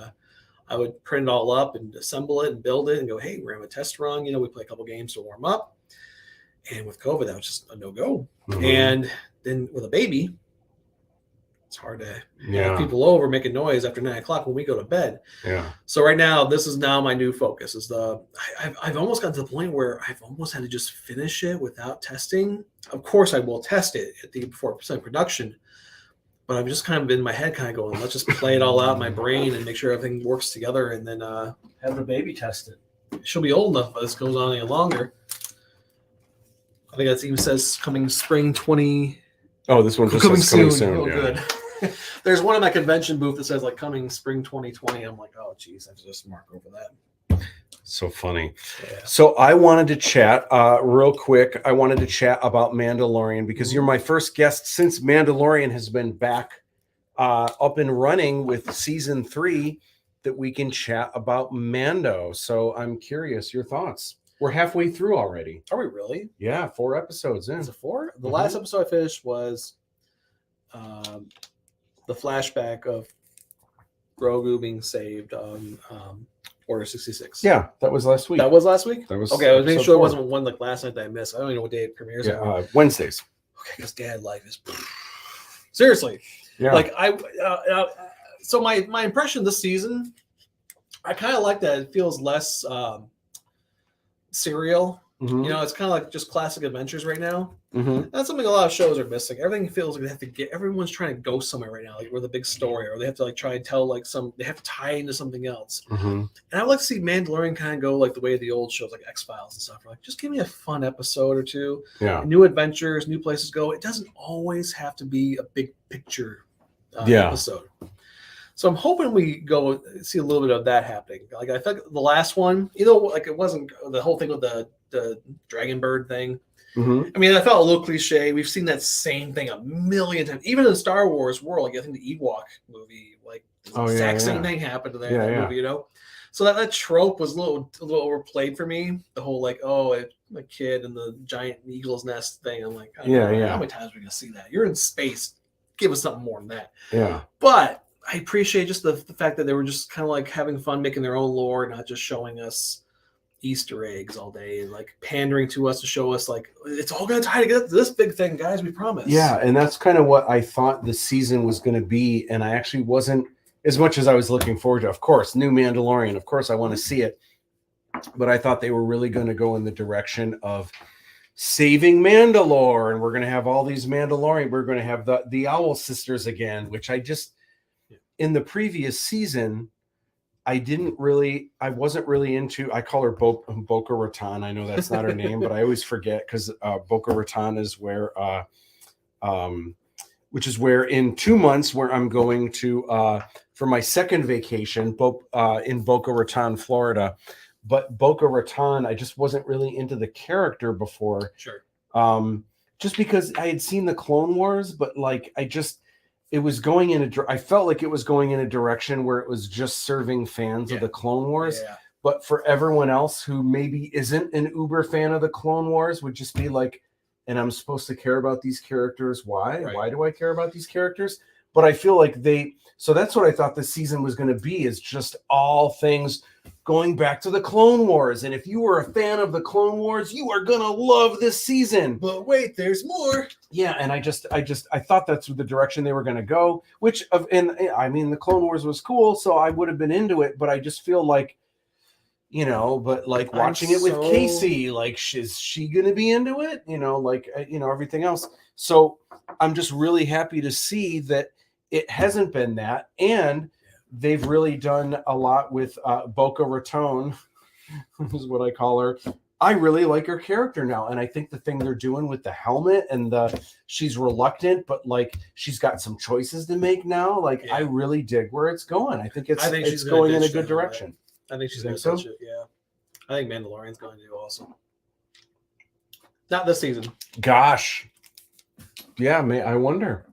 I would print it all up and assemble it and build it and go, hey, we're having a test run. We play a couple games to warm up. And with COVID, that was just a no-go. And then with a baby, it's hard to have people over making noise after 9 o'clock when we go to bed. Yeah. So right now, this is now my new focus. I've almost gotten to the point where I've almost had to just finish it without testing. Of course, I will test it before production. But I've just kind of in my head kind of going, let's just play it all out in my brain and make sure everything works together, and then have the baby test it. She'll be old enough if this goes on any longer. I think that even says coming spring 20. Oh, this one just says coming soon. Oh, good. There's one in my convention booth that says like coming spring 2020. I'm like, oh, geez, I have to just mark over that. So funny. Yeah. So I wanted to chat real quick. I wanted to chat about Mandalorian because you're my first guest since Mandalorian has been back up and running with season 3 that we can chat about Mando. So I'm curious your thoughts. We're halfway through already. Are we really? Yeah, 4 episodes in. Is it 4? The last episode I finished was the flashback of Grogu being saved on Order 66. Yeah, that was last week. That was last week? That was okay. I was making sure it wasn't one like last night that I missed. I don't even know what day it premieres. Yeah, Wednesdays. Okay, because dad life is seriously. Yeah. Like so my impression this season, I kind of like that it feels less serial. It's kind of like just classic adventures right now. That's something a lot of shows are missing. Everything feels like they have to get. Everyone's trying to go somewhere right now, like with a big story, or they have to like try and tell like they have to tie into something else. And I would like to see Mandalorian kind of go like the way of the old shows, like X-Files and stuff. Like, just give me a fun episode or two. Yeah, new adventures, new places to go. It doesn't always have to be a big picture episode. So I'm hoping we go see a little bit of that happening. Like I think the last one, like it wasn't the whole thing with the dragon bird thing. I mean, I felt a little cliche. We've seen that same thing a million times, even in the Star Wars world. Like I think the Ewok movie, like the exact same thing happened to that movie. So that trope was a little overplayed for me. The whole like, a kid and the giant eagle's nest thing. I'm like, how many times are we gonna see that? You're in space. Give us something more than that. Yeah. But I appreciate just the fact that they were just kind of like having fun making their own lore, not just showing us Easter eggs all day and like pandering to us to show us like it's all going to tie together to this big thing, guys. We promise. Yeah, and that's kind of what I thought the season was going to be, and I actually wasn't as much as I was looking forward to. Of course, new Mandalorian. Of course, I want to see it, but I thought they were really going to go in the direction of saving Mandalore, and we're going to have all these Mandalorian. We're going to have the Owl Sisters again, which I just in the previous season. I wasn't really into. I call her Boca Raton. I know that's not her name, but I always forget because Boca Raton is where, which is where in 2 months where I'm going to for my second vacation, in Boca Raton, Florida. But Boca Raton, I just wasn't really into the character before. Sure. Just because I had seen the Clone Wars, but like it was going in I felt like it was going in a direction where it was just serving fans of the Clone Wars. Yeah. But for everyone else who maybe isn't an uber fan of the Clone Wars would just be like, and I'm supposed to care about these characters. Why? Right. Why do I care about these characters? But I feel like so that's what I thought this season was going to be, is just all things going back to the Clone Wars. And if you were a fan of the Clone Wars, you are going to love this season. But wait, there's more. Yeah, and I thought that's the direction they were going to go, the Clone Wars was cool, so I would have been into it, but I just feel like, but like watching it with Casey, like, is she going to be into it? Everything else. So I'm just really happy to see that it hasn't been that, and they've really done a lot with Boca Raton, is what I call her. I really like her character now, and I think the thing they're doing with the helmet and she's reluctant, but like she's got some choices to make now. Like I really dig where it's going. I think it's going in a good direction. I think she's going to ditch it. Yeah, I think Mandalorian's going to do awesome. Not this season. Gosh, yeah, I wonder.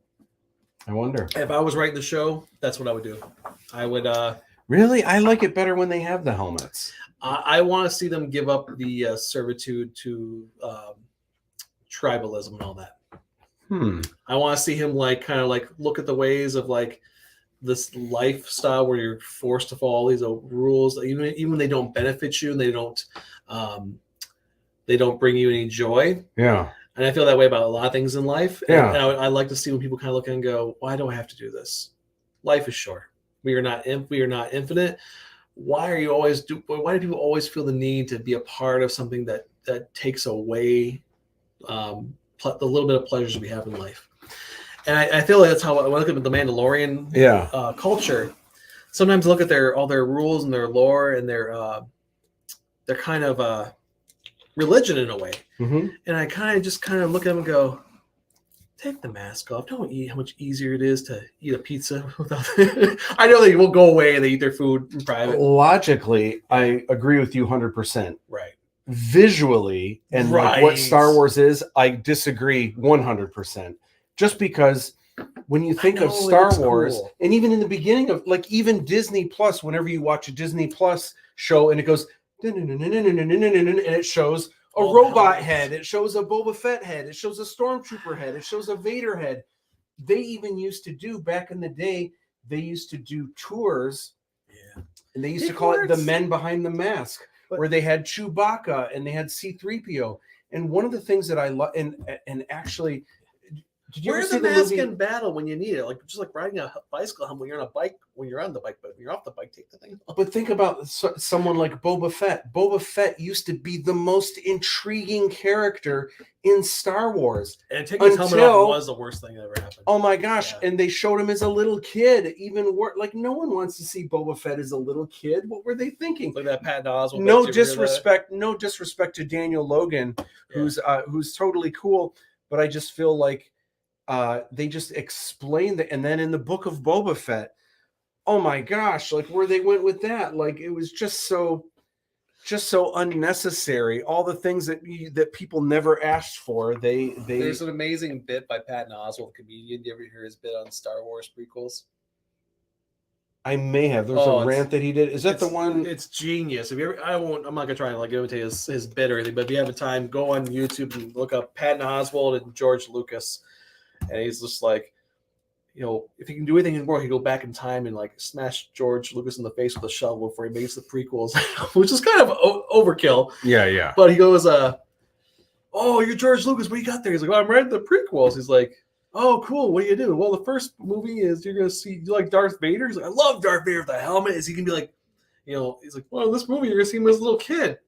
If I was writing the show, that's what I would do. I would. Really, I like it better when they have the helmets. I want to see them give up the servitude to tribalism and all that. I want to see him kind of look at the ways of this lifestyle where you're forced to follow all these rules, even when they don't benefit you and they don't bring you any joy. Yeah. And I feel that way about a lot of things in life. Yeah. And I like to see when people kind of look and go, why do I have to do this? Life is short. We are not infinite. Why do people always feel the need to be a part of something that takes away the little bit of pleasures we have in life? And I feel like that's how when I look at the Mandalorian culture. Sometimes I look at all their rules and their lore and their kind of religion in a way. Mm-hmm. And I kind of look at them and go, take the mask off. Don't eat how much easier it is to eat a pizza without. I know they will go away and they eat their food in private. Logically, I agree with you 100%. Right. Visually and like what Star Wars is, I disagree 100%. Just because when you think of Star Wars, and even in the beginning of even Disney Plus, whenever you watch a Disney Plus show and it goes and it shows a robot head, it shows a Boba Fett head, it shows a Stormtrooper head, it shows a Vader head. They even used to do back in the day, they used to do tours, and they used to call it the Men Behind the Mask, where they had Chewbacca and they had C-3PO. And one of the things that I love, and actually, did you ever see the mask in battle when you need it? Just like riding a bicycle helmet when you're on a bike, when you're on the bike, but when you're off the bike, take the thing off. But think about someone like Boba Fett. Boba Fett used to be the most intriguing character in Star Wars. And taking his helmet off was the worst thing that ever happened. Oh my gosh. Yeah. And they showed him as a little kid. Even worse, no one wants to see Boba Fett as a little kid. What were they thinking? Like that Pat Oswalt. No disrespect to Daniel Logan, who's totally cool. But I just feel like they just explained that. And then in the book of Boba Fett, oh my gosh, where they went with that, it was just so unnecessary. All the things that people never asked for. There's an amazing bit by Patton Oswalt, the comedian. Do you ever hear his bit on Star Wars prequels? I may have. There's a rant that he did. Is that the one? It's genius. If you ever, I'm not gonna try and imitate his bit or anything, but if you have the time, go on YouTube and look up Patton Oswalt and George Lucas, and he's just if he can do anything in the world, he go back in time and smash George Lucas in the face with a shovel before he makes the prequels, which is kind of overkill. Yeah. But he goes, "Oh, you're George Lucas. What do you got there?" He's like, "Well, I'm writing the prequels." He's like, "Oh, cool. What do you do?" "Well, the first movie is you're gonna see you like Darth Vader." He's like, "I love Darth Vader with the helmet." Is he gonna be he's like, "Well, in this movie you're gonna see him as a little kid."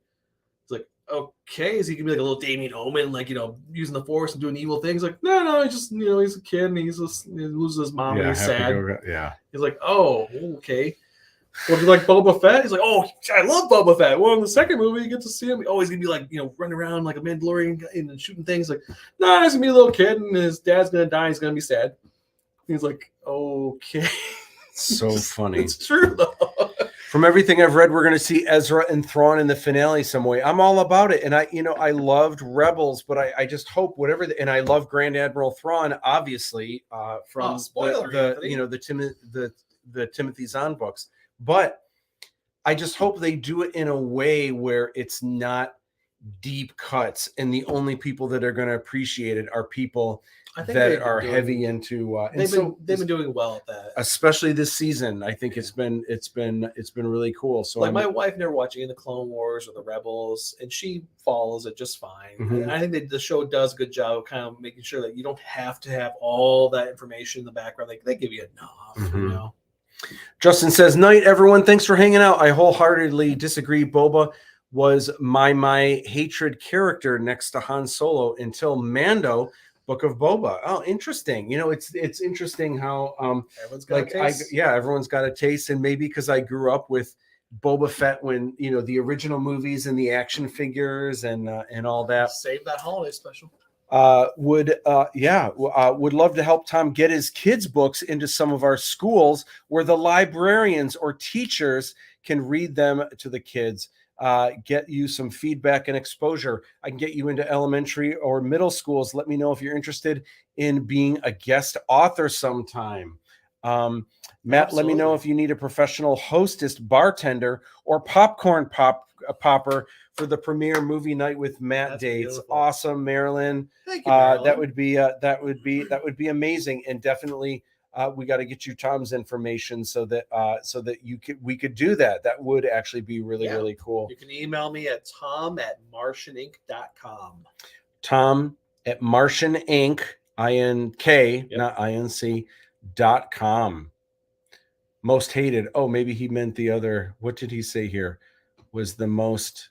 He's like, okay, is he gonna be like a little Damien Omen, like, using the Force and doing evil things? Like, no, he's just, he's a kid and he loses his mom and he's sad. Yeah. He's like, oh, okay. Well, do you like Boba Fett? He's like, oh, I love Boba Fett. Well, in the second movie, you get to see him. Oh, he's gonna be like, running around like a Mandalorian and shooting things. Like, no, he's gonna be a little kid and his dad's gonna die. He's gonna be sad. He's like, okay. So funny. It's true though. From everything I've read, we're going to see Ezra and Thrawn in the finale some way. I'm all about it. And I loved Rebels, but I just hope whatever. And I love Grand Admiral Thrawn, obviously, from the Timothy Zahn books. But I just hope they do it in a way where it's not deep cuts, and the only people that are going to appreciate it are people that are heavy into. They've been doing well at that, especially this season. I think it's been really cool. So like my wife never watching the Clone Wars or the Rebels, and she follows it just fine. Mhm. And I think that the show does a good job of kind of making sure that you don't have to have all that information in the background. Like they give you enough, Mhm. Justin says, "Night, everyone. Thanks for hanging out. I wholeheartedly disagree. Boba was my hatred character next to Han Solo until Mando." Book of Boba. Oh, interesting. It's interesting how everyone's got a taste. Everyone's got a taste, and maybe because I grew up with Boba Fett when the original movies and the action figures and all that. Save that holiday special. Would love to help Tom get his kids' books into some of our schools where the librarians or teachers can read them to the kids. Get you some feedback and exposure. I can get you into elementary or middle schools. Let me know if you're interested in being a guest author sometime. Matt, Absolutely. Let me know if you need a professional hostess, bartender, or popcorn popper for the premiere movie night with Matt That's dates. beautiful. Awesome, Marilyn. Thank you, Marilyn. That would be amazing, and definitely. We got to get you Tom's information so that we could do that. That would actually be really cool. You can email me at tom@martianinc.com. Tom@martianinc, INK, Yep. not INC.com. Most hated. Oh, maybe he meant the other. What did he say here? Was the most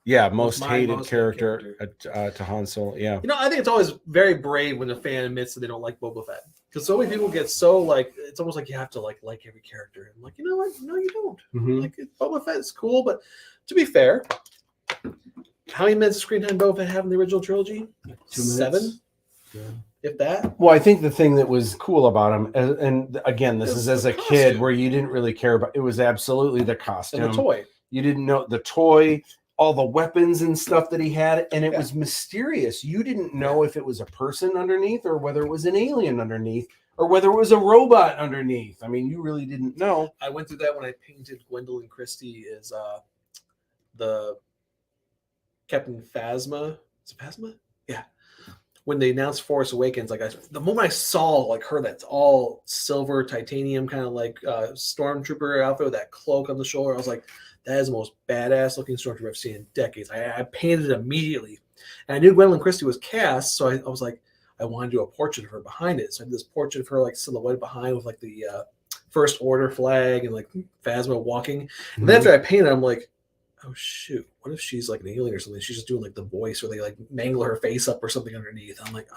hated character to Han Solo. Yeah. I think it's always very brave when a fan admits that they don't like Boba Fett. Because so many people get so it's almost like you have to like every character. I'm like, you know what? No, you don't. Mhm. Like Boba Fett is cool, but to be fair, how many minutes of screen time Boba Fett have in the original trilogy? 2 minutes. 7, if that. Well, I think the thing that was cool about him, and again, this is as a kid where you didn't really care about. It was absolutely the costume And the toy. You didn't know the toy, all the weapons and stuff that he had, and it was mysterious. You didn't know if it was a person underneath or whether it was an alien underneath or whether it was a robot underneath. I mean, you really didn't know. I went through that when I painted Gwendolyn Christie as the Captain Phasma. Is it Phasma? Yeah. When they announced Force Awakens, the moment I saw her, that's all silver titanium kind of stormtrooper outfit with that cloak on the shoulder, I was like, that is the most badass looking stormtrooper I've seen in decades. I painted it immediately. And I knew Gwendolyn Christie was cast, so I was like, I want to do a portrait of her behind it. So I did this portrait of her silhouette behind with the First Order flag and Phasma walking. And then after I painted, I'm like, oh shoot, what if she's an alien or something? She's just doing the voice, or they mangle her face up or something underneath. I'm like,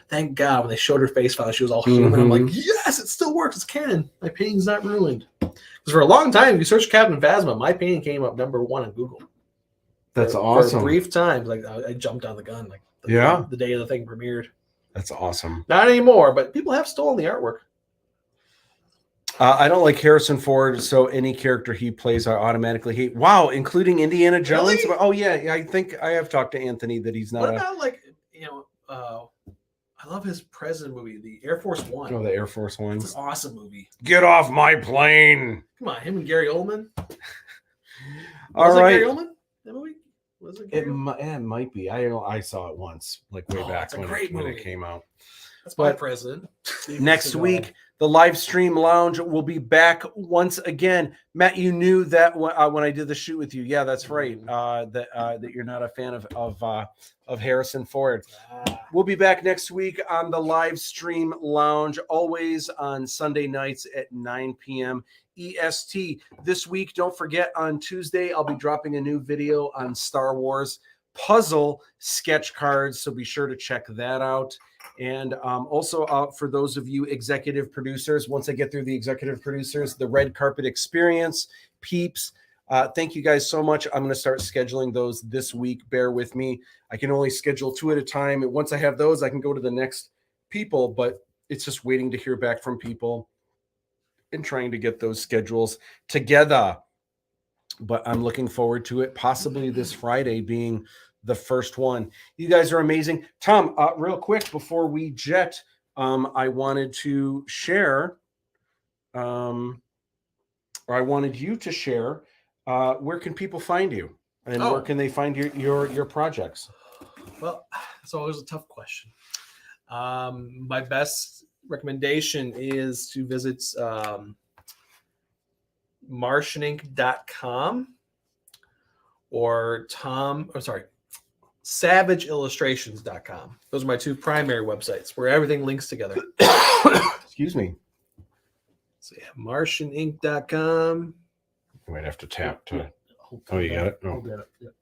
thank God when they showed her face file, she was all human. I'm like, yes, it still works. It's canon. My painting's not ruined. Because for a long time, if you search Captain Phasma, my painting came up #1 on Google. That's awesome. For a brief time, I jumped on the gun, the day the thing premiered. That's awesome. Not anymore, but people have stolen the artwork. I don't like Harrison Ford, so any character he plays, I automatically hate. Wow, including Indiana Jones. Really? Oh yeah, I think I have talked to Anthony that he's not. What about I love his President movie, the Air Force One. Oh, the Air Force One. It's an awesome movie. Get off my plane! Come on, him and Gary Oldman. All right. Gary Oldman? That movie? Was it? It might be. I don't know. I saw it once, way back it's a when great when movie. it came out. That's my president. Next week, The live stream lounge will be back once again. Matt, you knew that when I did the shoot with you. Yeah, that's right. That you're not a fan of Harrison Ford. We'll be back next week on the live stream lounge, always on Sunday nights at 9 p.m. EST. This week, don't forget, on Tuesday, I'll be dropping a new video on Star Wars puzzle sketch cards, so be sure to check that out. And also for those of you executive producers, once I get through the executive producers, the red carpet experience, peeps, thank you guys so much. I'm going to start scheduling those this week. Bear with me. I can only schedule 2 at a time. And once I have those, I can go to the next people, but it's just waiting to hear back from people and trying to get those schedules together. But I'm looking forward to it, possibly this Friday being the first one. You guys are amazing. Tom, real quick before we jet, I wanted to share, or I wanted you to share, where can people find you, and where can they find your projects? Well, it's always a tough question. My best recommendation is to visit martianinc.com or savageillustrations.com. Those are my 2 primary websites where everything links together. Excuse me. So yeah, martianinc.com. You might have to tap to. Oh, you got it? Oh. Yep.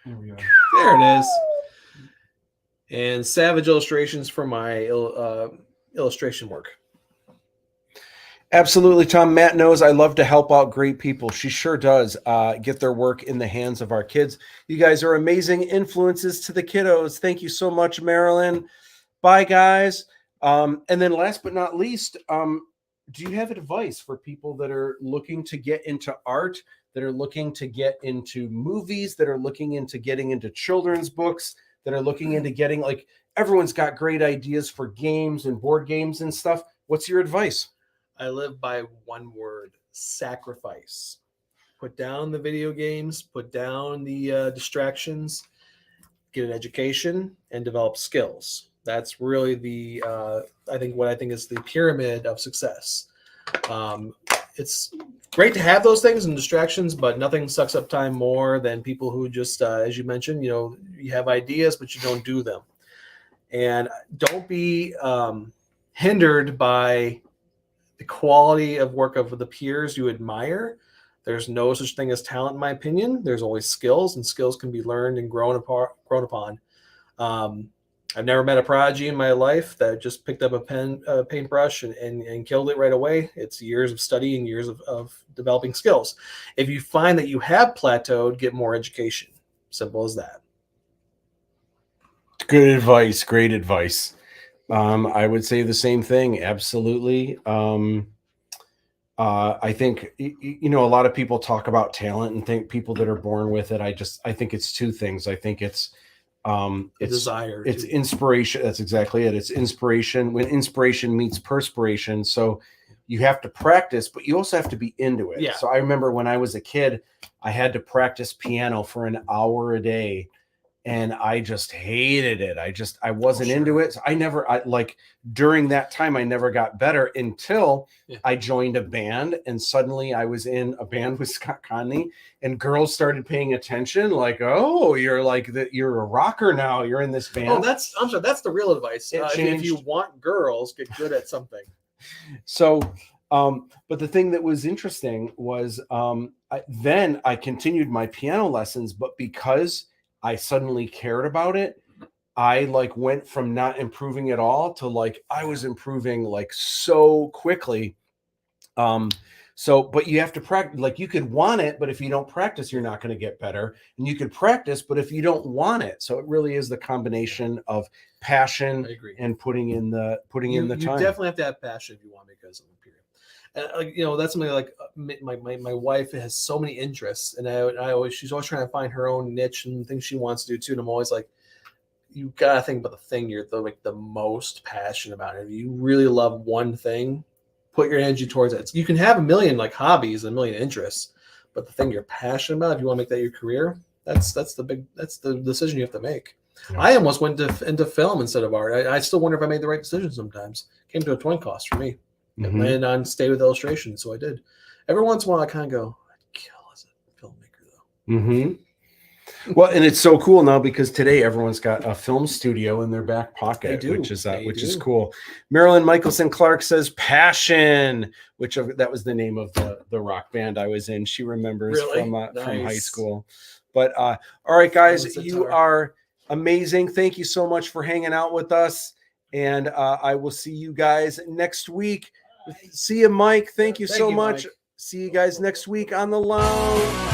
There we are. There it is. And Savage Illustrations for my illustration work. Absolutely, Tom. Matt knows I love to help out great people. She sure does get their work in the hands of our kids. You guys are amazing influences to the kiddos. Thank you so much, Marilyn. Bye, guys. And then last but not least, do you have advice for people that are looking to get into art, that are looking to get into movies, that are looking into getting into children's books, that are looking into getting, like, everyone's got great ideas for games and board games and stuff. What's your advice? I live by one word: sacrifice. Put down the video games, put down the distractions, get an education, and develop skills. That's really the I think is the pyramid of success. It's great to have those things and distractions, but nothing sucks up time more than people who just, as you mentioned, you have ideas, but you don't do them. And don't be hindered by the quality of work of the peers you admire. There's no such thing as talent, in my opinion. There's always skills, and skills can be learned and grown upon. I've never met a prodigy in my life that just picked up a paintbrush and killed it right away. It's years of study and years of developing skills. If you find that you have plateaued, get more education. Simple as that. Good advice. Great advice. I would say the same thing. Absolutely. I think, a lot of people talk about talent and think people that are born with it. I think it's 2 things. I think it's desire. It's inspiration. That's exactly it. It's inspiration when inspiration meets perspiration. So you have to practice, but you also have to be into it. Yeah. So I remember when I was a kid, I had to practice piano for an hour a day. And I just hated it. I wasn't into it. So during that time, I never got better until I joined a band, and suddenly I was in a band with Scott Conley, and girls started paying attention. Like, oh, you're a rocker now. You're in this band. Oh, that's the real advice. If you want girls, get good at something. So, but the thing that was interesting was then I continued my piano lessons, but because I suddenly cared about it, I went from not improving at all to I was improving so quickly. But you have to practice. You could want it, but if you don't practice, you're not going to get better. And you could practice, but if you don't want it, so it really is the combination of passion and putting in the time. You definitely have to have passion if you want to make it. That's something my wife has so many interests, and she's always trying to find her own niche and things she wants to do too. And I'm always like, you gotta think about the thing you're the most passionate about. If you really love one thing, put your energy towards it. You can have a million hobbies and a million interests, but the thing you're passionate about, if you want to make that your career, that's the decision you have to make. Yeah. I almost went into film instead of art. I still wonder if I made the right decision sometimes. Came to a toy cost for me. Mhm. And landed on stay with illustration, so I did. Every once in a while, I kind of go, I'd kill as a filmmaker, though. Mm-hmm. Well, and it's so cool now because today everyone's got a film studio in their back pocket, They do. which is They is do. cool. Marilyn Michelson Clark says Passion, which that was the name of the rock band I was in. She remembers Really? from high Nice. school. But all right, guys, That was you sitar. are amazing. Thank you so much for hanging out with us, and I will see you guys next week. See you, Mike. Thank you so much. Mike. See you guys next week on the lounge.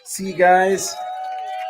See you guys.